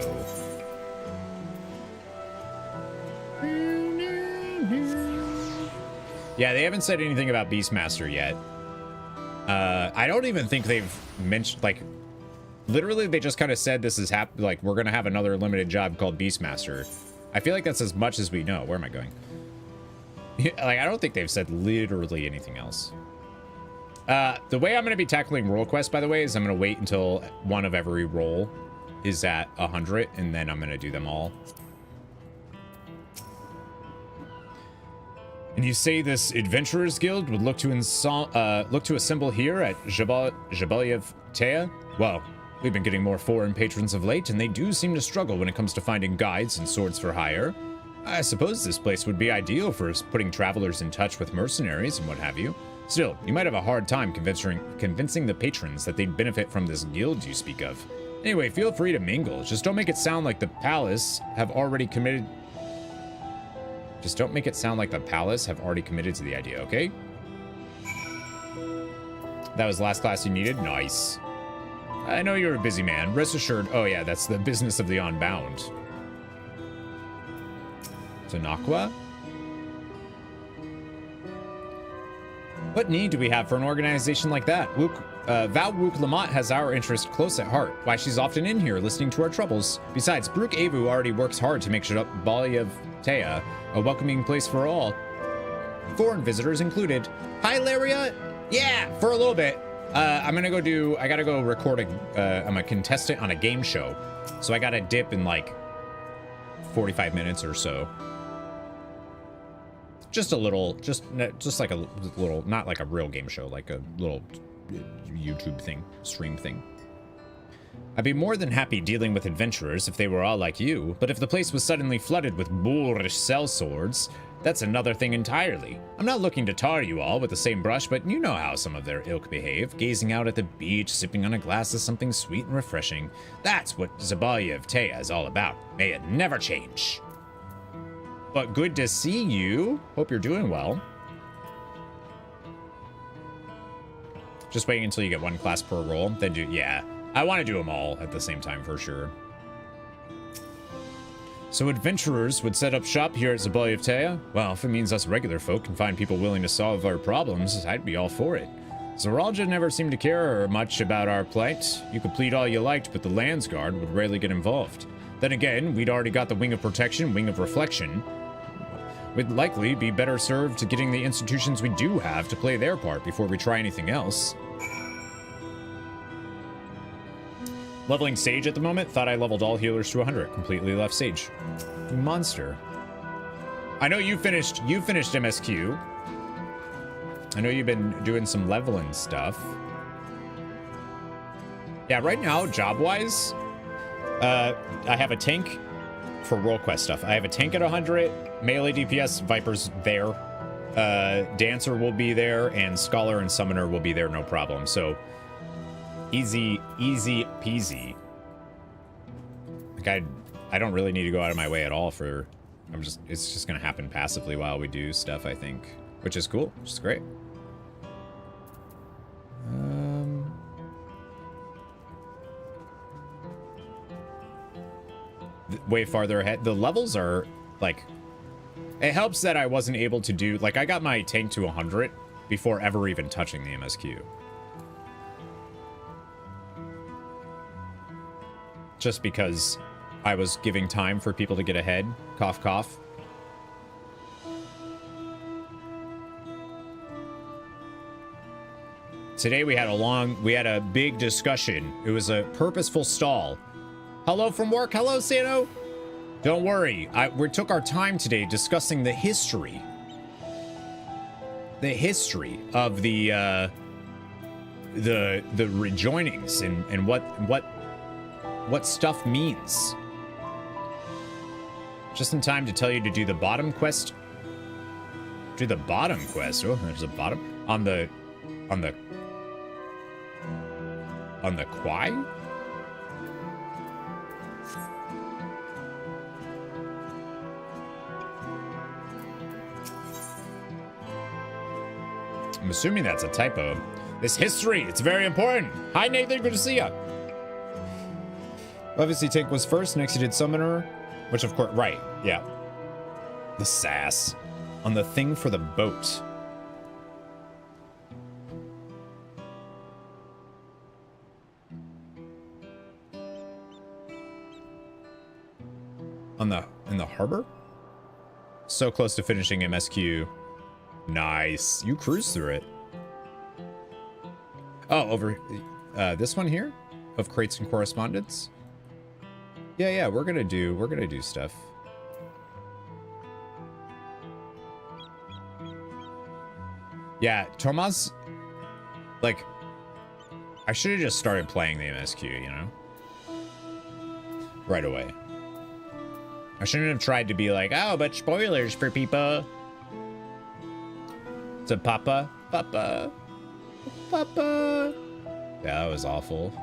Yeah, they haven't said anything about Beastmaster yet. I don't even think they've mentioned, like, Literally, they just kind of said this is like we're gonna have another limited job called Beastmaster. I feel like that's as much as we know. Where am I going? Like, I don't think they've said literally anything else. The way I'm gonna be tackling role quests, by the way, is I'm gonna wait until one of every role is at 100, and then I'm gonna do them all. And you say this Adventurers Guild would look to assemble here at Jabaliev Tea? Well, we've been getting more foreign patrons of late, and they do seem to struggle when it comes to finding guides and swords for hire. I suppose this place would be ideal for putting travelers in touch with mercenaries and what have you. Still, you might have a hard time convincing the patrons that they'd benefit from this guild you speak of. Anyway, feel free to mingle. Just don't make it sound like the palace have already committed... Just don't make it sound like the palace have already committed to the idea, okay? That was last class you needed? Nice. I know you're a busy man. Rest assured... Oh yeah, that's the business of the Unbound. Tanakwa? What need do we have for an organization like that? Wuk Lamat has our interest close at heart. Why, she's often in here listening to our troubles. Besides, Brooke Avu already works hard to make Jabaliev Tea a welcoming place for all. Foreign visitors included. Hi, Laria! Yeah, for a little bit. I gotta go record I'm a contestant on a game show. So I gotta dip in like 45 minutes or so. Just a little, just like a little, not like a real game show, like a little YouTube thing, stream thing. I'd be more than happy dealing with adventurers if they were all like you, but if the place was suddenly flooded with boorish sellswords, that's another thing entirely. I'm not looking to tar you all with the same brush, but you know how some of their ilk behave, gazing out at the beach, sipping on a glass of something sweet and refreshing. That's what Jabaliev Tea is all about. May it never change. But good to see you. Hope you're doing well. Just waiting until you get one class per role, then yeah. I want to do them all at the same time for sure. So adventurers would set up shop here at Jabaliev Tea? Well, if it means us regular folk can find people willing to solve our problems, I'd be all for it. Zoralja never seemed to care much about our plight. You could plead all you liked, but the Landsguard would rarely get involved. Then again, we'd already got the Wing of Protection, Wing of Reflection. We'd likely be better served to getting the institutions we do have to play their part before we try anything else. Leveling Sage at the moment. Thought I leveled all healers to 100. Completely left Sage. You monster. I know you finished MSQ. I know you've been doing some leveling stuff. Yeah, right now, job-wise, I have a tank for role quest stuff. I have a tank at 100, melee DPS, Viper's there, Dancer will be there, and Scholar and Summoner will be there, no problem. So, easy peasy. Like, I don't really need to go out of my way at all for... it's just gonna happen passively while we do stuff, I think. Which is cool, which is great. Way farther ahead. The levels are like, it helps that I wasn't able to do, like, I got my tank to 100 before ever even touching the MSQ. Just because I was giving time for people to get ahead. Cough, cough. Today we had a big discussion. It was a purposeful stall. Hello from work. Hello, Sano. Don't worry. We took our time today discussing the history. The history of the rejoinings and what stuff means. Just in time to tell you to do the bottom quest. Do the bottom quest. Oh, there's a bottom on the Quai? I'm assuming that's a typo. This history, it's very important. Hi, Nathan, good to see ya. Obviously, Tank was first, next he did Summoner, which of course, right, yeah. The sass on the thing for the boat. in the harbor. So close to finishing MSQ. Nice. You cruised through it. Oh, over this one here of crates and correspondence. Yeah, we're gonna do stuff. Yeah, Tomas, like, I should have just started playing the MSQ, you know? Right away. I shouldn't have tried to be like, oh, but spoilers for people. To Papa. Yeah, that was awful.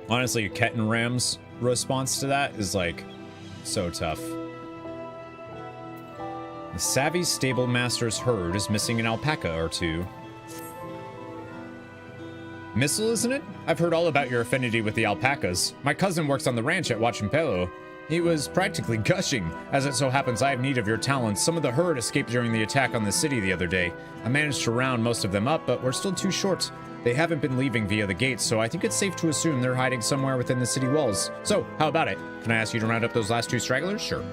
Honestly, Ketten Ram's response to that is like so tough. The savvy stable master's herd is missing an alpaca or two. Missile, isn't it? I've heard all about your affinity with the alpacas. My cousin works on the ranch at Huachimpelo. He was practically gushing. As it so happens, I have need of your talents. Some of the herd escaped during the attack on the city the other day. I managed to round most of them up, but we're still too short. They haven't been leaving via the gates, so I think it's safe to assume they're hiding somewhere within the city walls. So, how about it? Can I ask you to round up those last 2 stragglers? Sure.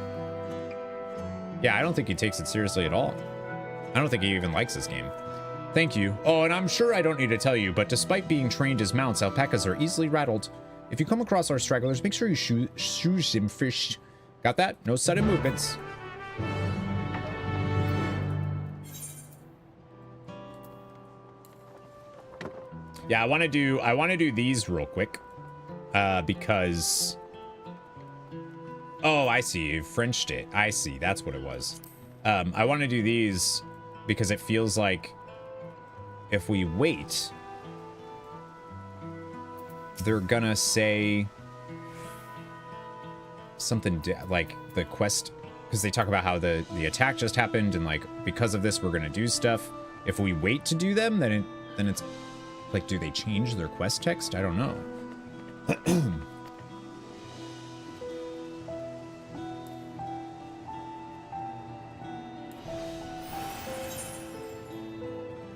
Yeah, I don't think he takes it seriously at all. I don't think he even likes this game. Thank you. Oh, and I'm sure I don't need to tell you, but despite being trained as mounts, alpacas are easily rattled. If you come across our stragglers, make sure you shoot them fish. Got that? No sudden movements. Yeah, I want to do these real quick, because. Oh, I see. You Frenched it. I see. That's what it was. I want to do these because it feels like if we wait, they're gonna say something like the quest, because they talk about how the attack just happened and like because of this we're gonna do stuff. If we wait to do them, then it's like, do they change their quest text? I don't know.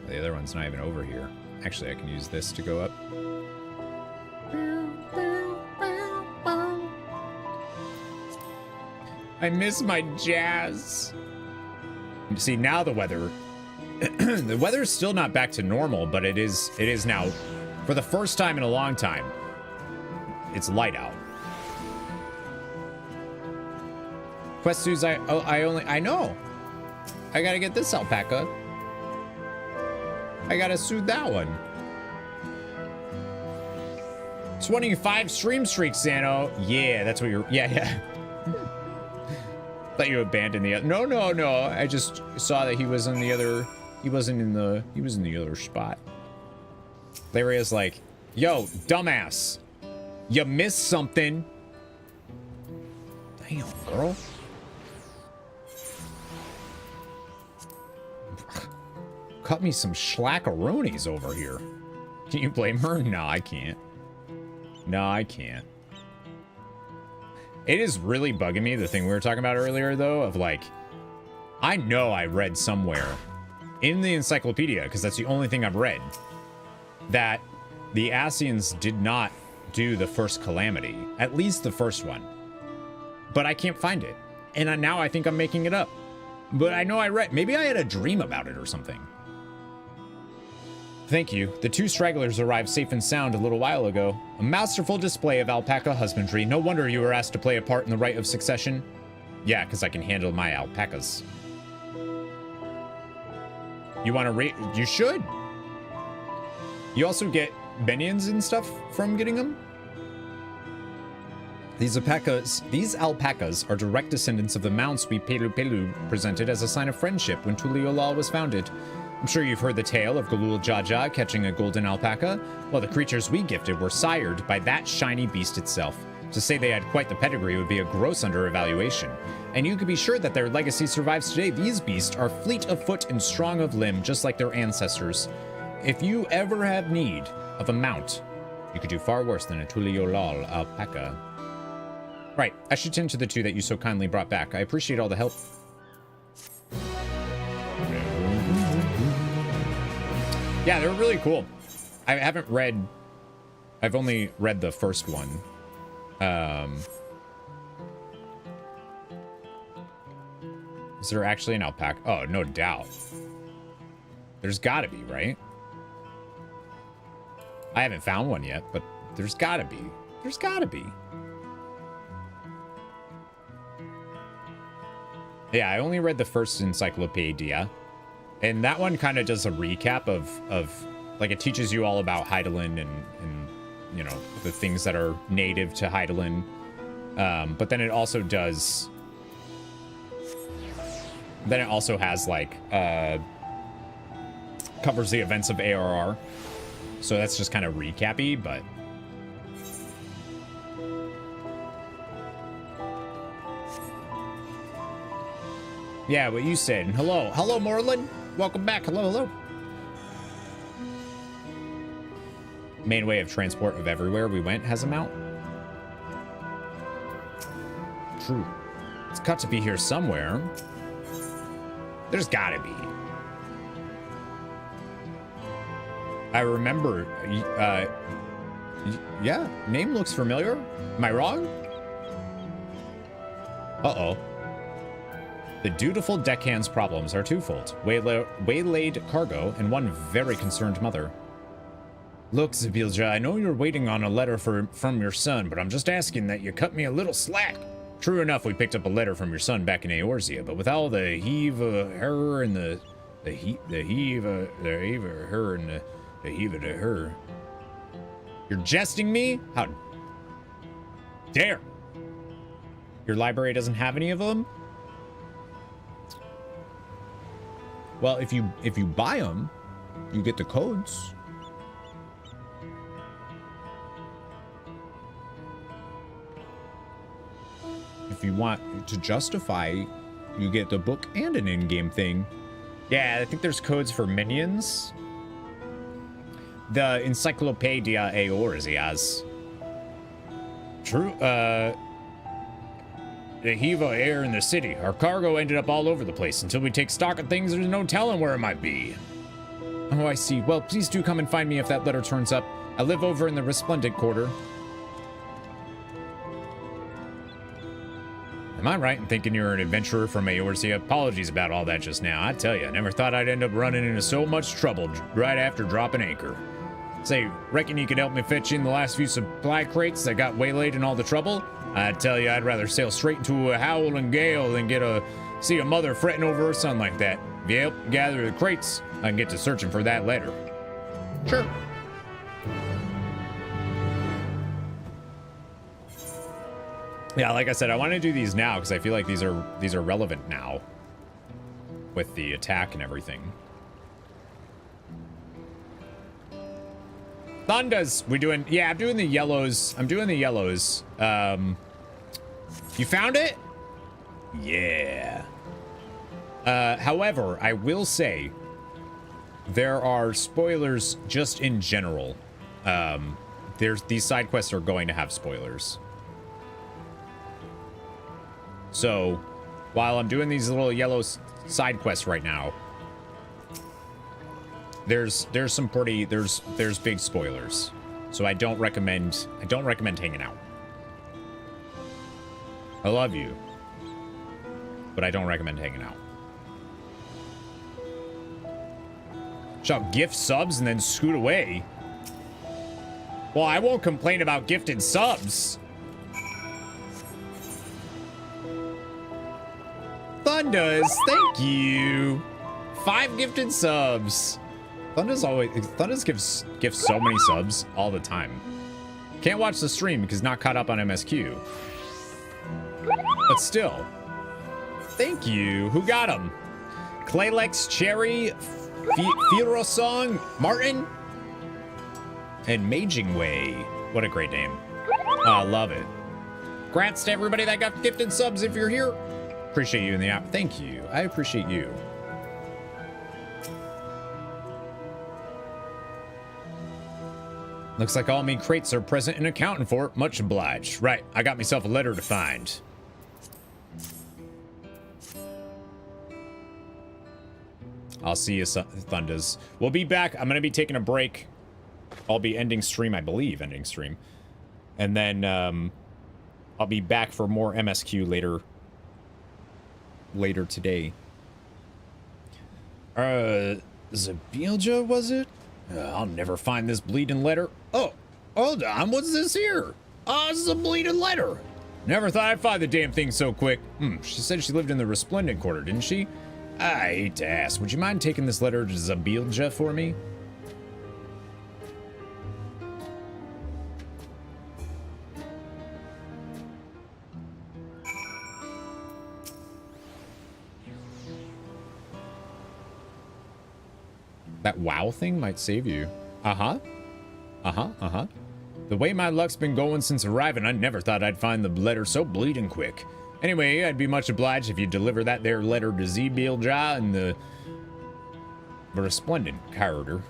The other one's not even over here. Actually, I can use this to go up. I miss my jazz. See, now the weather, the weather's still not back to normal, but it is now, for the first time in a long time, it's light out. Quest 2's I know. I gotta get this alpaca. I gotta soothe that one. 25 stream streaks, Xano. Yeah, that's what you're, yeah. Thought you abandoned the other. No. I just saw that he was in the other, he was in the other spot. Laria's like, yo, dumbass. You missed something. Damn, girl. Cut me some schlackaroonies over here. Can you blame her? No, I can't. No, I can't. It is really bugging me, the thing we were talking about earlier, though, of like, I know I read somewhere in the encyclopedia, because that's the only thing I've read, that the Asians did not do the first calamity, at least the first one. But I can't find it. And now I think I'm making it up. But I know I read, maybe I had a dream about it or something. Thank you. The 2 stragglers arrived safe and sound a little while ago. A masterful display of alpaca husbandry. No wonder you were asked to play a part in the rite of succession. Yeah, because I can handle my alpacas. You want to rate? You should. You also get minions and stuff from getting them. These alpacas are direct descendants of the mounts we Pelu presented as a sign of friendship when Tuliolal was founded. I'm sure you've heard the tale of Galul Jaja catching a golden alpaca. Well, the creatures we gifted were sired by that shiny beast itself. To say they had quite the pedigree would be a gross underevaluation. And you can be sure that their legacy survives today. These beasts are fleet of foot and strong of limb, just like their ancestors. If you ever have need of a mount, you could do far worse than a Tuliolal alpaca. Right, I should tend to the 2 that you so kindly brought back. I appreciate all the help. Yeah, they're really cool. I haven't read I've only read the first one. Is there actually an alpaca? Oh, no doubt. There's gotta be, right? I haven't found one yet, but there's gotta be. There's gotta be. Yeah, I only read the first encyclopedia. And that one kind of does a recap of like, it teaches you all about Hydaelyn and you know, the things that are native to Hydaelyn. But then it also does... Then it also has, like, covers the events of ARR. So that's just kind of recappy, but... Yeah, what you said. Hello. Hello, Morlin. Welcome back. Hello, hello. Main way of transport of everywhere we went has a mount. True. It's got to be here somewhere. There's gotta be. I remember, yeah, name looks familiar. Am I wrong? Uh-oh. The dutiful deckhand's problems are twofold. Waylaid cargo and one very concerned mother. Look, Zabilja, I know you're waiting on a letter from your son, but I'm just asking that you cut me a little slack. True enough, we picked up a letter from your son back in Eorzea, but with all the heave her and the heave her and the heave to her. You're jesting me? How dare? Your library doesn't have any of them? Well, if you buy them, you get the codes. If you want to justify, you get the book and an in-game thing. Yeah, I think there's codes for minions. The Encyclopedia Eorzea's. True, the Hiva air in the city. Our cargo ended up all over the place. Until we take stock of things, there's no telling where it might be. Oh, I see. Well, please do come and find me if that letter turns up. I live over in the Resplendent Quarter. Am I right in thinking you're an adventurer from Eorzea? Apologies about all that just now. I tell you, I never thought I'd end up running into so much trouble right after dropping anchor. Say, reckon you could help me fetch in the last few supply crates that got waylaid in all the trouble? I tell you, I'd rather sail straight into a howling gale than see a mother fretting over her son like that. If you help gather the crates, I can get to searching for that later. Sure. Yeah, like I said, I want to do these now because I feel like these are relevant now with the attack and everything. Thundas, we doing? Yeah, I'm doing the yellows. I'm doing the yellows. You found it? Yeah. However, I will say there are spoilers just in general. These side quests are going to have spoilers. So, while I'm doing these little yellow side quests right now, there's some pretty there's big spoilers. So I don't recommend hanging out. I love you, but I don't recommend hanging out. Shall gift subs and then scoot away? Well, I won't complain about gifted subs. Thundas, thank you. 5 gifted subs. Thundas gives so many subs all the time. Can't watch the stream because not caught up on MSQ. But still, thank you. Who got him? Claylex, Cherry, Firosong, Martin, and Maging Way. What a great name. I love it. Congrats to everybody that got gifted subs if you're here. Appreciate you in the app. Thank you. I appreciate you. Looks like all me crates are present and accounting for it. Much obliged. Right, I got myself a letter to find. I'll see you, Thundas. We'll be back. I'm going to be taking a break I'll be ending stream, I believe, ending stream. And then I'll be back for more MSQ later today. Zabilja, was it? I'll never find this bleeding letter. Oh, hold on, what's this here? Oh, this is a bleeding letter. Never thought I'd find the damn thing so quick. She said she lived in the Resplendent Quarter, didn't she? I hate to ask. Would you mind taking this letter to Zabilja for me? That WoW thing might save you. Uh-huh. The way my luck's been going since arriving, I never thought I'd find the letter so bleeding quick. Anyway, I'd be much obliged if you deliver that there letter to Zabilja and the Resplendent Corridor.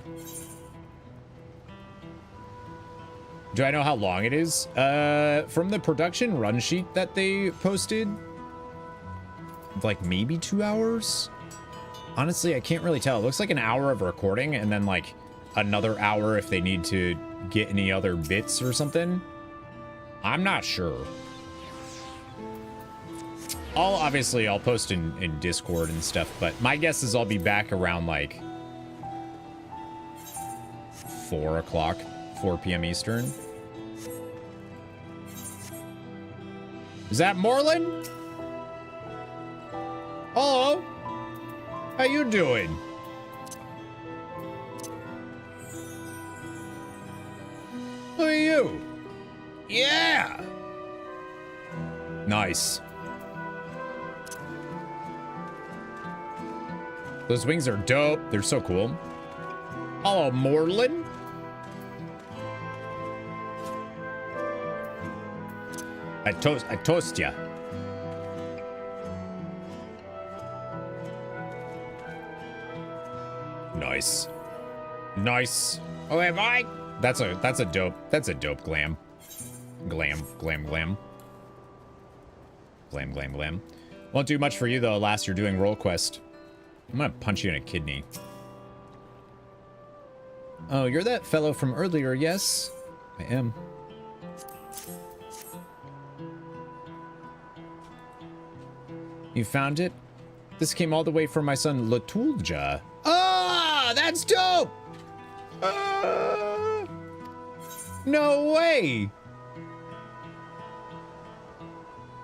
Do I know how long it is? From the production run sheet that they posted, like maybe 2 hours? Honestly, I can't really tell. It looks like an hour of recording and then like another hour if they need to get any other bits or something. I'm not sure. I'll post in Discord and stuff, but my guess is I'll be back around like 4 p.m. Eastern. Is that Moreland? Hello. How you doing? Who are you? Yeah. Nice. Those wings are dope. They're so cool. Hello, Moreland. I toast ya. Nice. Nice. Oh, am I? That's a dope glam. Glam. Won't do much for you though, last you're doing roll quest. I'm gonna punch you in a kidney. Oh, you're that fellow from earlier, yes? I am. You found it? This came all the way from my son Latulja. Ah, that's dope! No way!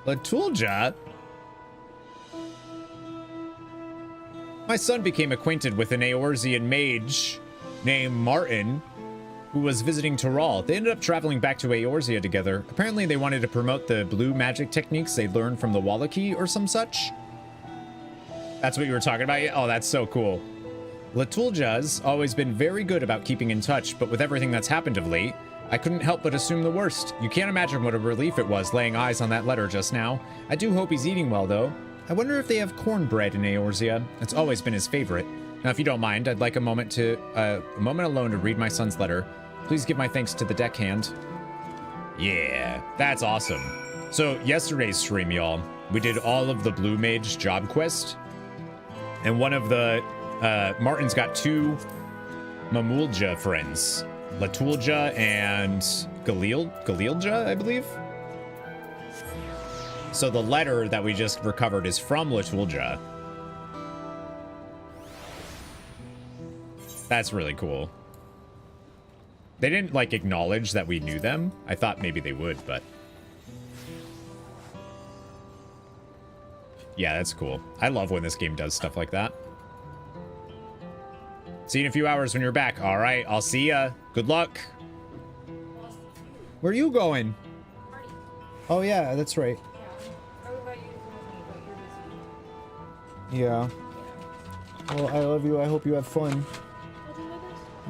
Latulja? My son became acquainted with an Eorzean mage named Martin, who was visiting Tural. They ended up traveling back to Eorzea together. Apparently they wanted to promote the blue magic techniques they learned from the Wallachie or some such. That's what you were talking about? Oh, that's so cool. Latulja's always been very good about keeping in touch, but with everything that's happened of late, I couldn't help but assume the worst. You can't imagine what a relief it was laying eyes on that letter just now. I do hope he's eating well, though. I wonder if they have cornbread in Eorzea. It's always been his favorite. Now, if you don't mind, I'd like a moment alone to read my son's letter. Please give my thanks to the deckhand. Yeah, that's awesome. So yesterday's stream, y'all, we did all of the Blue Mage job quest, and one of the Martin's got 2 Mamulja friends, Latulja and Galilja, I believe. So the letter that we just recovered is from Latulja. That's really cool. They didn't, like, acknowledge that we knew them. I thought maybe they would, but... yeah, that's cool. I love when this game does stuff like that. See you in a few hours when you're back. All right, I'll see ya. Good luck. Where are you going? Oh, yeah, that's right. Yeah. Well, I love you. I hope you have fun.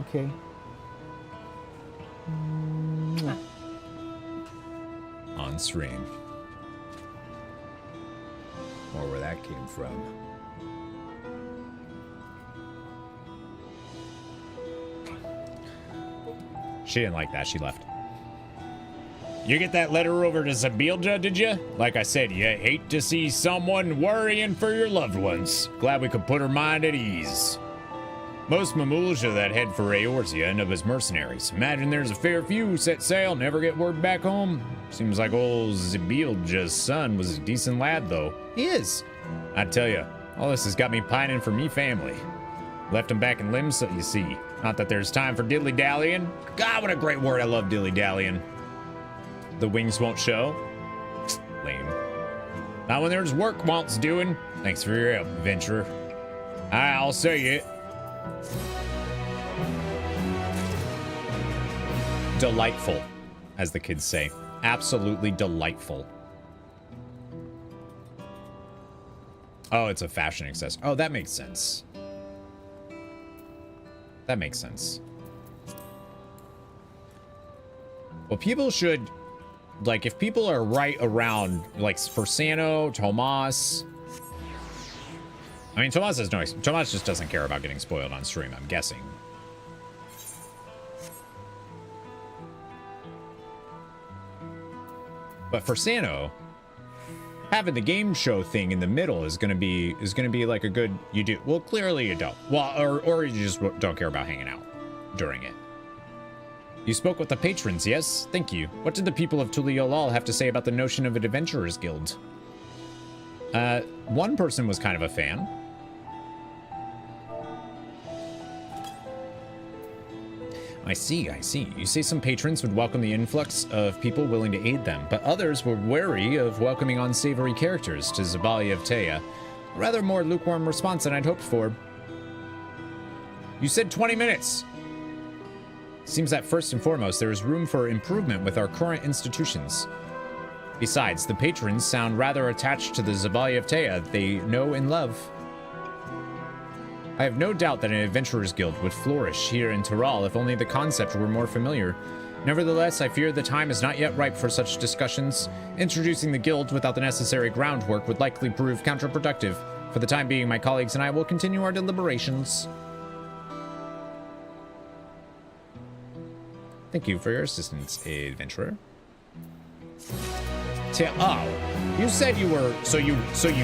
Okay. On stream. Or where that came from. She didn't like that. She left. You get that letter over to Zabilja, did you? Like I said, you hate to see someone worrying for your loved ones. Glad we could put her mind at ease. Most Mamulja that head for Eorzea end up as mercenaries. Imagine there's a fair few set sail, never get word back home. Seems like old Zibilja's son was a decent lad, though. He is. I tell you, all this has got me pining for me family. Left him back in Limsa, you see. Not that there's time for dilly-dallying. God, what a great word. I love dilly-dallying. The wings won't show. Lame. Not when there's work wants doing. Thanks for your help, adventurer. I'll say it. Delightful, as the kids say. Absolutely delightful. Oh, it's a fashion accessory. Oh, that makes sense. That makes sense. Well, people should, like, if people are right around, like, for Sano, Tomas. I mean, Tomas has no, Tomas just doesn't care about getting spoiled on stream, I'm guessing. But for Sano, having the game show thing in the middle is gonna be like a good, you do, well, clearly you don't. Well, or you just don't care about hanging out during it. You spoke with the patrons, yes? Thank you. What did the people of Tural have to say about the notion of an adventurers guild? One person was kind of a fan. I see. You say some patrons would welcome the influx of people willing to aid them, but others were wary of welcoming unsavory characters to Zabalia of Teia. A rather more lukewarm response than I'd hoped for. You said 20 minutes! Seems that first and foremost, there is room for improvement with our current institutions. Besides, the patrons sound rather attached to the Zabalia of Teia they know and love. I have no doubt that an adventurers guild would flourish here in Tural if only the concept were more familiar. Nevertheless, I fear the time is not yet ripe for such discussions. Introducing the guild without the necessary groundwork would likely prove counterproductive. For the time being, my colleagues and I will continue our deliberations. Thank you for your assistance, adventurer. Oh, you said you were, so you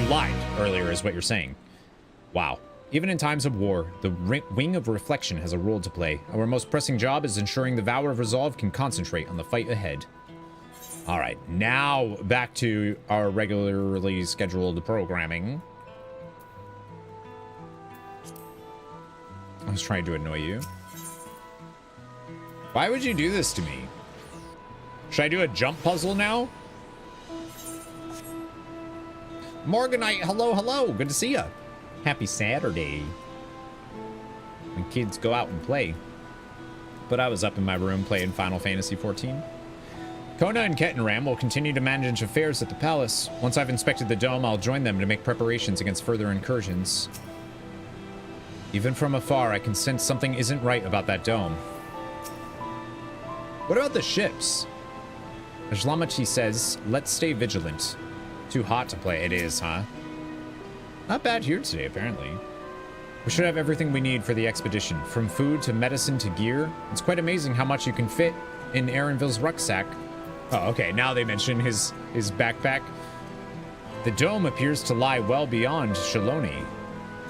lied earlier is what you're saying. Wow. Even in times of war, the Wing of Reflection has a role to play. Our most pressing job is ensuring the Vow of Resolve can concentrate on the fight ahead. All right, now back to our regularly scheduled programming. I was trying to annoy you. Why would you do this to me? Should I do a jump puzzle now? Morganite, hello. Good to see ya. Happy Saturday. When kids go out and play. But I was up in my room playing Final Fantasy XIV. Kona and Kettenram will continue to manage affairs at the palace. Once I've inspected the dome, I'll join them to make preparations against further incursions. Even from afar, I can sense something isn't right about that dome. What about the ships? Ajlamachi says, let's stay vigilant. Too hot to play. It is, huh? Not bad here today, apparently. We should have everything we need for the expedition, from food to medicine to gear. It's quite amazing how much you can fit in Aaronville's rucksack. Oh, okay, now they mention his backpack. The dome appears to lie well beyond Shaloni.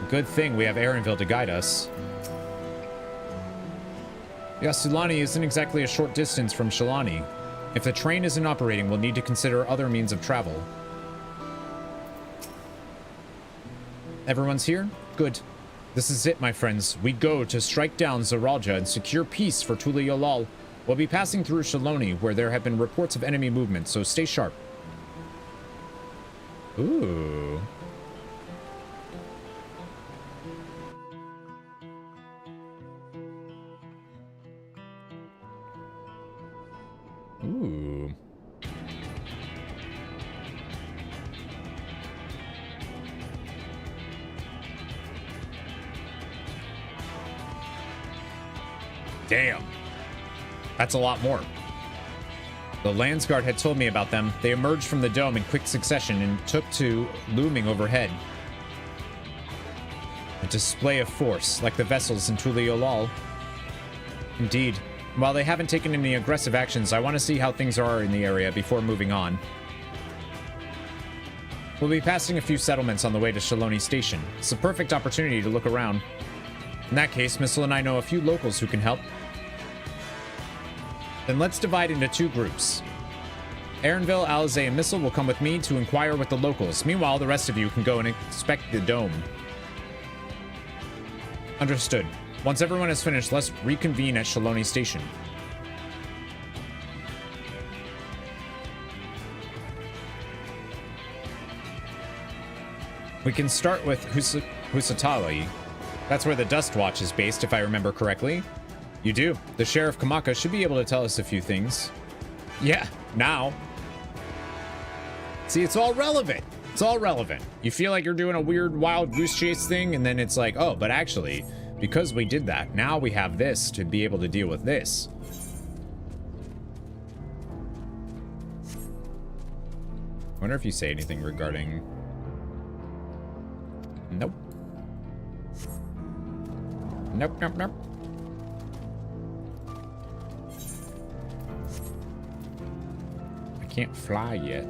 Good thing we have Aaronville to guide us. Yasulani isn't exactly a short distance from Shalani. If the train isn't operating, we'll need to consider other means of travel. Everyone's here? Good. This is it, my friends. We go to strike down Zaralja and secure peace for Tuliolal. We'll be passing through Shaloni, where there have been reports of enemy movement, so stay sharp. Ooh. Ooh. Damn. That's a lot more. The Landsguard had told me about them. They emerged from the dome in quick succession and took to looming overhead. A display of force, like the vessels in Tuliolal. Indeed. While they haven't taken any aggressive actions, I want to see how things are in the area before moving on. We'll be passing a few settlements on the way to Shaloni Station. It's a perfect opportunity to look around. In that case, Missil and I know a few locals who can help. Then let's divide into 2 groups. Aaronville, Alizé, and Missil will come with me to inquire with the locals. Meanwhile, the rest of you can go and inspect the dome. Understood. Once everyone is finished, let's reconvene at Shaloni Station. We can start with Husatali. That's where the Dust Watch is based, if I remember correctly. You do. The Sheriff Kamaka should be able to tell us a few things. Yeah, now. See, it's all relevant. It's all relevant. You feel like you're doing a weird wild goose chase thing, and then it's like, oh, but actually, because we did that, now we have this to be able to deal with this. I wonder if you say anything regarding... Nope. Nope, nope, nope. I can't fly yet.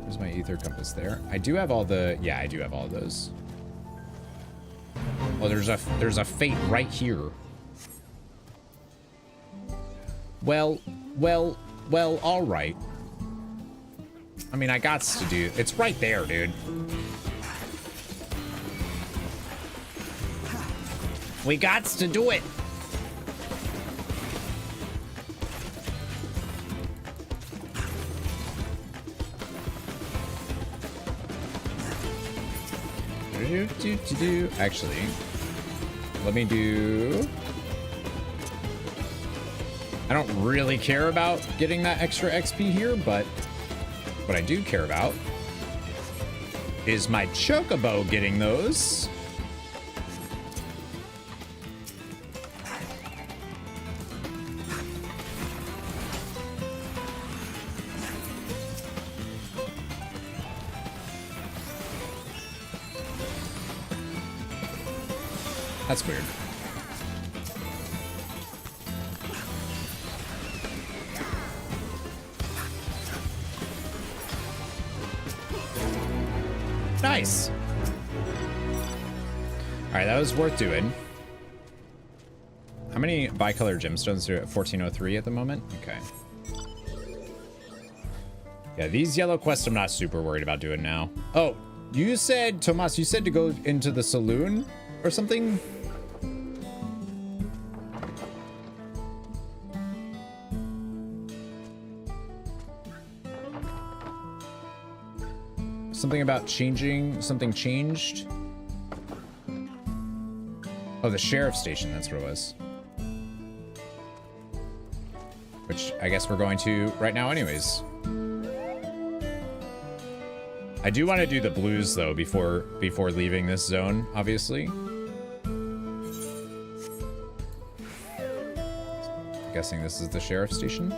Where's my ether compass there? I do have all the... Yeah, I do have all of those. Oh, there's a fate right here. Well, all right. I mean, I gots to do... It's right there, dude. We gots to do it. Actually, let me do... I don't really care about getting that extra XP here, but what I do care about is my Chocobo getting those. That's weird. Nice. All right, that was worth doing. How many bicolor gemstones are at 1403 at the moment? Okay. Yeah, these yellow quests I'm not super worried about doing now. Oh, you said, Tomas, you said to go into the saloon or something? Something about changing, something changed? Oh, the sheriff's station, that's what it was. Which I guess we're going to right now anyways. I do want to do the blues though before leaving this zone, obviously. I'm guessing this is the sheriff's station.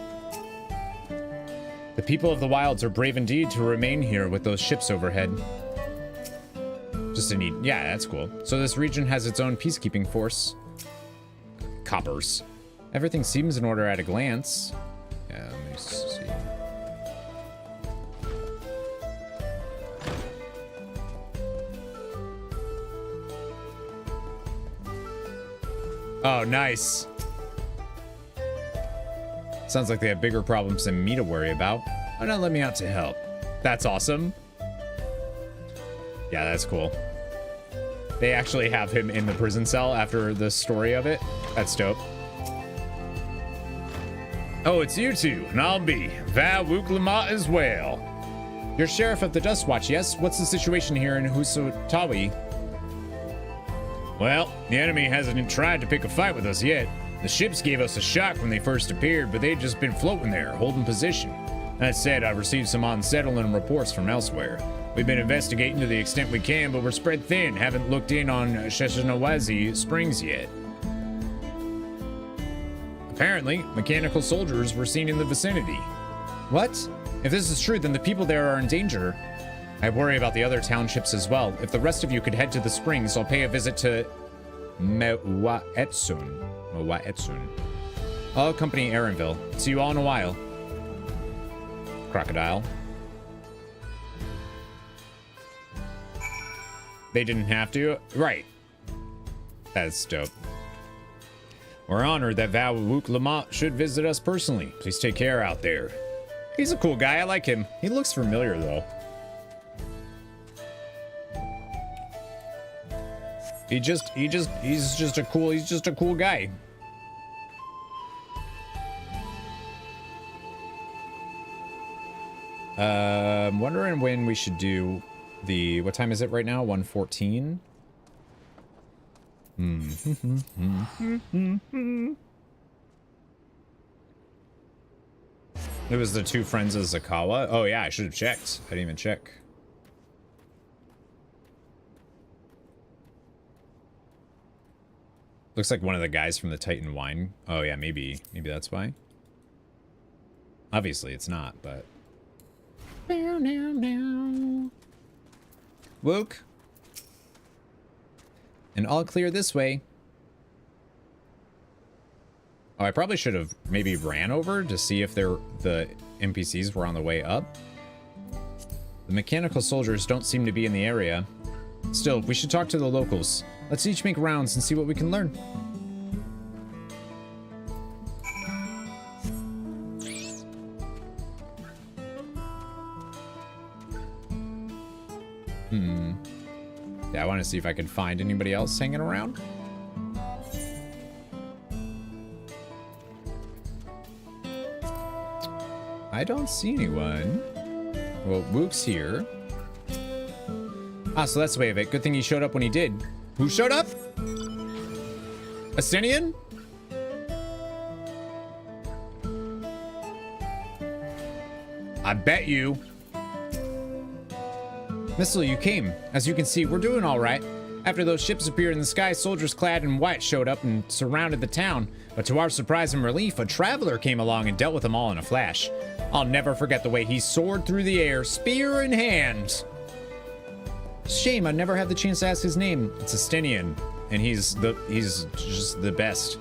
The people of the wilds are brave indeed to remain here with those ships overhead. Just a neat... Yeah, that's cool. So this region has its own peacekeeping force. Coppers. Everything seems in order at a glance. Yeah, let me see. Oh, nice. Sounds like they have bigger problems than me to worry about. Why not let me out to help? That's awesome. Yeah, that's cool. They actually have him in the prison cell after the story of it. That's dope. Oh, it's you two, and I'll be Wuk Lamat as well. You're sheriff of the Dust Watch, yes? What's the situation here in Husotawi? Well, the enemy hasn't tried to pick a fight with us yet. The ships gave us a shock when they first appeared, but they'd just been floating there, holding position. That said, I've received some unsettling reports from elsewhere. We've been investigating to the extent we can, but we're spread thin, haven't looked in on Sheshanawazi Springs yet. Apparently, mechanical soldiers were seen in the vicinity. What? If this is true, then the people there are in danger. I worry about the other townships as well. If the rest of you could head to the springs, I'll pay a visit to Mewaetsun. I'll accompany Aaronville. See you all in a while. Crocodile. They didn't have to? Right. That's dope. We're honored that Wuk Lamat should visit us personally. Please take care out there. He's a cool guy. I like him. He looks familiar, though. He's just a cool guy. I'm wondering when we should do the, what time is it right now? 1:14? It was the two friends of Zakawa. Oh yeah, I should have checked. I didn't even check. Looks like one of the guys from the Titan Wine. Oh yeah, maybe that's why. Obviously it's not, but. Wuk. And all clear this way. Oh, I probably should have maybe ran over to see if the NPCs were on the way up. The mechanical soldiers don't seem to be in the area. Still, we should talk to the locals. Let's each make rounds and see what we can learn. Yeah, I want to see if I can find anybody else hanging around. I don't see anyone. Well, Wuk's here. Ah, so that's the way of it. Good thing he showed up when he did. Who showed up? Astenian? I bet you. Missil, you came. As you can see, we're doing all right. After those ships appeared in the sky, soldiers clad in white showed up and surrounded the town. But to our surprise and relief, a traveler came along and dealt with them all in a flash. I'll never forget the way he soared through the air, spear in hand. Shame I never had the chance to ask his name. It's Astenian, and he's just the best.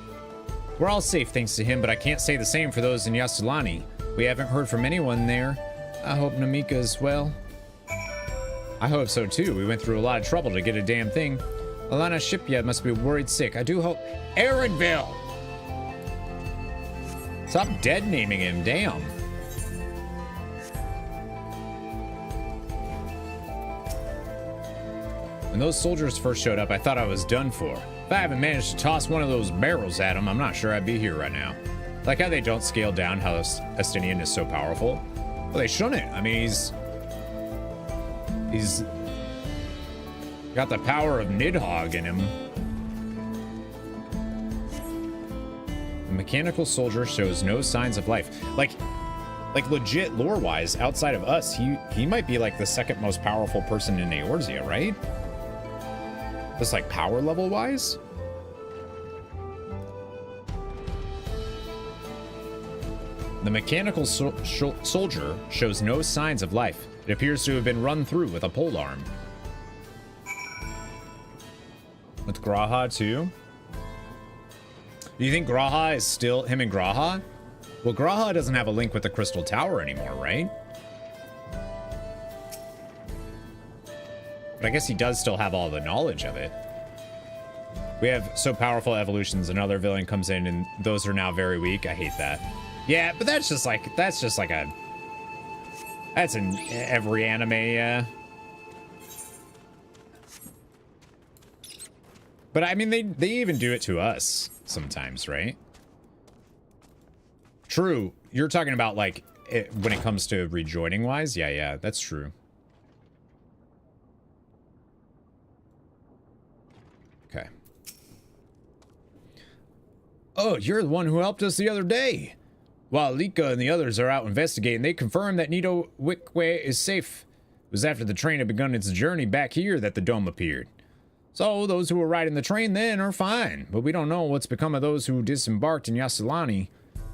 We're all safe thanks to him, but I can't say the same for those in Yassilani. We haven't heard from anyone there. I hope Namika is well. I hope so too. We went through a lot of trouble to get a damn thing. Alana Shipyard must be worried sick. I do hope... Aaronville! Stop dead naming him, damn. When those soldiers first showed up, I thought I was done for. If I haven't managed to toss one of those barrels at them, I'm not sure I'd be here right now. Like how they don't scale down how Astenian is so powerful. Well, they shouldn't. I mean, he's got the power of Nidhogg in him. The mechanical soldier shows no signs of life. Like legit lore-wise, outside of us, he might be like the second most powerful person in Eorzea, right? Just like power level wise. The mechanical soldier shows no signs of life. It appears to have been run through with a polearm. With Graha too? Do you think Graha is still him and Graha? Well, Graha doesn't have a link with the Crystal Tower anymore, right? But I guess he does still have all the knowledge of it. We have so powerful evolutions, another villain comes in and those are now very weak. I hate that. Yeah, but that's just like a... That's in every anime, But I mean, they even do it to us sometimes, right? True. You're talking about like when it comes to rejoining wise. Yeah, that's true. Okay. Oh, you're the one who helped us the other day. While Lika and the others are out investigating, they confirm that Nito Wikwe is safe. It was after the train had begun its journey back here that the dome appeared. So those who were riding the train then are fine, but we don't know what's become of those who disembarked in Yassilani.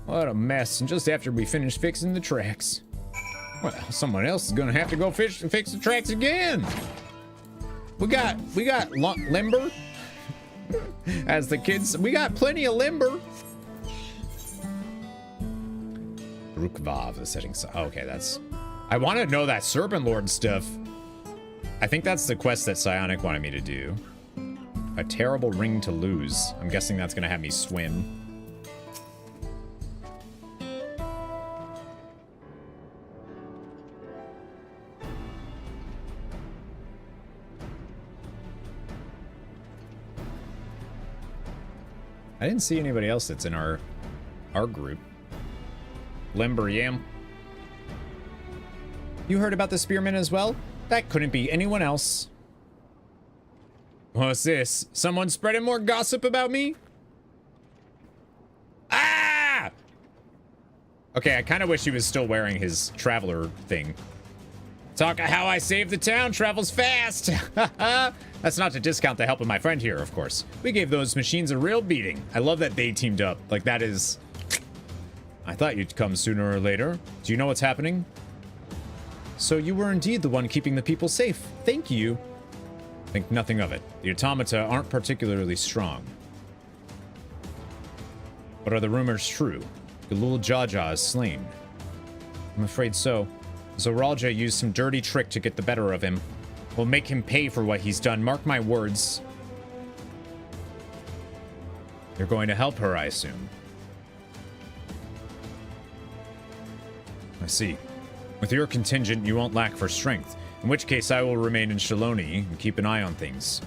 What a mess, and just after we finished fixing the tracks. Well, someone else is gonna have to go fix the tracks again. We got limber. As the kids, we got plenty of limber. Rukvav, the setting sun. Okay, that's... I want to know that Serpent Lord stuff. I think that's the quest that Psionic wanted me to do. A terrible ring to lose. I'm guessing that's gonna have me swim. I didn't see anybody else that's in our group. Limber Yam. You heard about the spearmen as well? That couldn't be anyone else. What's this? Someone spreading more gossip about me? Ah! Okay, I kind of wish he was still wearing his traveler thing. Talk of how I saved the town travels fast. That's not to discount the help of my friend here, of course. We gave those machines a real beating. I love that they teamed up. Like, that is... I thought you'd come sooner or later. Do you know what's happening? So you were indeed the one keeping the people safe. Thank you. Think nothing of it. The automata aren't particularly strong. But are the rumors true? Galul Jaja is slain. I'm afraid so. Zoralja used some dirty trick to get the better of him. We'll make him pay for what he's done. Mark my words. You're going to help her, I assume. I see. With your contingent, you won't lack for strength. In which case, I will remain in Shaloni and keep an eye on things.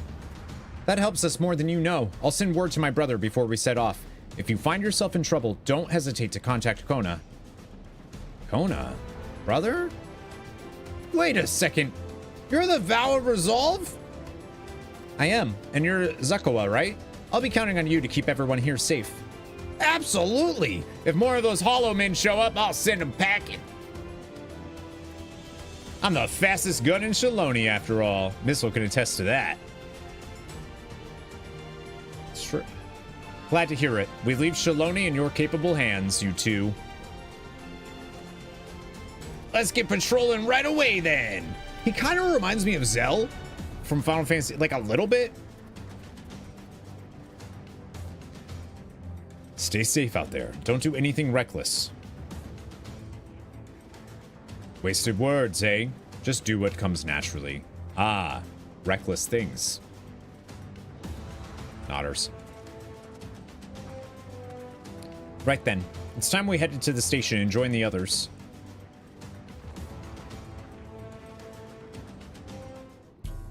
That helps us more than you know. I'll send word to my brother before we set off. If you find yourself in trouble, don't hesitate to contact Kona. Kona? Brother? Wait a second. You're the Vow of Resolve? I am. And you're Zakoa, right? I'll be counting on you to keep everyone here safe. Absolutely! If more of those Hollow Men show up, I'll send them packing. I'm the fastest gun in Shaloni, after all. Missile can attest to that. It's true. Glad to hear it. We leave Shaloni in your capable hands, you two. Let's get patrolling right away, then. He kind of reminds me of Zell from Final Fantasy, like a little bit. Stay safe out there. Don't do anything reckless. Wasted words, eh? Just do what comes naturally. Ah, reckless things. Nodders. Right then. It's time we headed to the station and join the others.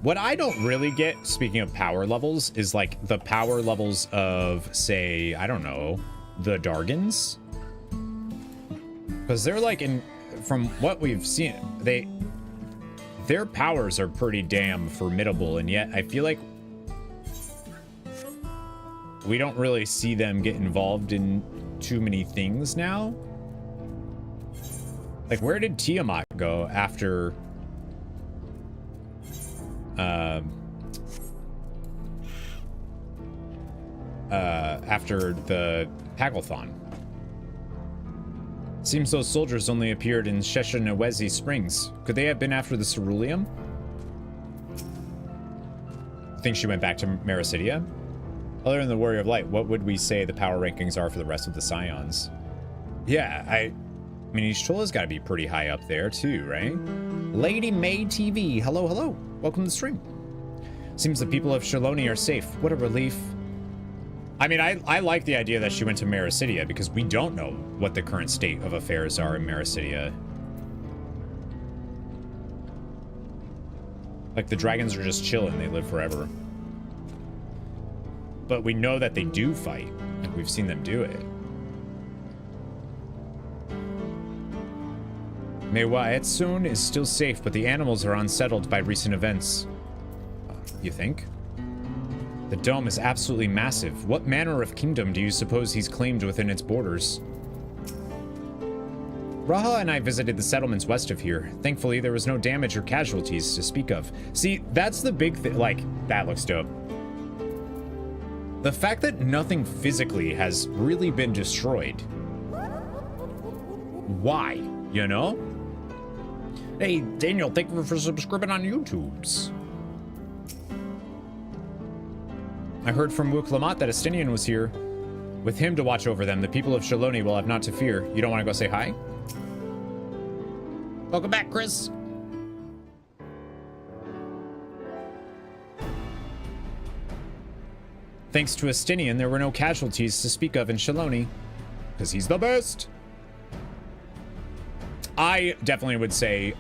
What I don't really get, speaking of power levels, is like the power levels of, say, I don't know, the Dargans. Because they're like, from what we've seen, their powers are pretty damn formidable, and yet I feel like we don't really see them get involved in too many things now. Like, where did Tiamat go after... after the Pagglethon? Seems those soldiers only appeared in Sheshanawezi Springs. Could they have been after the Ceruleum? Think she went back to Mericidia? Other than the Warrior of Light, what would we say the power rankings are for the rest of the Scions? Yeah, I mean, Ishtola's got to be pretty high up there too, right? Lady May TV, hello, hello. Welcome to the stream. Seems the people of Shaloni are safe. What a relief. I mean, I like the idea that she went to Mericidia because we don't know what the current state of affairs are in Mericidia. Like, the dragons are just chilling. They live forever. But we know that they do fight. Like, we've seen them do it. Mewa Etsun is still safe, but the animals are unsettled by recent events. You think? The dome is absolutely massive. What manner of kingdom do you suppose he's claimed within its borders? Raha and I visited the settlements west of here. Thankfully, there was no damage or casualties to speak of. See, that's the big thing. Like, that looks dope. The fact that nothing physically has really been destroyed. Why? You know? Hey, Daniel, thank you for subscribing on YouTubes. I heard from Wuk Lamat that Estinian was here. With him to watch over them, the people of Shaloni will have naught to fear. You don't want to go say hi? Welcome back, Chris. Thanks to Estinian, there were no casualties to speak of in Shaloni. Because he's the best. I definitely would say,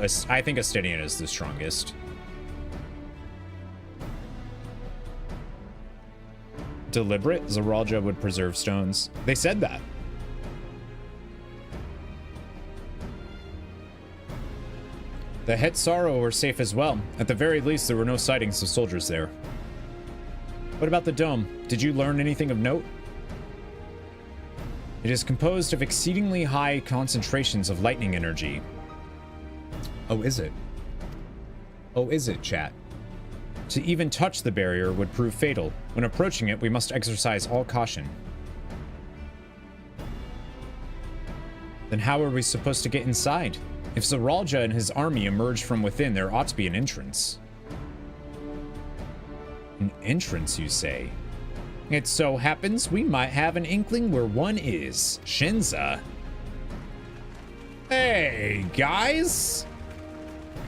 I think Estinian is the strongest. Deliberate, Zaralja would preserve stones. They said that. The Hetsaro were safe as well. At the very least, there were no sightings of soldiers there. What about the dome? Did you learn anything of note? It is composed of exceedingly high concentrations of lightning energy. Oh, is it? Oh, is it, chat? To even touch the barrier would prove fatal. When approaching it, we must exercise all caution. Then how are we supposed to get inside? If Zaralja and his army emerge from within, there ought to be an entrance. An entrance, you say? It so happens we might have an inkling where one is. Shinza. Hey, guys!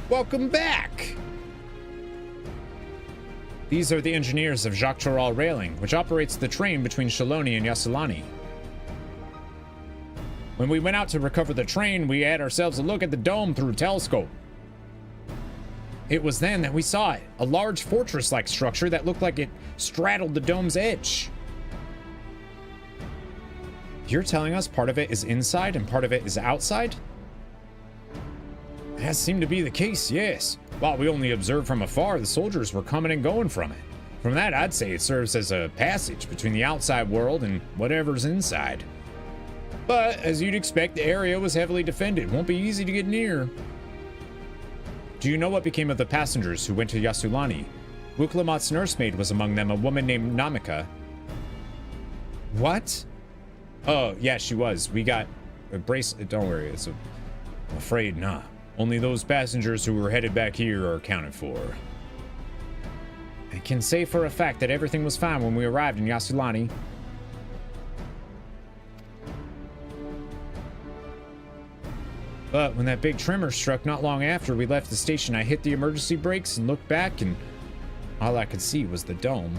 Welcome back! These are the engineers of Jacques Tural Railing, which operates the train between Shaloni and Yassilani. When we went out to recover the train, we had ourselves a look at the dome through a telescope. It was then that we saw it, a large fortress-like structure that looked like it straddled the dome's edge. You're telling us part of it is inside and part of it is outside? That seemed to be the case, yes. While we only observed from afar, the soldiers were coming and going from it. From that, I'd say it serves as a passage between the outside world and whatever's inside. But, as you'd expect, the area was heavily defended. Won't be easy to get near. Do you know what became of the passengers who went to Yassilani? Wuk Lamat's nursemaid was among them, a woman named Namika. What? Oh, yeah, she was. We got a bracelet. Don't worry, I'm afraid not. Only those passengers who were headed back here are accounted for. I can say for a fact that everything was fine when we arrived in Yassilani. But when that big tremor struck not long after we left the station, I hit the emergency brakes and looked back, and all I could see was the dome.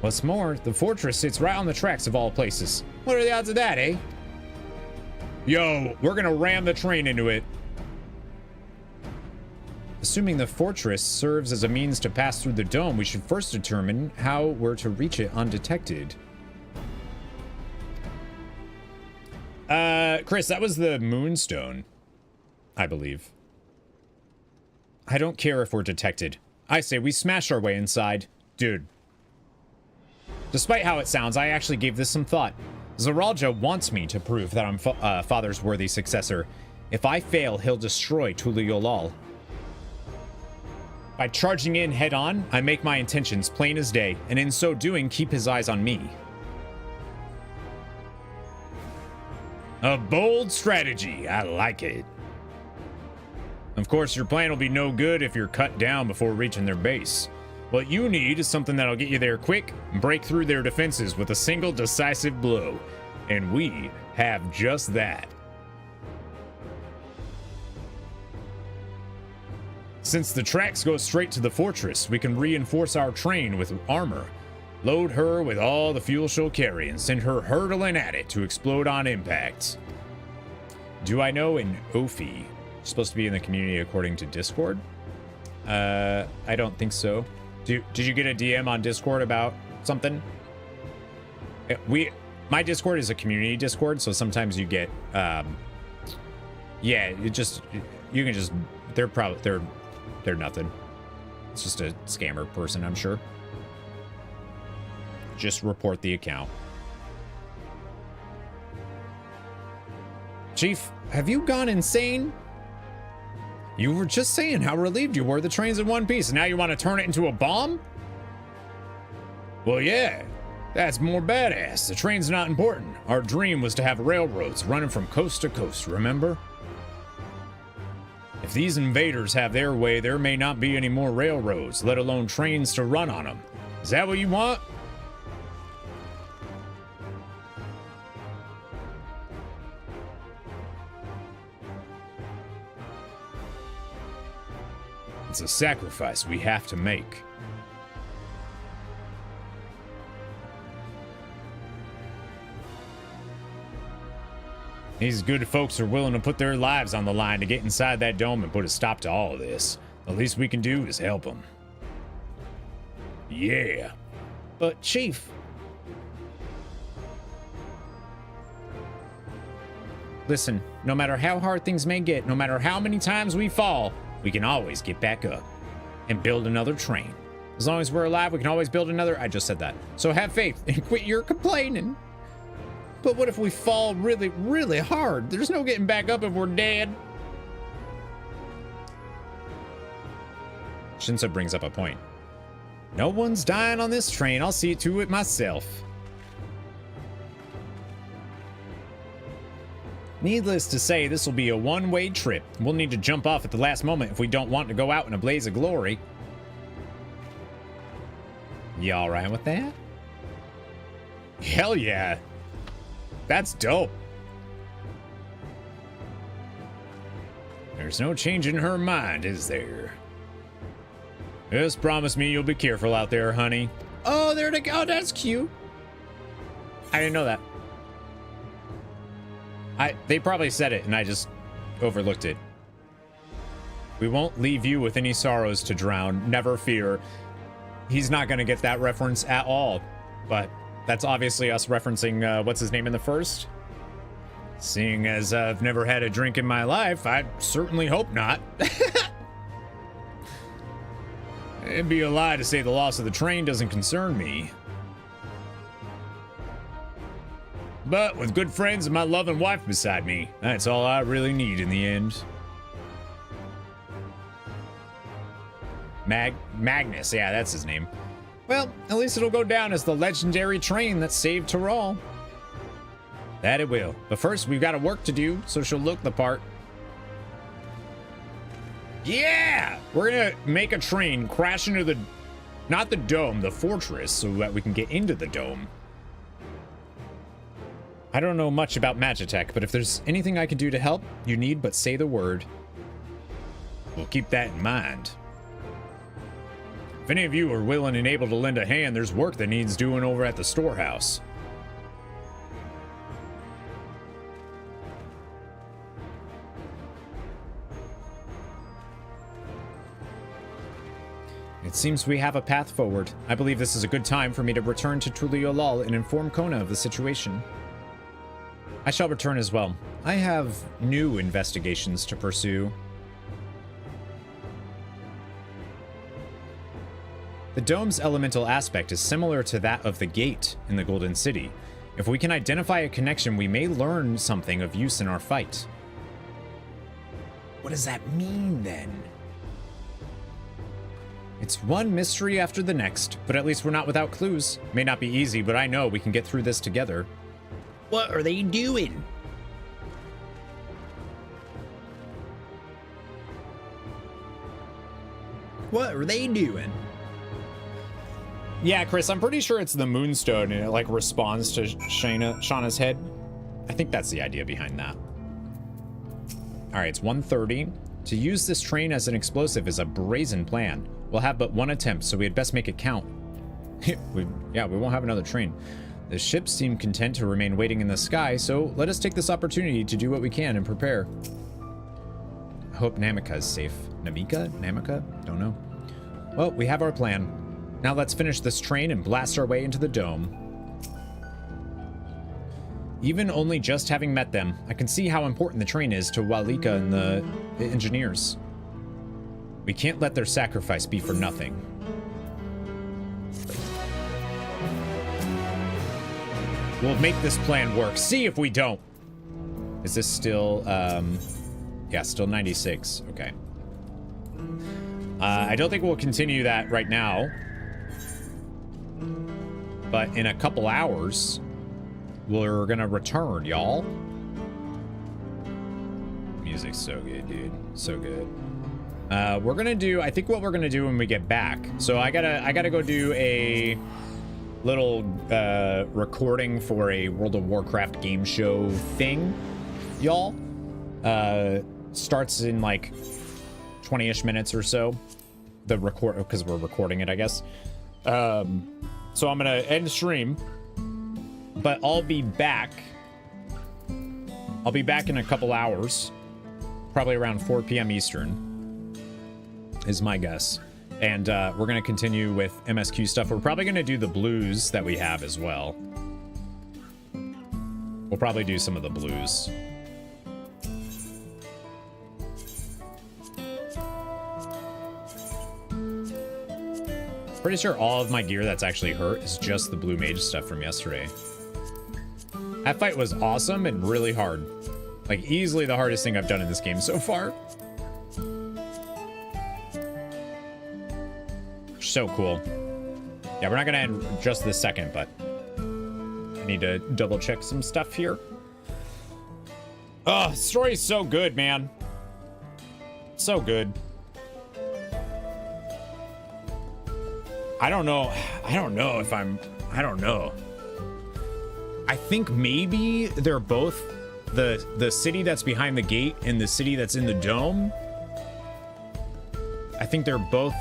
What's more, the fortress sits right on the tracks of all places. What are the odds of that, eh? Yo, we're gonna ram the train into it. Assuming the fortress serves as a means to pass through the dome, we should first determine how we're to reach it undetected. Chris, that was the Moonstone, I believe. I don't care if we're detected. I say we smash our way inside. Dude. Despite how it sounds, I actually gave this some thought. Zaralja wants me to prove that I'm Father's worthy successor. If I fail, he'll destroy Tuliolal. By charging in head-on, I make my intentions plain as day, and in so doing, keep his eyes on me. A bold strategy. I like it. Of course, your plan will be no good if you're cut down before reaching their base. What you need is something that'll get you there quick and break through their defenses with a single decisive blow. And we have just that. Since the tracks go straight to the fortress, we can reinforce our train with armor, load her with all the fuel she'll carry, and send her hurtling at it to explode on impact. Do I know an Ophi? Supposed to be in the community according to Discord? I don't think so. Did you get a DM on Discord about something? My Discord is a community Discord, so sometimes you get yeah, you can just they're nothing. It's just a scammer person, I'm sure. Just report the account. Chief, have you gone insane? You were just saying how relieved you were the train's in one piece, and now you want to turn it into a bomb? Well, yeah, that's more badass. The train's not important. Our dream was to have railroads running from coast to coast, remember? If these invaders have their way, there may not be any more railroads, let alone trains to run on them. Is that what you want? It's a sacrifice we have to make. These good folks are willing to put their lives on the line to get inside that dome and put a stop to all of this. The least we can do is help them. Yeah. But, Chief... Listen, no matter how hard things may get, no matter how many times we fall, we can always get back up and build another train. As long as we're alive, we can always build another... I just said that. So have faith and quit your complaining. But what if we fall really, really hard? There's no getting back up if we're dead. Shinsa brings up a point. No one's dying on this train. I'll see to it myself. Needless to say, this will be a one-way trip. We'll need to jump off at the last moment if we don't want to go out in a blaze of glory. You all right with that? Hell yeah. That's dope. There's no change in her mind, is there? Just promise me you'll be careful out there, honey. Oh, there they go. That's cute. I didn't know that. They probably said it and I just overlooked it. We won't leave you with any sorrows to drown. Never fear. He's not going to get that reference at all. But that's obviously us referencing what's his name in the first. Seeing as I've never had a drink in my life, I certainly hope not. It'd be a lie to say the loss of the train doesn't concern me. But with good friends and my loving wife beside me, that's all I really need in the end. Magnus, yeah, that's his name. Well, at least it'll go down as the legendary train that saved Tural. That it will. But first, we've got a work to do, so she'll look the part. Yeah! We're gonna make a train crash into the... not the dome, the fortress, so that we can get into the dome. I don't know much about Magitech, but if there's anything I can do to help, you need but say the word. We'll keep that in mind. If any of you are willing and able to lend a hand, there's work that needs doing over at the storehouse. It seems we have a path forward. I believe this is a good time for me to return to Tural and inform Kona of the situation. I shall return as well. I have new investigations to pursue. The dome's elemental aspect is similar to that of the gate in the Golden City. If we can identify a connection, we may learn something of use in our fight. What does that mean, then? It's one mystery after the next, but at least we're not without clues. May not be easy, but I know we can get through this together. What are they doing? What are they doing? Yeah, Chris, I'm pretty sure it's the Moonstone and it like responds to Shauna's head. I think that's the idea behind that. All right, it's 1:30. To use this train as an explosive is a brazen plan. We'll have but one attempt, so we had best make it count. we won't have another train. The ships seem content to remain waiting in the sky, so let us take this opportunity to do what we can and prepare. I hope Namika is safe. Namika? Namika? Don't know. Well, we have our plan. Now let's finish this train and blast our way into the dome. Even only just having met them, I can see how important the train is to Walika and the engineers. We can't let their sacrifice be for nothing. We'll make this plan work. See if we don't. Is this still, yeah, still 96. Okay. I don't think we'll continue that right now. But in a couple hours, we're gonna return, y'all. Music's so good, dude. So good. We're gonna do, I think what we're gonna do when we get back. So I gotta go do a little recording for a World of Warcraft game show thing, y'all. Starts in like 20-ish minutes or so. the record, because we're recording it, I guess. So I'm gonna end stream, but I'll be back. I'll be back in a couple hours, probably around 4 p.m. Eastern, is my guess. And we're gonna continue with MSQ stuff. We're probably gonna do the blues that we have as well. We'll probably do some of the blues. Pretty sure all of my gear that's actually hurt is just the blue mage stuff from yesterday. That fight was awesome and really hard. Like, easily the hardest thing I've done in this game so far. So cool. Yeah, we're not gonna end just this second, but I need to double check some stuff here. Oh, the story is so good, man. So good. I don't know if I'm, I don't know. I think maybe they're both the city that's behind the gate and the city that's in the dome. I think they're both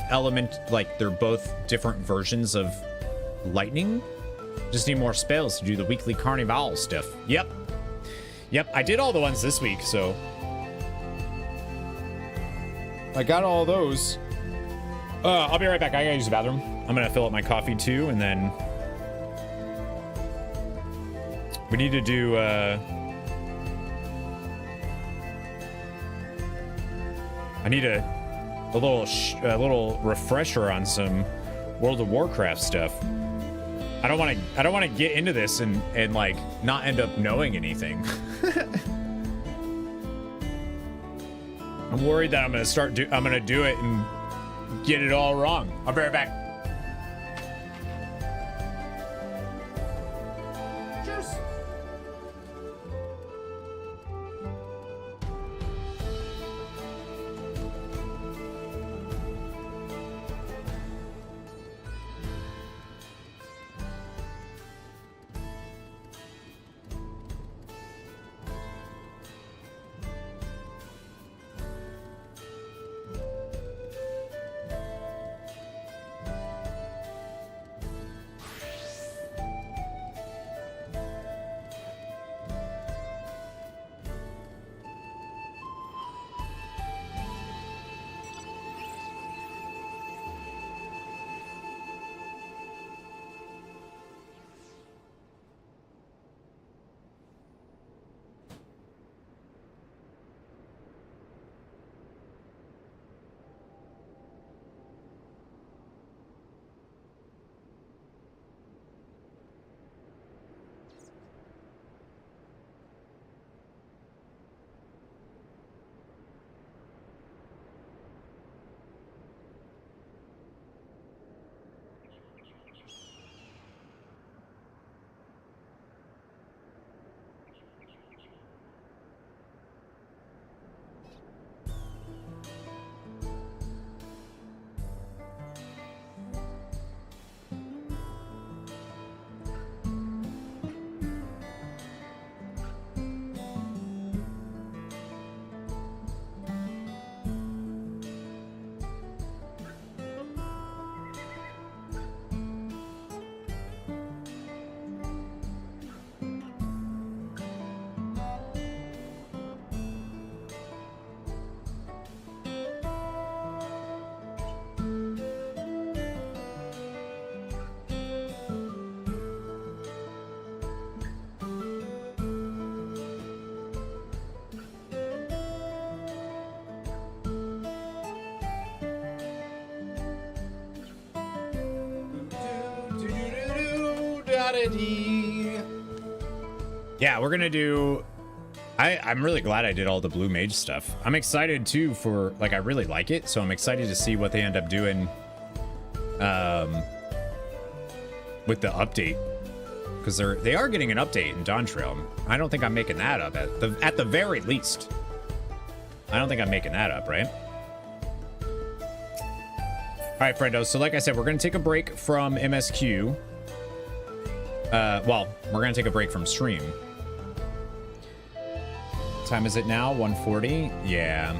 they're both different versions of lightning. Just need more spells to do the weekly carnival stuff. Yep, I did all the ones this week, so I got all those. I'll be right back. I gotta use the bathroom. I'm gonna fill up my coffee too, and then we need to do I need a little refresher on some World of Warcraft stuff. I don't want to get into this and like not end up knowing anything. I'm worried that I'm gonna do it and get it all wrong. I'll be right back. Cheers. Yeah, we're gonna do. I'm really glad I did all the blue mage stuff. I'm excited too for, like, I really like it, so I'm excited to see what they end up doing with the update, because they are getting an update in DAWNTRAIL. I don't think I'm making that up at the very least. I don't think I'm making that up, right? All right, friendo. So like I said, we're gonna take a break from MSQ. Well, we're gonna take a break from stream. What time is it now? 1:40? Yeah.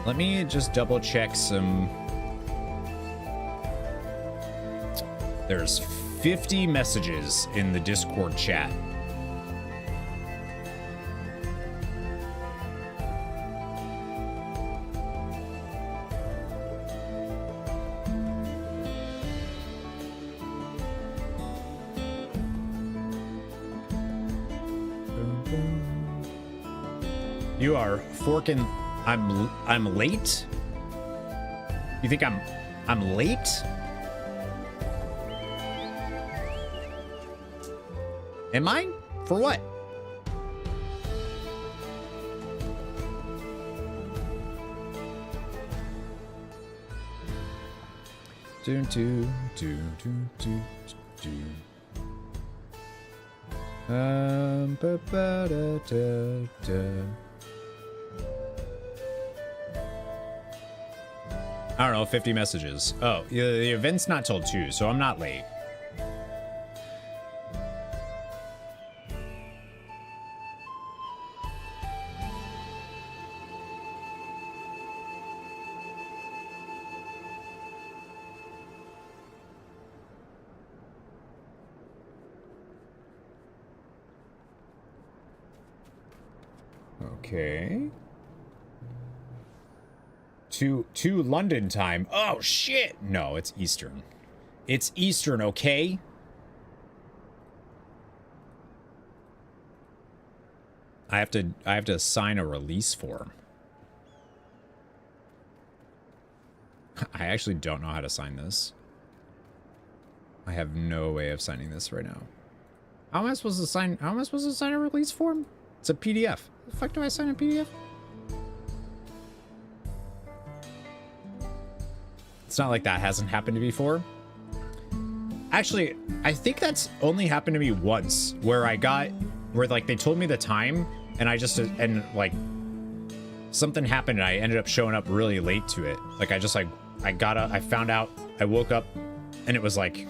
Let me just double check some. There's 50 messages in the Discord chat. You are forking. I'm late? You think I'm late? Am I? For what? Do do do do do do. Ba ba da da da. I don't know, 50 messages. Oh, the event's not till 2, so I'm not late. Okay. 2 London time. Oh shit! No, it's Eastern. It's Eastern, okay? I have to sign a release form. I actually don't know how to sign this. I have no way of signing this right now. How am I supposed to sign a release form? It's a PDF. The fuck do I sign a PDF? It's not like that hasn't happened to me before. Actually, I think that's only happened to me once, where like they told me the time and and like something happened and I ended up showing up really late to it. Like I found out, I woke up and it was like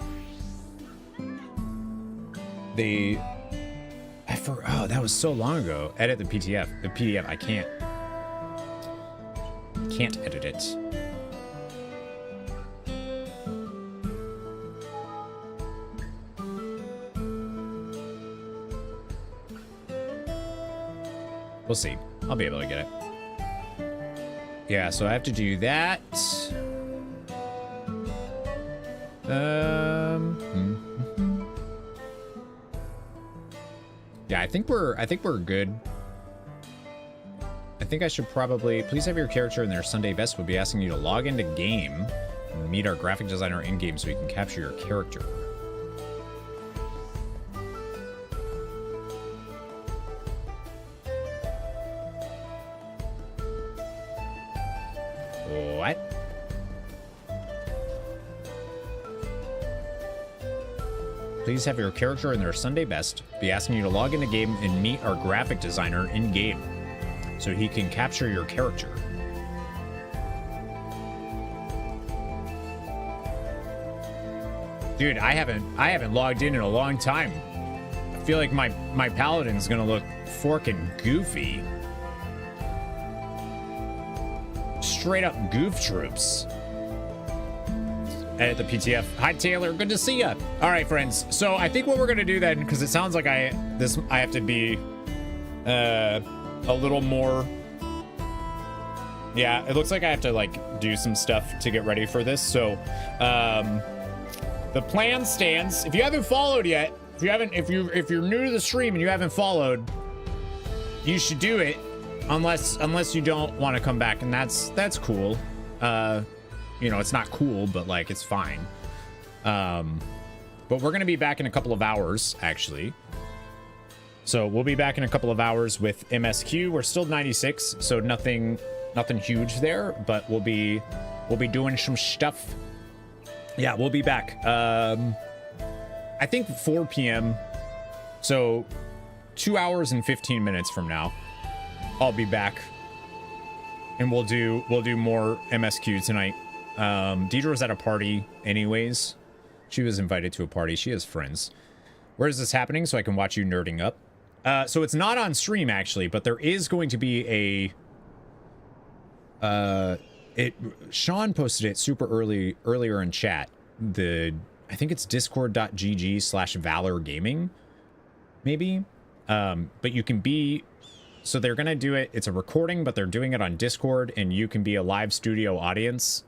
oh, that was so long ago. Edit the PDF. The PDF, I can't edit it. We'll see. I'll be able to get it. Yeah, so I have to do that. Yeah, I think we're good. I think I should probably please have your character in their Sunday best. We'll be asking you to log into game and meet our graphic designer in game so we can capture your character. What? Please have your character in their Sunday best. Be asking you to log into game and meet our graphic designer in game, so he can capture your character. Dude, I haven't logged in a long time. I feel like my paladin's gonna look forking goofy. Straight up goof troops. Edit the PTF. Hi Taylor, good to see ya. All right, friends. So I think what we're gonna do then, because it sounds like I have to be a little more. Yeah, it looks like I have to like do some stuff to get ready for this. So the plan stands. If you haven't followed yet, if you're new to the stream and you haven't followed, you should do it. Unless you don't want to come back, and that's cool. You know, it's not cool, but like it's fine. But we're gonna be back in a couple of hours, actually. So we'll be back in a couple of hours with MSQ. We're still 96, so nothing huge there, but we'll be doing some stuff. Yeah, we'll be back. I think 4 p.m. So 2 hours and 15 minutes from now, I'll be back, and we'll do more MSQ tonight. Deidre was at a party anyways. She was invited to a party. She has friends. Where is this happening so I can watch you nerding up? So it's not on stream actually, but there is going to be Sean posted it super earlier in chat. I think it's discord.gg/Valor Gaming, maybe. But you can be, so they're gonna do it. It's a recording, but they're doing it on Discord, and you can be a live studio audience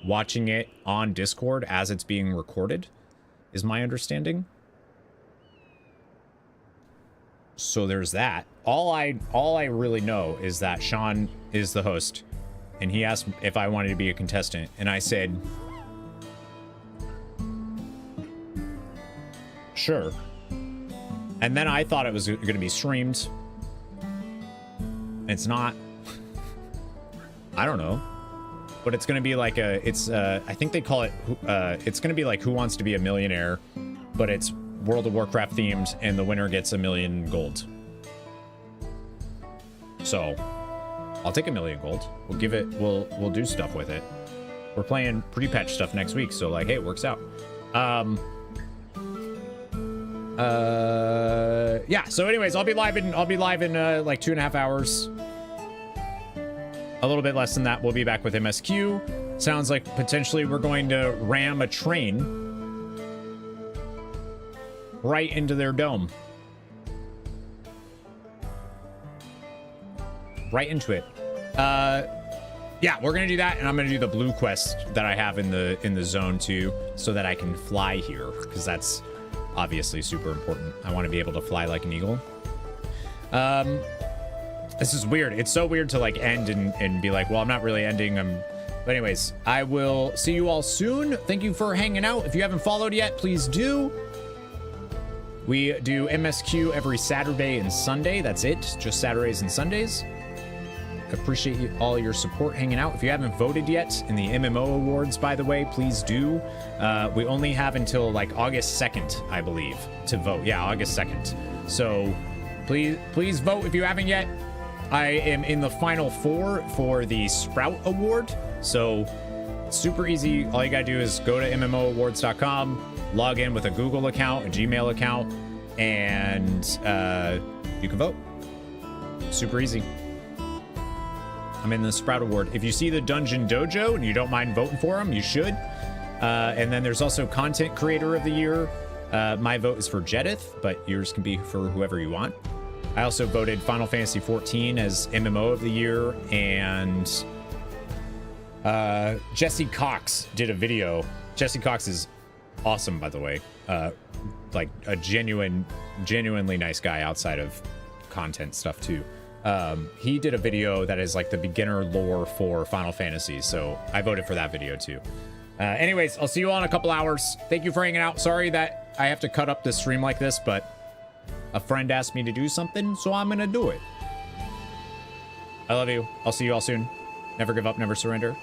watching it on Discord as it's being recorded, is my understanding. So there's that. All I really know is that Sean is the host, and he asked if I wanted to be a contestant, and I said, sure. And then I thought it was going to be streamed. It's not. I don't know. But it's going to be like I think they call it, it's going to be like Who Wants to Be a Millionaire, but it's World of Warcraft themed, and the winner gets 1,000,000 gold. So, I'll take 1,000,000 gold. We'll give it, we'll do stuff with it. We're playing pre-patch stuff next week, so like, hey, it works out. Yeah, so anyways, I'll be live in like 2.5 hours. A little bit less than that, we'll be back with MSQ. Sounds like potentially we're going to ram a train right into their dome. Right into it. Yeah, we're gonna do that, and I'm gonna do the blue quest that I have in the zone too, so that I can fly here, because that's obviously super important. I want to be able to fly like an eagle. This is weird. It's so weird to like end and be like, well, I'm not really ending. But anyways, I will see you all soon. Thank you for hanging out. If you haven't followed yet, please do. We do MSQ every Saturday and Sunday. That's it. Just Saturdays and Sundays. Appreciate all your support hanging out. If you haven't voted yet in the MMO awards, by the way, please do. We only have until like August 2nd, I believe, to vote. Yeah, August 2nd. So please vote if you haven't yet. I am in the final 4 for the Sprout Award. So super easy. All you gotta do is go to MMOawards.com, log in with a Google account, a Gmail account, and you can vote. Super easy. I'm in the Sprout Award. If you see the Dungeon Dojo and you don't mind voting for them, you should. And then there's also Content Creator of the Year. My vote is for Jedith, but yours can be for whoever you want. I also voted Final Fantasy XIV as MMO of the Year, and Jesse Cox did a video. Jesse Cox is awesome, by the way. Like a genuinely nice guy outside of content stuff too. He did a video that is like the beginner lore for Final Fantasy, so I voted for that video too. Anyways, I'll see you all in a couple hours. Thank you for hanging out. Sorry that I have to cut up this stream like this, but a friend asked me to do something, so I'm gonna do it. I love you. I'll see you all soon. Never give up, never surrender.